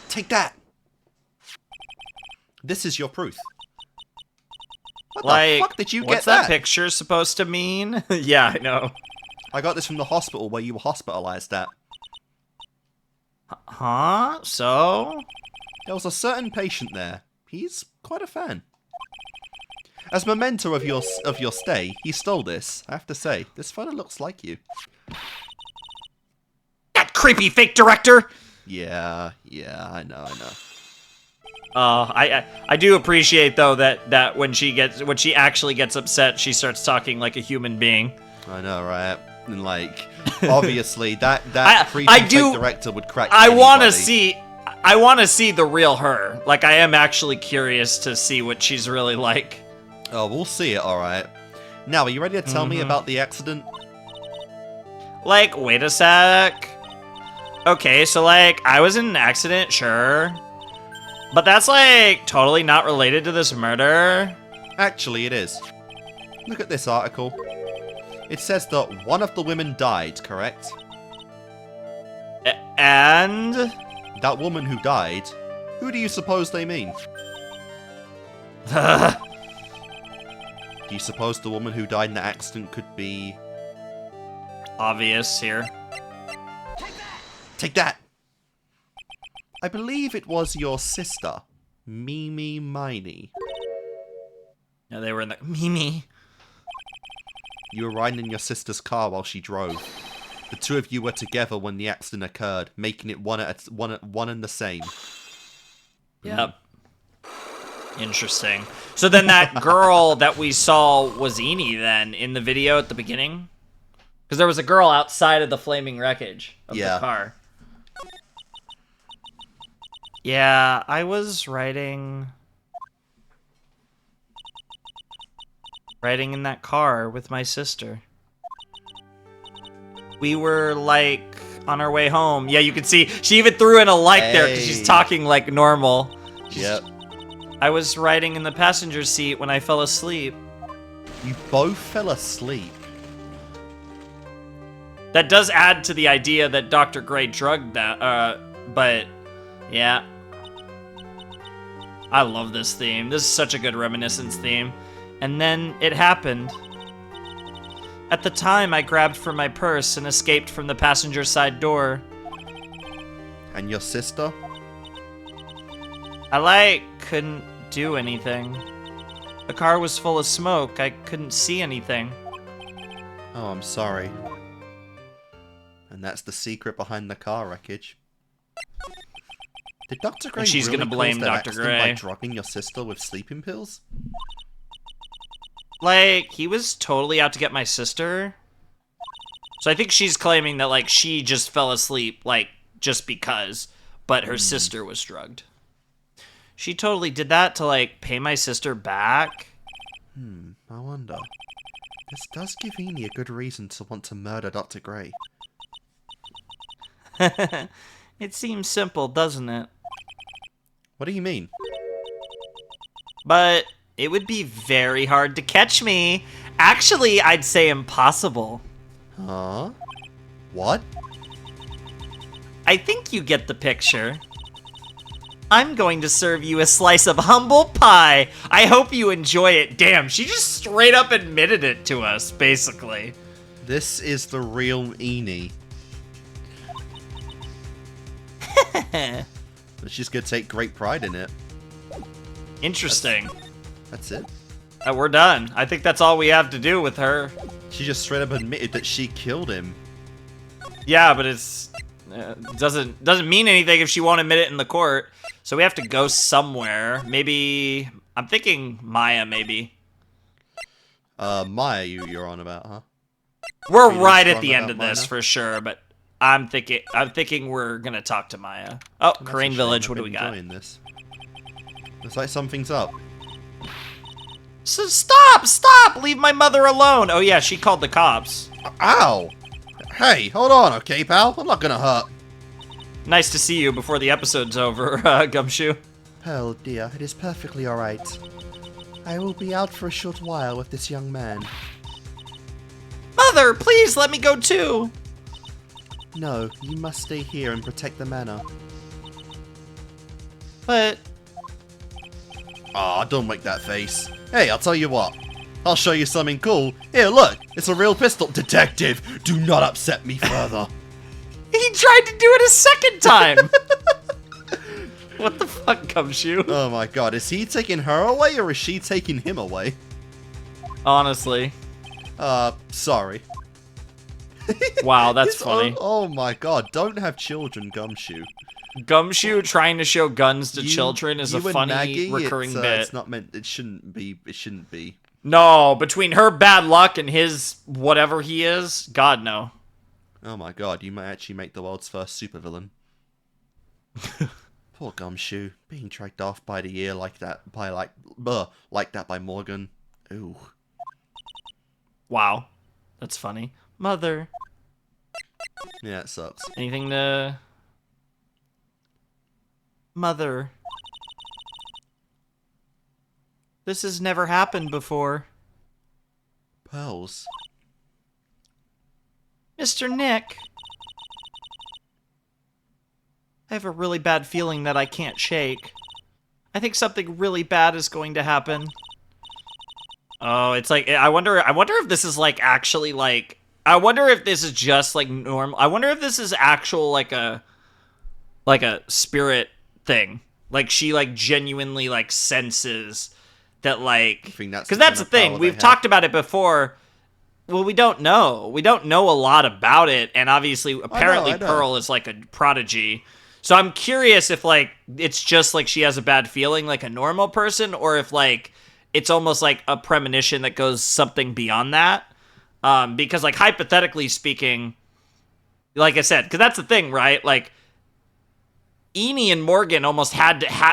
Take that! This is your proof. What the fuck did you what's get that? picture supposed to mean? Yeah, I know. I got this from the hospital where you were hospitalized at. Huh? So? There was a certain patient there. He's quite a fan. As memento of your stay, he stole this. I have to say, this photo looks like you. That creepy fake director! Yeah, I know. I do appreciate though that when she actually gets upset, she starts talking like a human being. I know, right? And like, obviously, that creepy fake director would crack. I want to see the real her. Like, I am actually curious to see what she's really like. Oh, we'll see it, alright. Now, are you ready to tell me about the accident? Like, wait a sec. Okay, so, like, I was in an accident, sure. But that's, like, totally not related to this murder. Actually, it is. Look at this article. It says that one of the women died, correct? And? That woman who died, who do you suppose they mean? Do you suppose the woman who died in the accident could be... obvious here. Take that! I believe it was your sister, Mimi Miny. Yeah, they were in the... Mimi. You were riding in your sister's car while she drove. the two of you were together when the accident occurred, making it one and the same. Yep. Interesting. So then that girl that we saw was Eni then in the video at the beginning? Because there was a girl outside of the flaming wreckage of the car. Yeah, I was riding in that car with my sister. We were, like, on our way home. Yeah, you can see, she even threw in a like there because she's talking like normal. Yep. I was riding in the passenger seat when I fell asleep. You both fell asleep. That does add to the idea that Dr. Gray drugged that, but, yeah. I love this theme. This is such a good reminiscence theme. And then it happened. At the time, I grabbed for my purse and escaped from the passenger side door. And your sister? I, couldn't do anything. The car was full of smoke. I couldn't see anything. Oh, I'm sorry. And that's the secret behind the car wreckage. Did Dr. Gray she's really gonna blame cause that Dr. accident Gray by drugging your sister with sleeping pills? Like, he was totally out to get my sister. So I think she's claiming that, like, she just fell asleep, like, just because. But her sister was drugged. She totally did that to, like, pay my sister back. I wonder. This does give Eni a good reason to want to murder Dr. Gray. It seems simple, doesn't it? What do you mean? But it would be very hard to catch me. Actually, I'd say impossible. Huh? What? I think you get the picture. I'm going to serve you a slice of humble pie. I hope you enjoy it. Damn, she just straight up admitted it to us, basically. This is the real Eni. She's gonna take great pride in it. Interesting. That's it. We're done. I think that's all we have to do with her. She just straight up admitted that she killed him. Yeah, but it's doesn't mean anything if she won't admit it in the court. So we have to go somewhere. Maybe I'm thinking Maya. Maybe. Maya, you're on about, huh? We're Are you right not at the strong end of about this Maya? for sure. But I'm thinking we're gonna talk to Maya. Oh, That's a Crane shame. Village. I've What do been we got? enjoying this. Looks like something's up. So stop! Leave my mother alone. Oh yeah, she called the cops. Ow! Hey, hold on, okay, pal? I'm not gonna hurt. Nice to see you before the episode's over, Gumshoe. Oh dear, it is perfectly alright. I will be out for a short while with this young man. Mother, please let me go too. No, you must stay here and protect the manor. But Aw, don't make that face. Hey, I'll tell you what. I'll show you something cool. Here, look, it's a real pistol. Detective, do not upset me further. he tried to do it a second time. What the fuck, Gumshoe? Oh my god, is he taking her away or is she taking him away? Honestly. Sorry. Wow, that's He's- funny. Oh my god, don't have children, Gumshoe. Gumshoe trying to show guns to You- children is a you and funny Maggie, recurring bit. It's not meant. It shouldn't be. It shouldn't be. No, between her bad luck and his whatever he is, God no. Oh my god, you might actually make the world's first supervillain. Poor Gumshoe, being dragged off by the ear like that by Morgan. Ooh. Wow, that's funny. Mother, Yeah, it sucks. anything to... Mother. This has never happened before. Pearls. Mr. Nick. I have a really bad feeling that I can't shake. I think something really bad is going to happen. Oh, it's like, I wonder if this is like actually like, I wonder if this is just like normal. I wonder if this is actual like a spirit thing. Like she like genuinely like senses that like, I think that's because that's the kind of thing. power We've they talked about it before. Well, we don't know. We don't know a lot about it, and obviously, apparently, I know. Pearl is like a prodigy. So I'm curious if like it's just like she has a bad feeling like a normal person, or if like it's almost like a premonition that goes something beyond that. Because like hypothetically speaking, like I said, because that's the thing, right? Like Eni and Morgan almost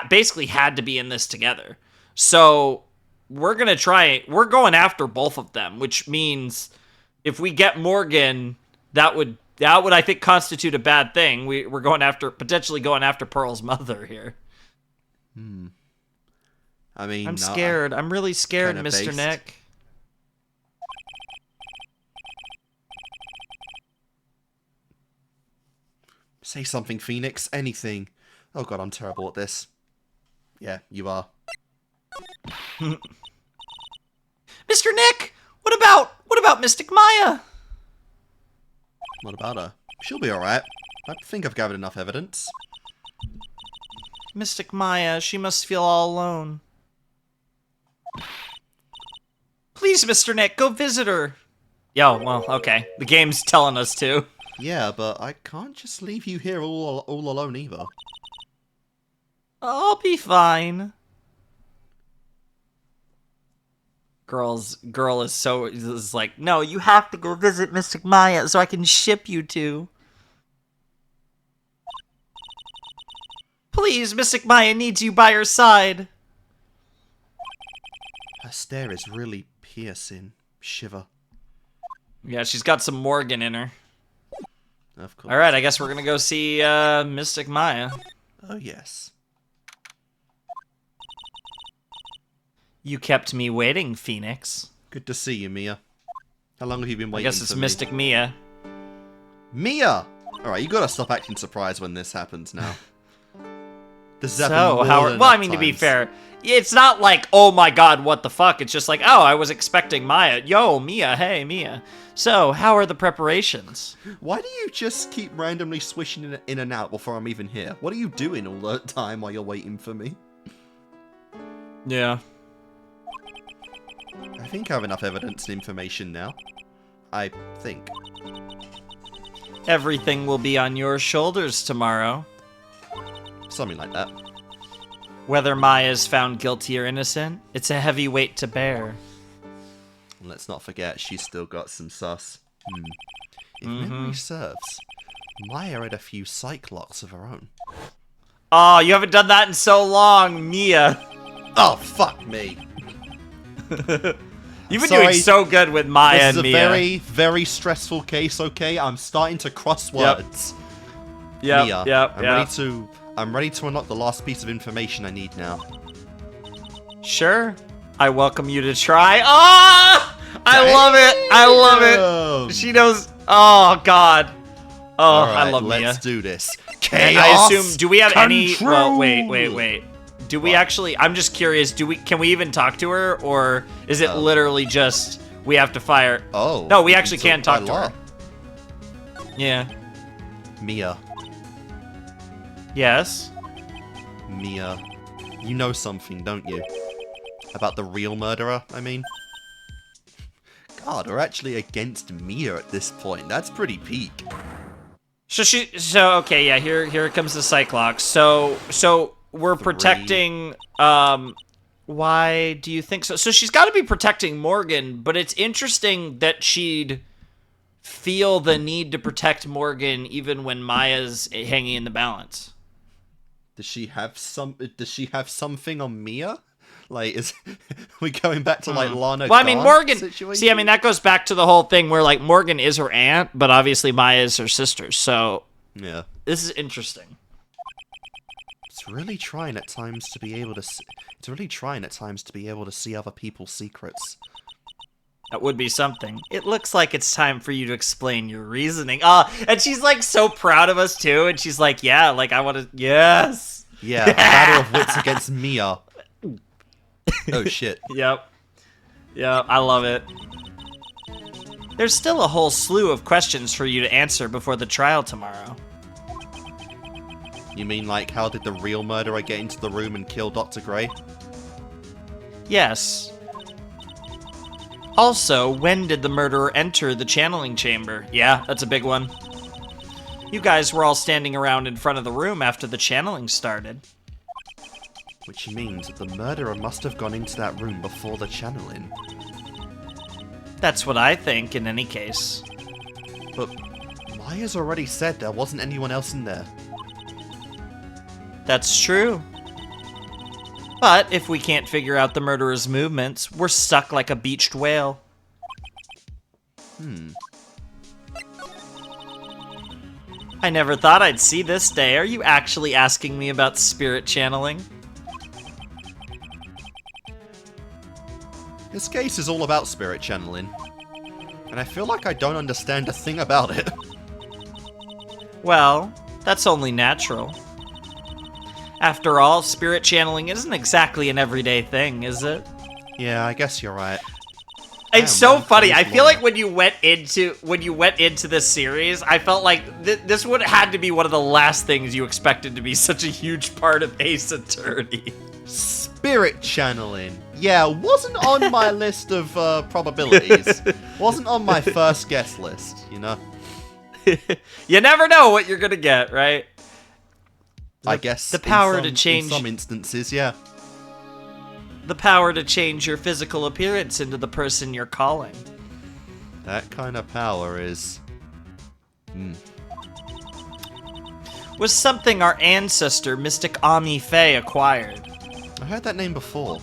basically had to be in this together. So we're going after both of them, which means if we get Morgan, that would I think constitute a bad thing. We're potentially going after Pearl's mother here. I mean, I'm scared. I'm really scared, kinda Mr. based. Nick. Say something, Phoenix. Anything. Oh god, I'm terrible at this. Yeah, you are. Mr. Nick, what about Mystic Maya? What about her? She'll be alright. I think I've gathered enough evidence. Mystic Maya, she must feel all alone. Please, Mr. Nick, go visit her. Yo, well, okay. The game's telling us to. Yeah, but I can't just leave you here all alone either. I'll be fine. Girl is like, no, you have to go visit Mystic Maya so I can ship you two. Please, Mystic Maya needs you by her side. Her stare is really piercing. Shiver. Yeah, she's got some Morgan in her. Of course. Alright, I guess we're gonna go see Mystic Maya. Oh, yes. You kept me waiting, Phoenix. Good to see you, Mia. How long have you been I waiting guess it's for me? Mystic Mia. Mia! Alright, you gotta stop acting surprised when this happens now. This has happened So, more Howard. than Well, I enough mean, to be times. fair, it's not like, oh my god, what the fuck? It's just like, oh, I was expecting Maya. Yo, Mia, hey, Mia. So, how are the preparations? Why do you just keep randomly swishing in and out before I'm even here? What are you doing all the time while you're waiting for me? Yeah. I think I have enough evidence and information now. I think. Everything will be on your shoulders tomorrow. Something like that. Whether Maya is found guilty or innocent, it's a heavy weight to bear. And let's not forget, she's still got some sus. If memory serves, Maya had a few psych locks of her own. Oh, you haven't done that in so long, Mia. Oh, fuck me. You've been Sorry, doing so good with Maya This and is a Mia. very, very stressful case, okay? I'm starting to cross words. Mia, I'm ready to unlock the last piece of information I need now. Sure. I welcome you to try. Ah! I love it. I love it. She knows. Oh, God. Oh, Alright, I love let's Mia. do this. And Chaos I assume, do we have any... control! Well, wait. Do we actually... I'm just curious, can we even talk to her? Or is it literally just we have to fire... Oh. No, we actually so can talk by to law. her. Yeah. Mia. Yes? Mia. You know something, don't you? About the real murderer, I mean? God, we're actually against Mia at this point. That's pretty peak. So okay, yeah, here comes the Cyclops. So we're 3. protecting why do you think so? So she's got to be protecting Morgan, but it's interesting that she'd feel the need to protect Morgan even when Maya's hanging in the balance. Does she have something on Mia? Like, is we going back to like Lana? Well, I mean, Garth Morgan. situation? See, I mean, that goes back to the whole thing where like Morgan is her aunt, but obviously Maya is her sister. So Yeah. this is interesting. It's really trying at times to be able to. It's really trying at times to be able to see other people's secrets. That would be something. It looks like it's time for you to explain your reasoning. And she's like so proud of us too, and she's like, yeah, like I want to, yes. Yeah, a battle of wits against Mia. Oh shit. Yep, I love it. There's still a whole slew of questions for you to answer before the trial tomorrow. You mean like how did the real murderer get into the room and kill Dr. Gray? Yes. Also, when did the murderer enter the channeling chamber? Yeah, that's a big one. You guys were all standing around in front of the room after the channeling started. Which means that the murderer must have gone into that room before the channeling. That's what I think, in any case. But Maya's already said there wasn't anyone else in there. That's true. But if we can't figure out the murderer's movements, we're stuck like a beached whale. I never thought I'd see this day. Are you actually asking me about spirit channeling? This case is all about spirit channeling. And I feel like I don't understand a thing about it. Well, that's only natural. After all, spirit channeling isn't exactly an everyday thing, is it? Yeah, I guess you're right. It's so funny. I feel like when you went into this series, I felt like this would have had to be one of the last things you expected to be such a huge part of Ace Attorney. Spirit channeling. Yeah, wasn't on my list of probabilities. Wasn't on my first guest list, you know? You never know what you're gonna get, right? I guess the power to change in some instances, yeah. The power to change your physical appearance into the person you're calling. That kind of power is... was something our ancestor, Mystic Ami Faye, acquired. I heard that name before.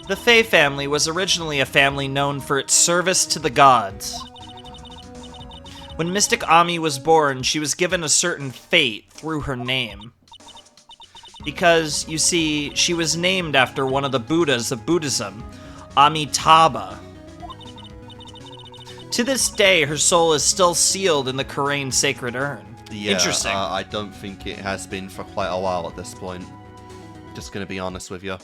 The Faye family was originally a family known for its service to the gods. When Mystic Ami was born, she was given a certain fate through her name. Because, you see, she was named after one of the Buddhas of Buddhism, Amitabha. To this day, her soul is still sealed in the Karain sacred urn. Yeah, interesting. I don't think it has been for quite a while at this point. Just gonna be honest with you.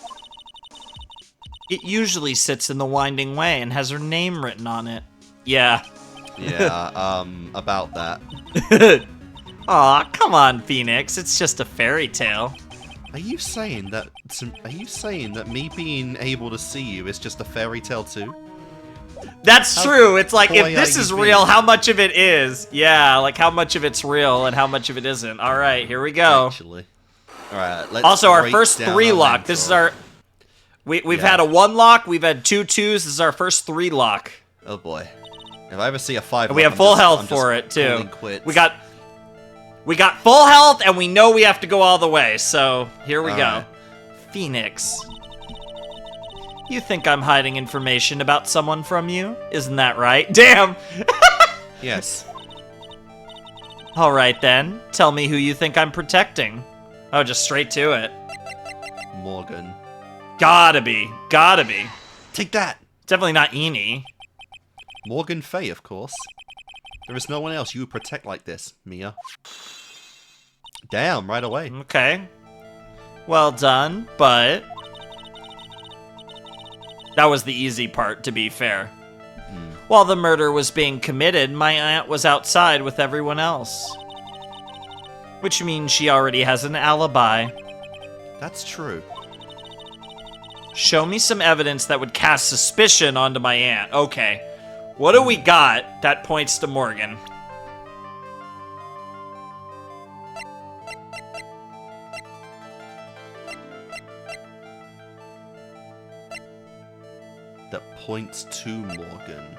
It usually sits in the Winding Way and has her name written on it. Yeah. Yeah, about that. Aw, come on, Phoenix. It's just a fairy tale. Are you saying that me being able to see you is just a fairy tale too? That's true. It's like, coy if this are you is being? real, how much of it is? Yeah, like how much of it's real and how much of it isn't. All right, here we go. Actually. Alright, let's Also, our break first down 3 our lock. This is mentor. our... We've had a 1 lock, we've had 2 2s, this is our first 3 lock. Oh boy. If I ever see a 5 And we have full health for it, too. calling quits. We got full health, and we know we have to go all the way, so here we go. Alright. Phoenix. You think I'm hiding information about someone from you? Isn't that right? Damn! Yes. Alright then, tell me who you think I'm protecting. Oh, just straight to it. Morgan. Gotta be. Take that! Definitely not Eni. Morgan Fay, of course. There is no one else you would protect like this, Mia. Damn, right away. Okay. Well done, but... that was the easy part, to be fair. While the murder was being committed, my aunt was outside with everyone else. Which means she already has an alibi. That's true. Show me some evidence that would cast suspicion onto my aunt. Okay. What do we got that points to Morgan? That points to Morgan.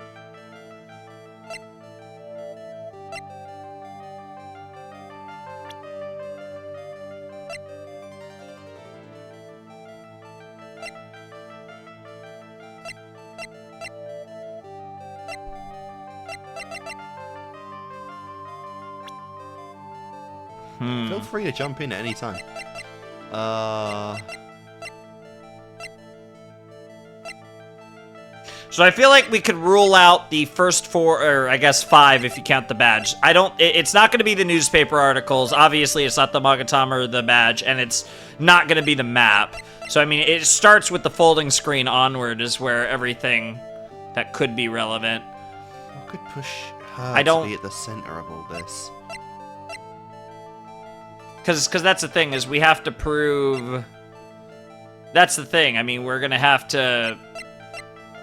Feel free to jump in at any time. So I feel like we could rule out the first 4, or I guess 5 if you count the badge. It's not going to be the newspaper articles. Obviously, it's not the Magatama or the badge, and it's not going to be the map. So, I mean, it starts with the folding screen onward is where everything that could be relevant. What could push her to be at the center of all this? Because that's the thing, is we have to prove... That's the thing. I mean, we're going to have to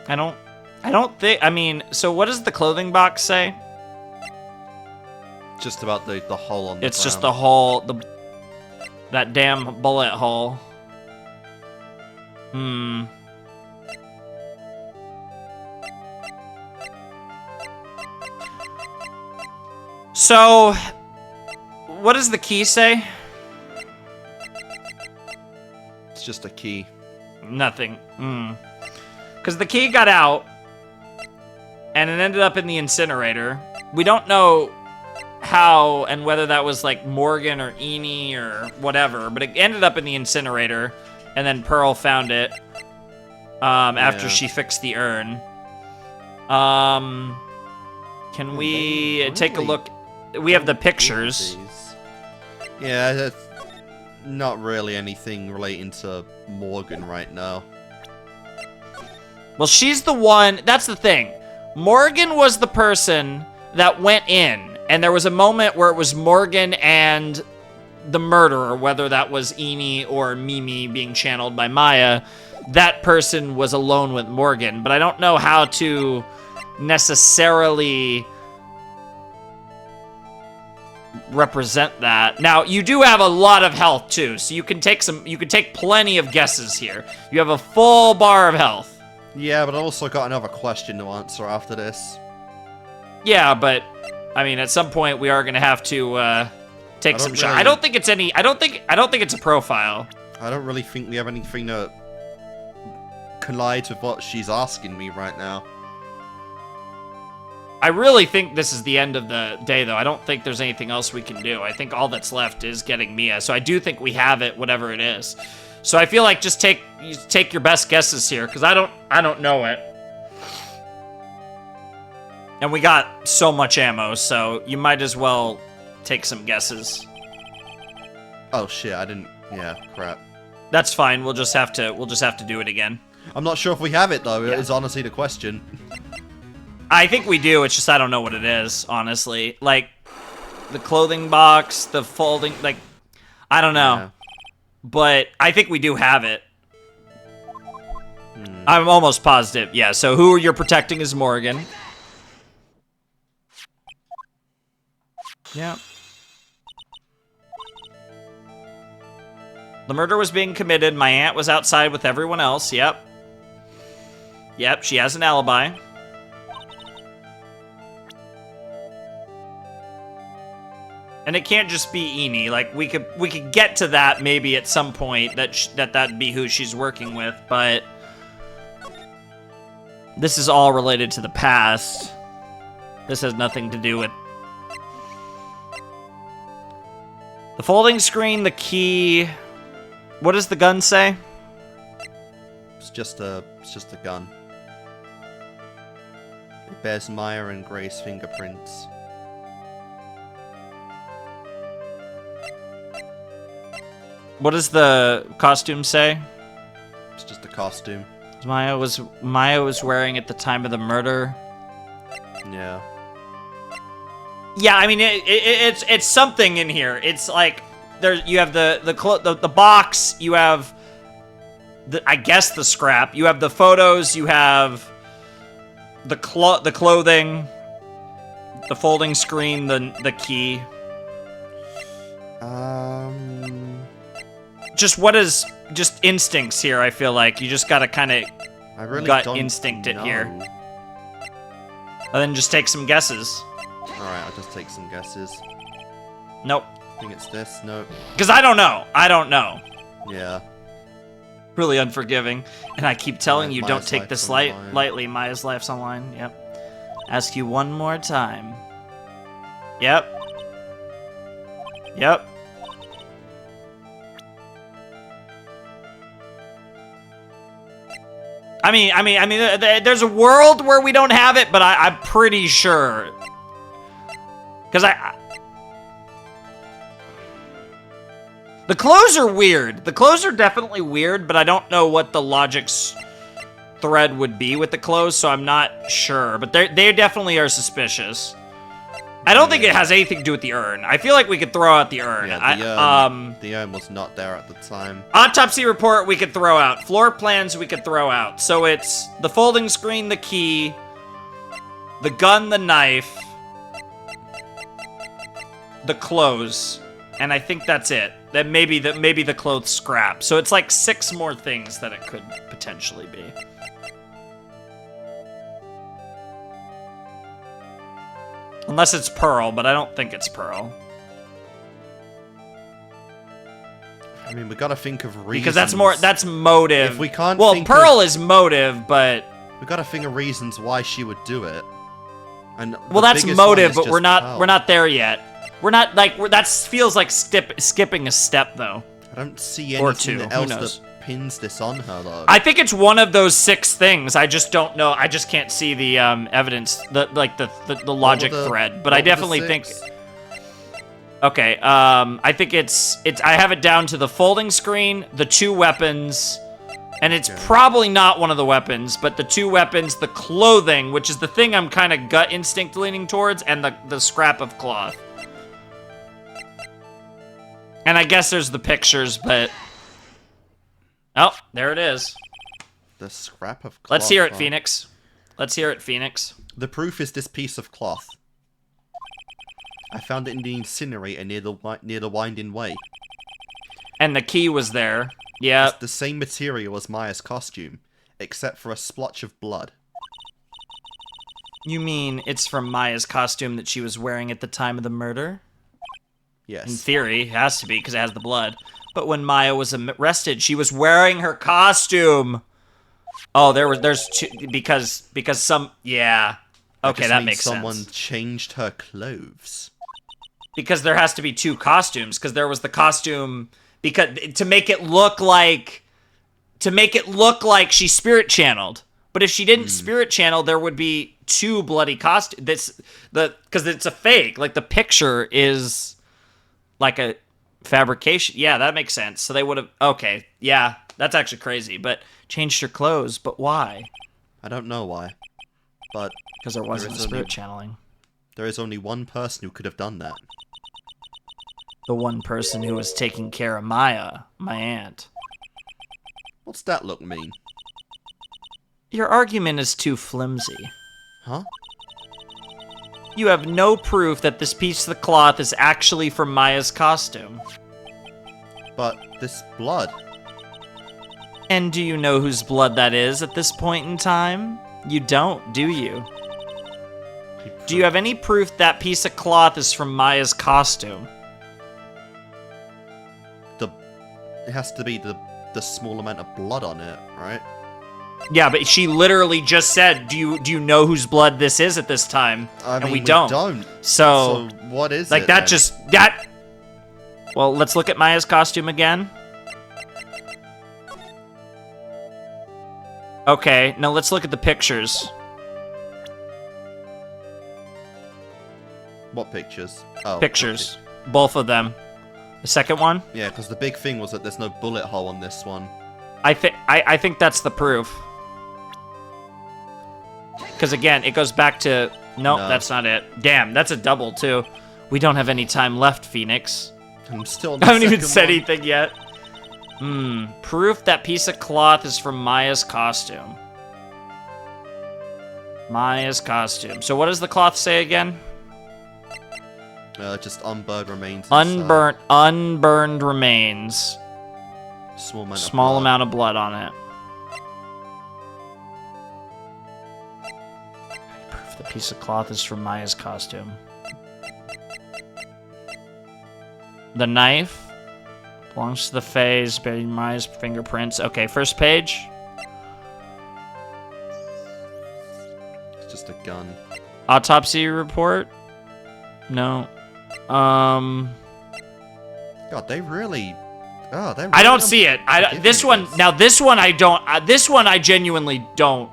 I don't think, I mean, so what does the clothing box say? Just about the hole on the It's just ground. the hole, that damn bullet hole. So, what does the key say? It's just a key. Nothing. Because the key got out, and it ended up in the incinerator. We don't know how and whether that was like Morgan or Eni or whatever, but it ended up in the incinerator, and then Pearl found it after she fixed the urn. Can we take a look? We have the pictures. Yeah, that's not really anything relating to Morgan right now. Well, she's the one, that's the thing. Morgan was the person that went in, and there was a moment where it was Morgan and the murderer, whether that was Eni or Mimi being channeled by Maya. That person was alone with Morgan, but I don't know how to necessarily represent that. Now, you do have a lot of health too, so you can take plenty of guesses here. You have a full bar of health. Yeah, but I also got another question to answer after this. Yeah, but I mean, at some point we are gonna have to take some shots. I don't think it's any. I don't think it's a profile. I don't really think we have anything that collides with what she's asking me right now. I really think this is the end of the day, though. I don't think there's anything else we can do. I think all that's left is getting Mia. So I do think we have it, whatever it is. So I feel like just take your best guesses here, because I don't know it. And we got so much ammo, so you might as well take some guesses. Oh shit, I didn't. Yeah, crap. That's fine. We'll just have to do it again. I'm not sure if we have it though. Yeah. Is honestly the question. I think we do. It's just I don't know what it is, honestly. Like the clothing box, the folding, like I don't know. Yeah. But I think we do have it. I'm almost positive. Yeah, so who you're protecting is Morgan. Yeah. The murder was being committed. My aunt was outside with everyone else. Yep. Yep, she has an alibi. And it can't just be Eni. Like we could get to that maybe at some point that'd be who she's working with, but this is all related to the past. This has nothing to do with the folding screen, the key. What does the gun say? It's just a gun. It bears Maya and Grace fingerprints. What does the costume say? It's just a costume. Maya was wearing at the time of the murder. Yeah. Yeah, I mean it's something in here. It's like there you have the box, you have I guess the scrap, you have the photos, you have the clothing, the folding screen, the key. Just instincts here. I feel like you just gotta kind of gut instinct it here, and then just take some guesses. All right, I'll just take some guesses. Nope. I think it's this. Nope. Because I don't know. I don't know. Yeah. Really unforgiving. And I keep telling you, don't take this online. lightly. Maya's life's online. Yep. Ask you one more time. Yep. Yep. I mean, there's a world where we don't have it, but I'm pretty sure. Because the clothes are weird. The clothes are definitely weird, but I don't know what the logic's thread would be with the clothes, so I'm not sure. But they definitely are suspicious. I don't think it has anything to do with the urn. I feel like we could throw out the urn. Yeah, the urn was not there at the time. Autopsy report we could throw out. Floor plans we could throw out. So it's the folding screen, the key, the gun, the knife, the clothes, and I think that's it. Then maybe the clothes scrap. So it's like 6 more things that it could potentially be. Unless it's Pearl, but I don't think it's Pearl. I mean, we gotta think of reasons. Because that's motive. If we can't Pearl is motive, but... We gotta think of reasons why she would do it. And well, that's motive, but we're not there yet. We're not, that feels like skipping a step, though. I don't see anything else that pins this on her, though. I think it's one of those 6 things. I just don't know. I just can't see the evidence, the logic thread. But I definitely think. Okay. I think it's. I have it down to the folding screen, the 2 weapons, and it's probably not one of the weapons, but the 2 weapons, the clothing, which is the thing I'm kind of gut instinct leaning towards, and the scrap of cloth. And I guess there's the pictures, but. Oh, there it is. The scrap of cloth. Let's hear it, Phoenix. Let's hear it, Phoenix. The proof is this piece of cloth. I found it in the incinerator near the winding way. And the key was there. Yeah. It's the same material as Maya's costume, except for a splotch of blood. You mean it's from Maya's costume that she was wearing at the time of the murder? Yes. In theory, it has to be, because it has the blood. But when Maya was arrested, she was wearing her costume. Oh, there's 2, because some, yeah. Okay, that makes sense. Someone changed her clothes. Because there has to be 2 costumes, because there was the costume, because to make it look like she spirit channeled. But if she didn't spirit channel, there would be 2 bloody costumes. Because it's a fake. Like, the picture is like a fabrication. Yeah, that makes sense. So they would have. Okay, yeah, that's actually crazy. But changed her clothes. But why? I don't know why. But because there wasn't spirit channeling. There is only one person who could have done that. The one person who was taking care of Maya, my aunt. What's that look mean? Your argument is too flimsy. Huh? You have no proof that this piece of the cloth is actually from Maya's costume. But this blood... And do you know whose blood that is at this point in time? You don't, do you? Do you have any proof that piece of cloth is from Maya's costume? It has to be the small amount of blood on it, right? Yeah, but she literally just said, "Do you know whose blood this is at this time?" I mean, and we don't. So what is like it? That just that. Well, let's look at Maya's costume again. Okay, now let's look at the pictures. What pictures? Oh, pictures, both of them. The second one? Yeah, because the big thing was that there's no bullet hole on this one. I think that's the proof. Because again, it goes back to... Nope, no, that's not it. Damn, that's a double, too. We don't have any time left, Phoenix. I'm still... I haven't even said anything yet. Proof that piece of cloth is from Maya's costume. Maya's costume. So what does the cloth say again? Just unburned remains. Unburned remains. Small amount of blood on it. Proof the piece of cloth is from Maya's costume. The knife belongs to the face, bearing Maya's fingerprints. Okay, first page. It's just a gun. Autopsy report? No. God, they really... Oh, they really I don't see it. This one I don't... this one I genuinely don't...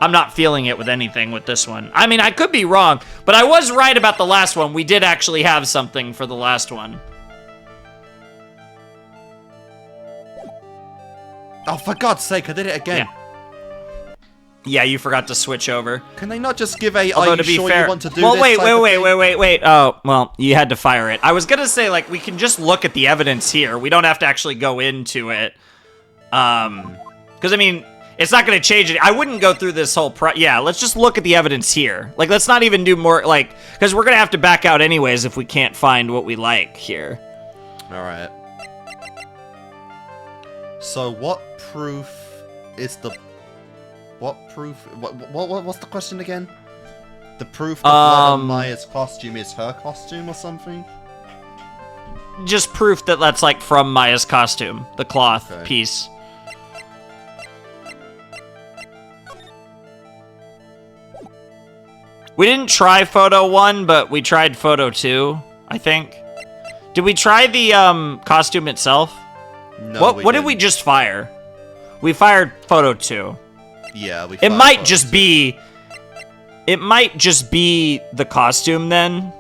I'm not feeling it with anything with this one. I mean, I could be wrong, but I was right about the last one. We did actually have something for the last one. Oh, for God's sake, I did it again. Yeah, you forgot to switch over. Can they not just give a, Although, are you to be sure fair, you want to do well, this wait. type of thing? Wait. Oh, well, you had to fire it. I was gonna say, like, we can just look at the evidence here. We don't have to actually go into it. Because, I mean, it's not gonna change it. I wouldn't go through this whole yeah, let's just look at the evidence here. Like, let's not even do more, like, because we're gonna have to back out anyways if we can't find what we like here. Alright. So, what proof is the... What proof... What's the question again? The proof that blood on Maya's costume is her costume or something? Just proof that that's, like, from Maya's costume. The cloth piece. We didn't try photo 1, but we tried photo 2, I think. Did we try the costume itself? No, what did we just fire? We fired photo 2. Yeah, we It might just be... It might just be the costume then.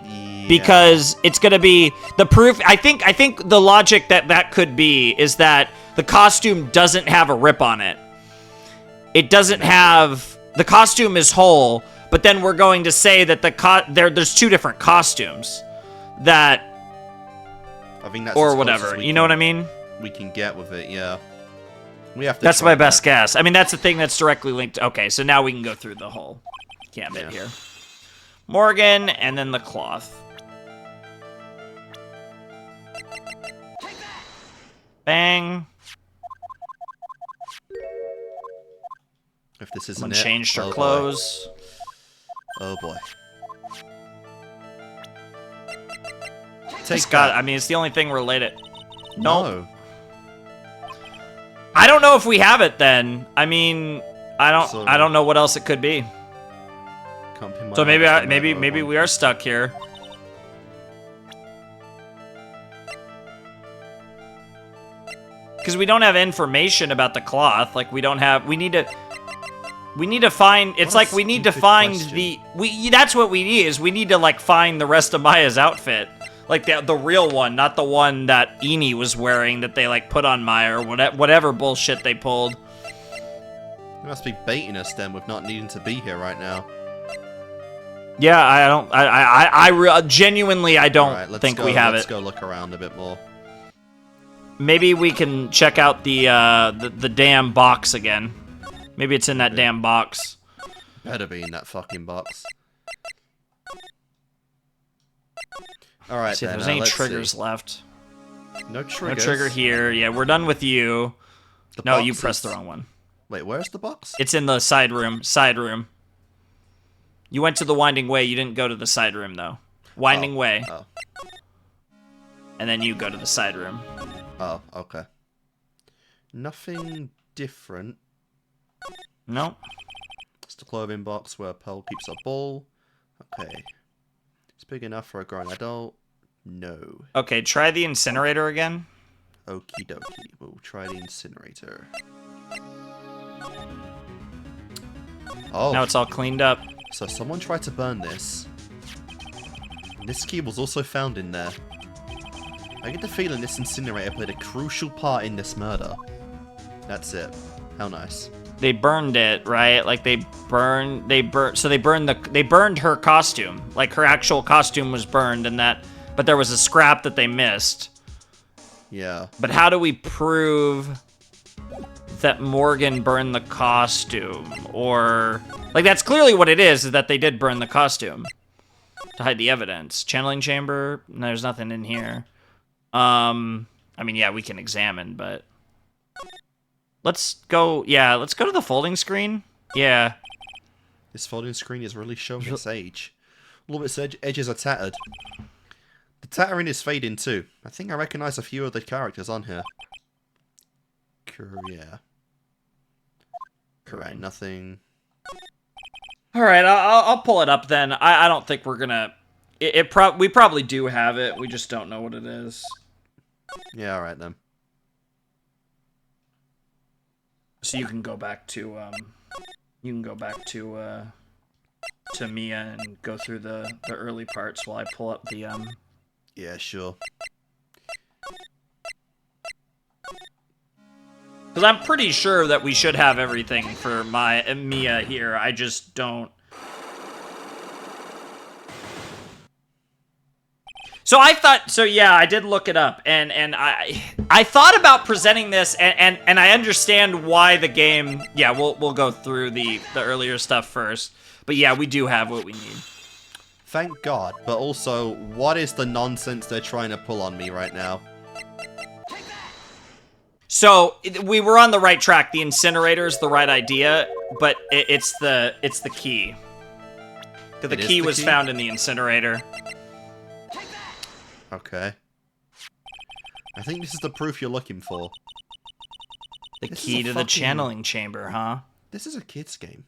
Yeah. Because it's gonna be... The proof... I think the logic that could be is that the costume doesn't have a rip on it. It doesn't have... The costume is whole, but then we're going to say that there's 2 different costumes. That... I think that's or whatever. You know what I mean? We can get with it, yeah. We have to. That's my best guess. I mean, that's the thing that's directly linked. Okay, so now we can go through the whole gambit here. Morgan, and then the cloth. Bang. If this isn't Someone it, changed her oh clothes. Boy. Oh boy. Take that. I mean, it's the only thing related. No. I don't know if we have it then. I mean, I don't know what else it could be. So maybe we are stuck here. Because we don't have information about the cloth. Like we need to find. It's like we need to find that's what we need is we need to like find the rest of Maya's outfit. Like the real one, not the one that Eni was wearing that they like put on Maya or whatever bullshit they pulled. You must be baiting us then with not needing to be here right now. Yeah, I genuinely I don't think we have it. Let's go look around a bit more. Maybe we can check out the damn box again. Maybe it's in that damn box. Better be in that fucking box. Alright, see if there's any triggers left. No triggers. No trigger here. Yeah, we're done with you. No, you pressed the wrong one. Wait, where's the box? It's in the side room. Side room. You went to the winding way. You didn't go to the side room, though. Winding way. Oh. And then you go to the side room. Oh, okay. Nothing different. Nope. It's the clothing box where Pearl keeps her ball. Okay. It's big enough for a grown adult. No. Okay, try the incinerator again. Okie dokie. We'll try the incinerator. Oh. Now it's all cleaned up. So someone tried to burn this. And this key was also found in there. I get the feeling this incinerator played a crucial part in this murder. That's it. How nice. They burned it, right? Like they burned her costume. Like her actual costume was burned but there was a scrap that they missed. Yeah. But how do we prove that Morgan burned the costume? Or like that's clearly what it is that they did burn the costume to hide the evidence. Channeling chamber? No, there's nothing in here. I mean, yeah, we can examine, but let's go to the folding screen. Yeah. This folding screen is really showing its age. All of its edges are tattered. The tattering is fading too. I think I recognize a few of the characters on here. Yeah. Correct. Nothing. All right, I'll pull it up then. I don't think we're gonna. We probably do have it. We just don't know what it is. Yeah. All right then. So you can go back to to Mia and go through the early parts while I pull up the Yeah, sure. Because I'm pretty sure that we should have everything for Mia here. I just don't. So I thought, so yeah, I did look it up, and I thought about presenting this, and I understand why the game. Yeah, we'll go through the earlier stuff first, but yeah, we do have what we need. Thank God. But also, what is the nonsense they're trying to pull on me right now? So we were on the right track. The incinerator is the right idea, but it's the key. The key was found in the incinerator. Okay. I think this is the proof you're looking for. The key to the channeling chamber, huh? This is a kid's game.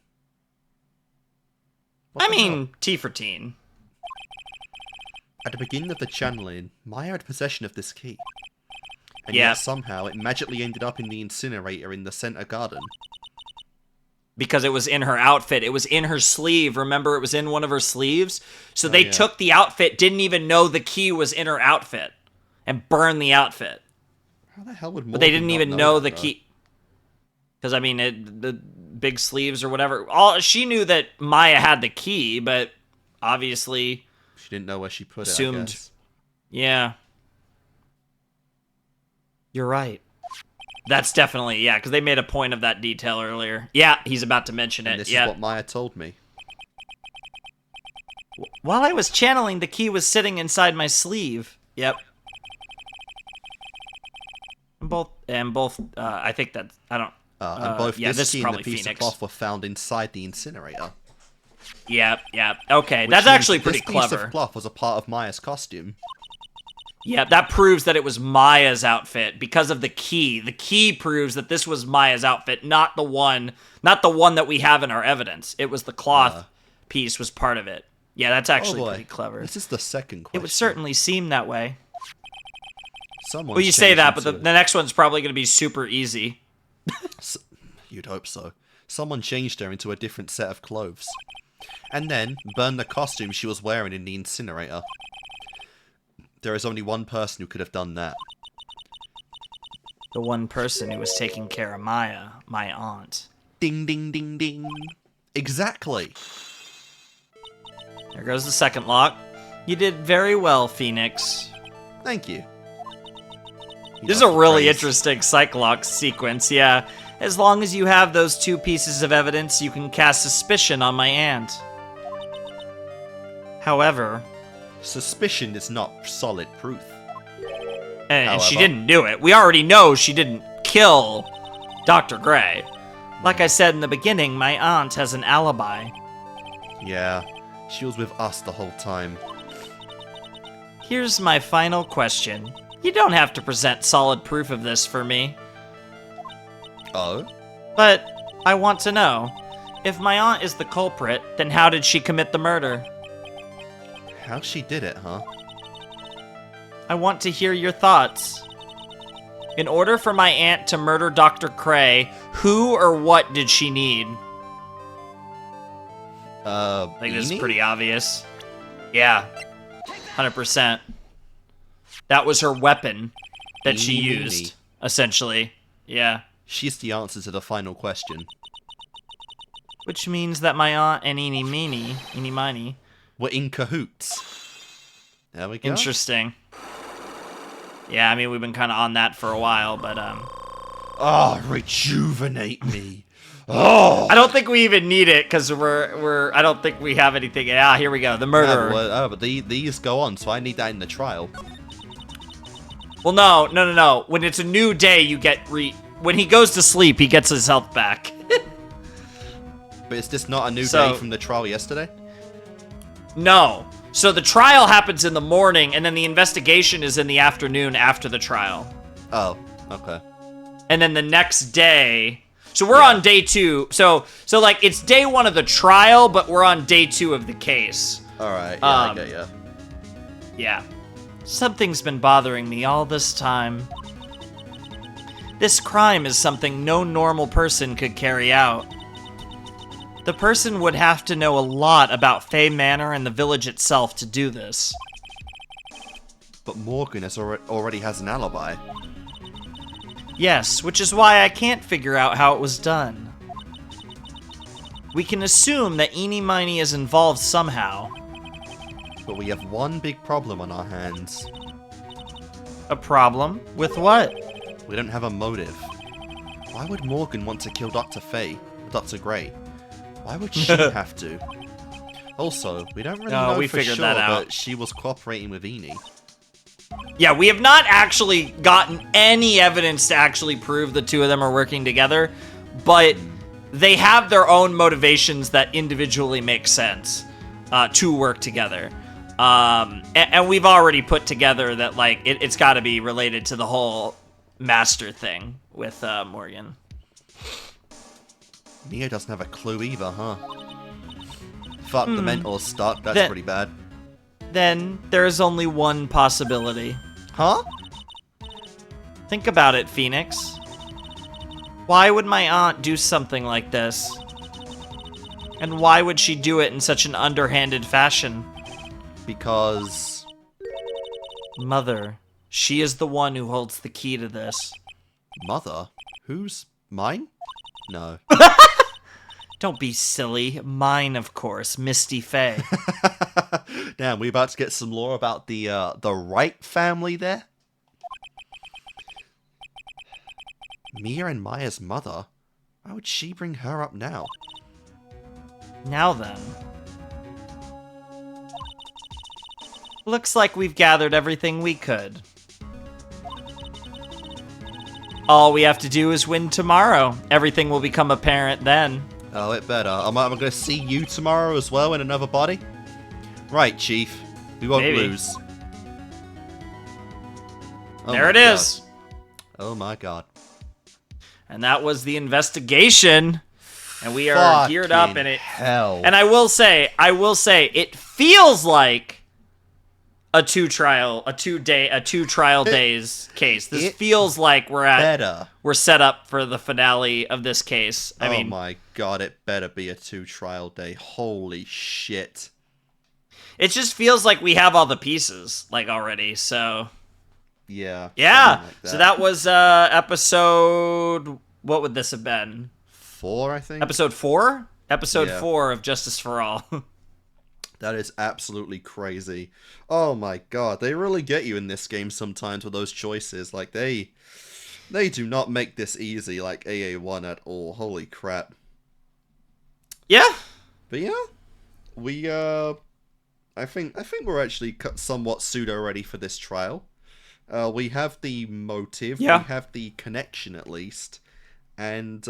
I mean, T for teen. At the beginning of the channeling, Maya had possession of this key. And yet somehow it magically ended up in the incinerator in the center garden. Because it was in her outfit. It was in her sleeve. Remember, it was in one of her sleeves? So they took the outfit, didn't even know the key was in her outfit, and burned the outfit. How the hell would Morgan But they didn't even know the though? key. Because, I mean, the big sleeves or whatever. She knew that Maya had the key, but obviously... She didn't know where she put assumed, it, I guess. Yeah. You're right. That's definitely, yeah, because they made a point of that detail earlier. Yeah, he's about to mention it. And this is what Maya told me. While I was channeling, the key was sitting inside my sleeve. Yep. And both, I think that, I don't... and both this key and the piece Phoenix. of cloth were found inside the incinerator. Yep. Okay, Which that's means actually pretty this clever. Piece of cloth was a part of Maya's costume. Yeah, that proves that it was Maya's outfit because of the key. The key proves that this was Maya's outfit, not the one that we have in our evidence. It was the cloth piece was part of it. Yeah, that's actually pretty clever. This is the second question. It would certainly seem that way. Someone's Well, you say that, but the into next one's probably going to be super easy. You'd hope so. Someone changed her into a different set of clothes. And then burned the costume she was wearing in the incinerator. There is only one person who could have done that. The one person who was taking care of Maya, my aunt. Ding, ding, ding, ding. Exactly. There goes the second lock. You did very well, Phoenix. Thank you. This is a really interesting Cyclox sequence, yeah. As long as you have those two pieces of evidence, you can cast suspicion on my aunt. However... Suspicion is not solid proof. And she didn't do it. We already know she didn't kill Dr. Gray. Like I said in the beginning, my aunt has an alibi. Yeah, she was with us the whole time. Here's my final question. You don't have to present solid proof of this for me. Oh? But I want to know, if my aunt is the culprit, then how did she commit the murder? How she did it, huh? I want to hear your thoughts. In order for my aunt to murder Dr. Cray, who or what did she need? I think this is pretty obvious. Yeah, 100%. That was her weapon that she used, essentially. Yeah. She's the answer to the final question. Which means that my aunt and Eeny Miny, we're in cahoots. There we go. Interesting. Yeah, I mean, we've been kind of on that for a while, but, Oh, rejuvenate me. Oh! I don't think we even need it, because I don't think we have anything. Ah, here we go, the murderer. Yeah, but these go on, so I need that in the trial. Well, no. When it's a new day, you get when he goes to sleep, he gets his health back. But is this not a new day from the trial yesterday? No. So the trial happens in the morning, and then the investigation is in the afternoon after the trial. Oh, okay. And then the next day... So we're on day 2. So like, it's day 1 of the trial, but we're on day 2 of the case. Alright, yeah, I get ya. Yeah. Something's been bothering me all this time. This crime is something no normal person could carry out. The person would have to know a lot about Fay Manor and the village itself to do this. But Morgan already has an alibi. Yes, which is why I can't figure out how it was done. We can assume that Eenie Meenie is involved somehow. But we have one big problem on our hands. A problem? With what? We don't have a motive. Why would Morgan want to kill Dr. Faye, Dr. Gray? Why would she have to? Also, we don't really know we for figured sure that out. that she was cooperating with Eenie. Yeah, we have not actually gotten any evidence to actually prove the two of them are working together, but they have their own motivations that individually make sense to work together. And we've already put together that, like, it's got to be related to the whole master thing with Morgan. Mia doesn't have a clue either, huh? Fuck, the mental's stuck. That's pretty bad. Then there's only one possibility. Huh? Think about it, Phoenix. Why would my aunt do something like this? And why would she do it in such an underhanded fashion? Because... Mother. She is the one who holds the key to this. Mother? Who's... mine? No. Don't be silly. Mine, of course. Misty Faye. Damn, we about to get some lore about the Wright family there? Mia and Maya's mother? Why would she bring her up now? Now then. Looks like we've gathered everything we could. All we have to do is win tomorrow. Everything will become apparent then. Oh, it better. Am I going to see you tomorrow as well in another body? Right, Chief. We won't Maybe. lose. Oh There my it is. God. Oh my god. And that was the investigation. And we are geared up in it. Hell. And I will say, it feels like a two trial days case. This feels like we're set up for the finale of this case. I mean, oh my god, it better be a 2 trial day. Holy shit. it just feels like we have all the pieces like already. So Yeah. yeah. Like that. So that was episode. What would this have been? 4, I think. Episode 4. Episode Yeah. 4 of Justice for All. That is absolutely crazy. Oh my god, they really get you in this game sometimes with those choices. Like, they do not make this easy, like AA1 at all. Holy crap. Yeah. But yeah, we, I think we're actually somewhat pseudo-ready for this trial. We have the motive, Yeah. we have the connection at least, and,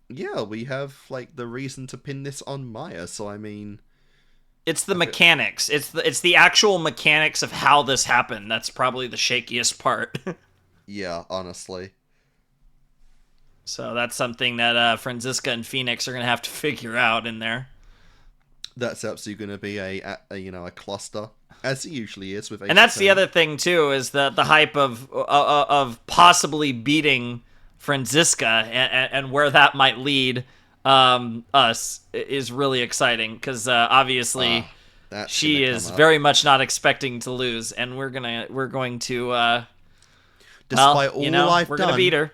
yeah, we have, like, the reason to pin this on Maya, so I mean... It's the mechanics. It's the actual mechanics of how this happened. That's probably the shakiest part. Yeah, honestly. So that's something that Franziska and Phoenix are gonna have to figure out in there. That's absolutely going to be a cluster, as it usually is with. And that's the other thing too, is the hype of possibly beating Franziska and where that might lead us is really exciting because obviously she is very much not expecting to lose, and we're going to despite all I've we're done, gonna beat her.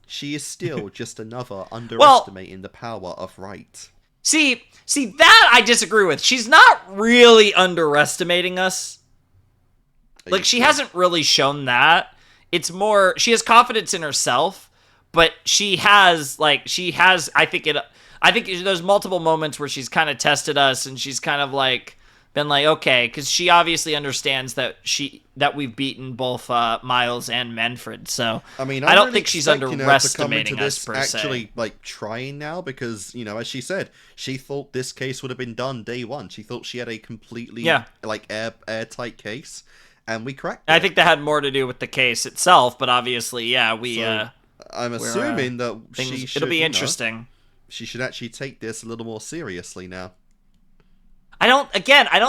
She is still just another underestimating the power of right. See that I disagree with. She's not really underestimating us. Like, she hasn't really shown that. It's more, she has confidence in herself, but she has I think there's multiple moments where she's kind of tested us, and she's kind of like been like, okay, because she obviously understands that we've beaten both Miles and Manfred. So I mean, I don't really think she's expect, underestimating to come into us this per actually, se. like, trying now because, as she said, she thought this case would have been done day one. She thought she had a completely like airtight case, and we cracked it. I think that had more to do with the case itself, but obviously, I'm assuming that she should. It'll be interesting. She should actually take this a little more seriously now. I don't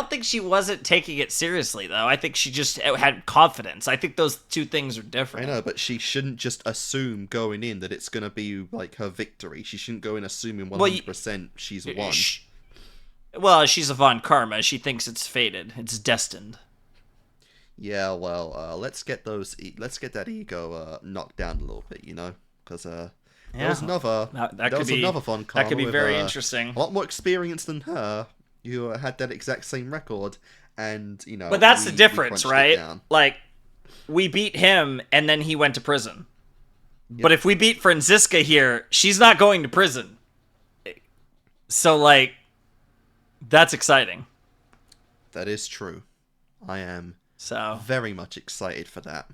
think she wasn't taking it seriously, though. I think she just had confidence. I think those two things are different. I know, but she shouldn't just assume going in that it's going to be, like, her victory. She shouldn't go in assuming 100% she's won. Well, she's a Von Karma. She thinks it's fated. It's destined. Yeah, well, let's get that ego knocked down a little bit, because there was another another fun car. That could be with, very interesting. A lot more experience than her. You had that exact same record, and But that's the we difference, crunched it right? down. Like, we beat him, and then he went to prison. Yep. But if we beat Franziska here, she's not going to prison. So, like, that's exciting. That is true. I am so very much excited for that.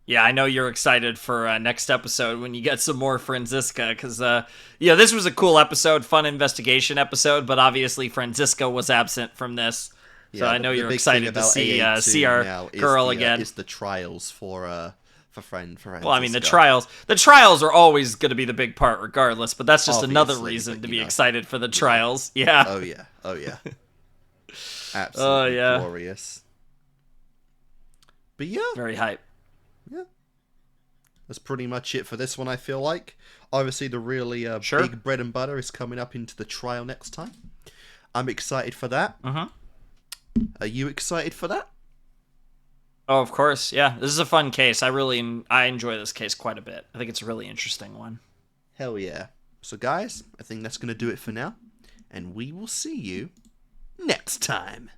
Yeah, I know you're excited for next episode when you get some more Franziska, because, this was a cool episode, fun investigation episode, but obviously Franziska was absent from this. So I know you're excited to see our girl again. Is the trials for Franziska. Well, I mean, the trials are always going to be the big part regardless, but that's just another reason to be excited for the trials. Yeah. Oh, yeah. Absolutely glorious. But yeah. Very hype. Yeah. That's pretty much it for this one, I feel like. Obviously, the really big bread and butter is coming up into the trial next time. I'm excited for that. Are you excited for that? Oh, of course. Yeah, this is a fun case. I enjoy this case quite a bit. I think it's a really interesting one. Hell yeah. So, guys, I think that's going to do it for now. And we will see you next time.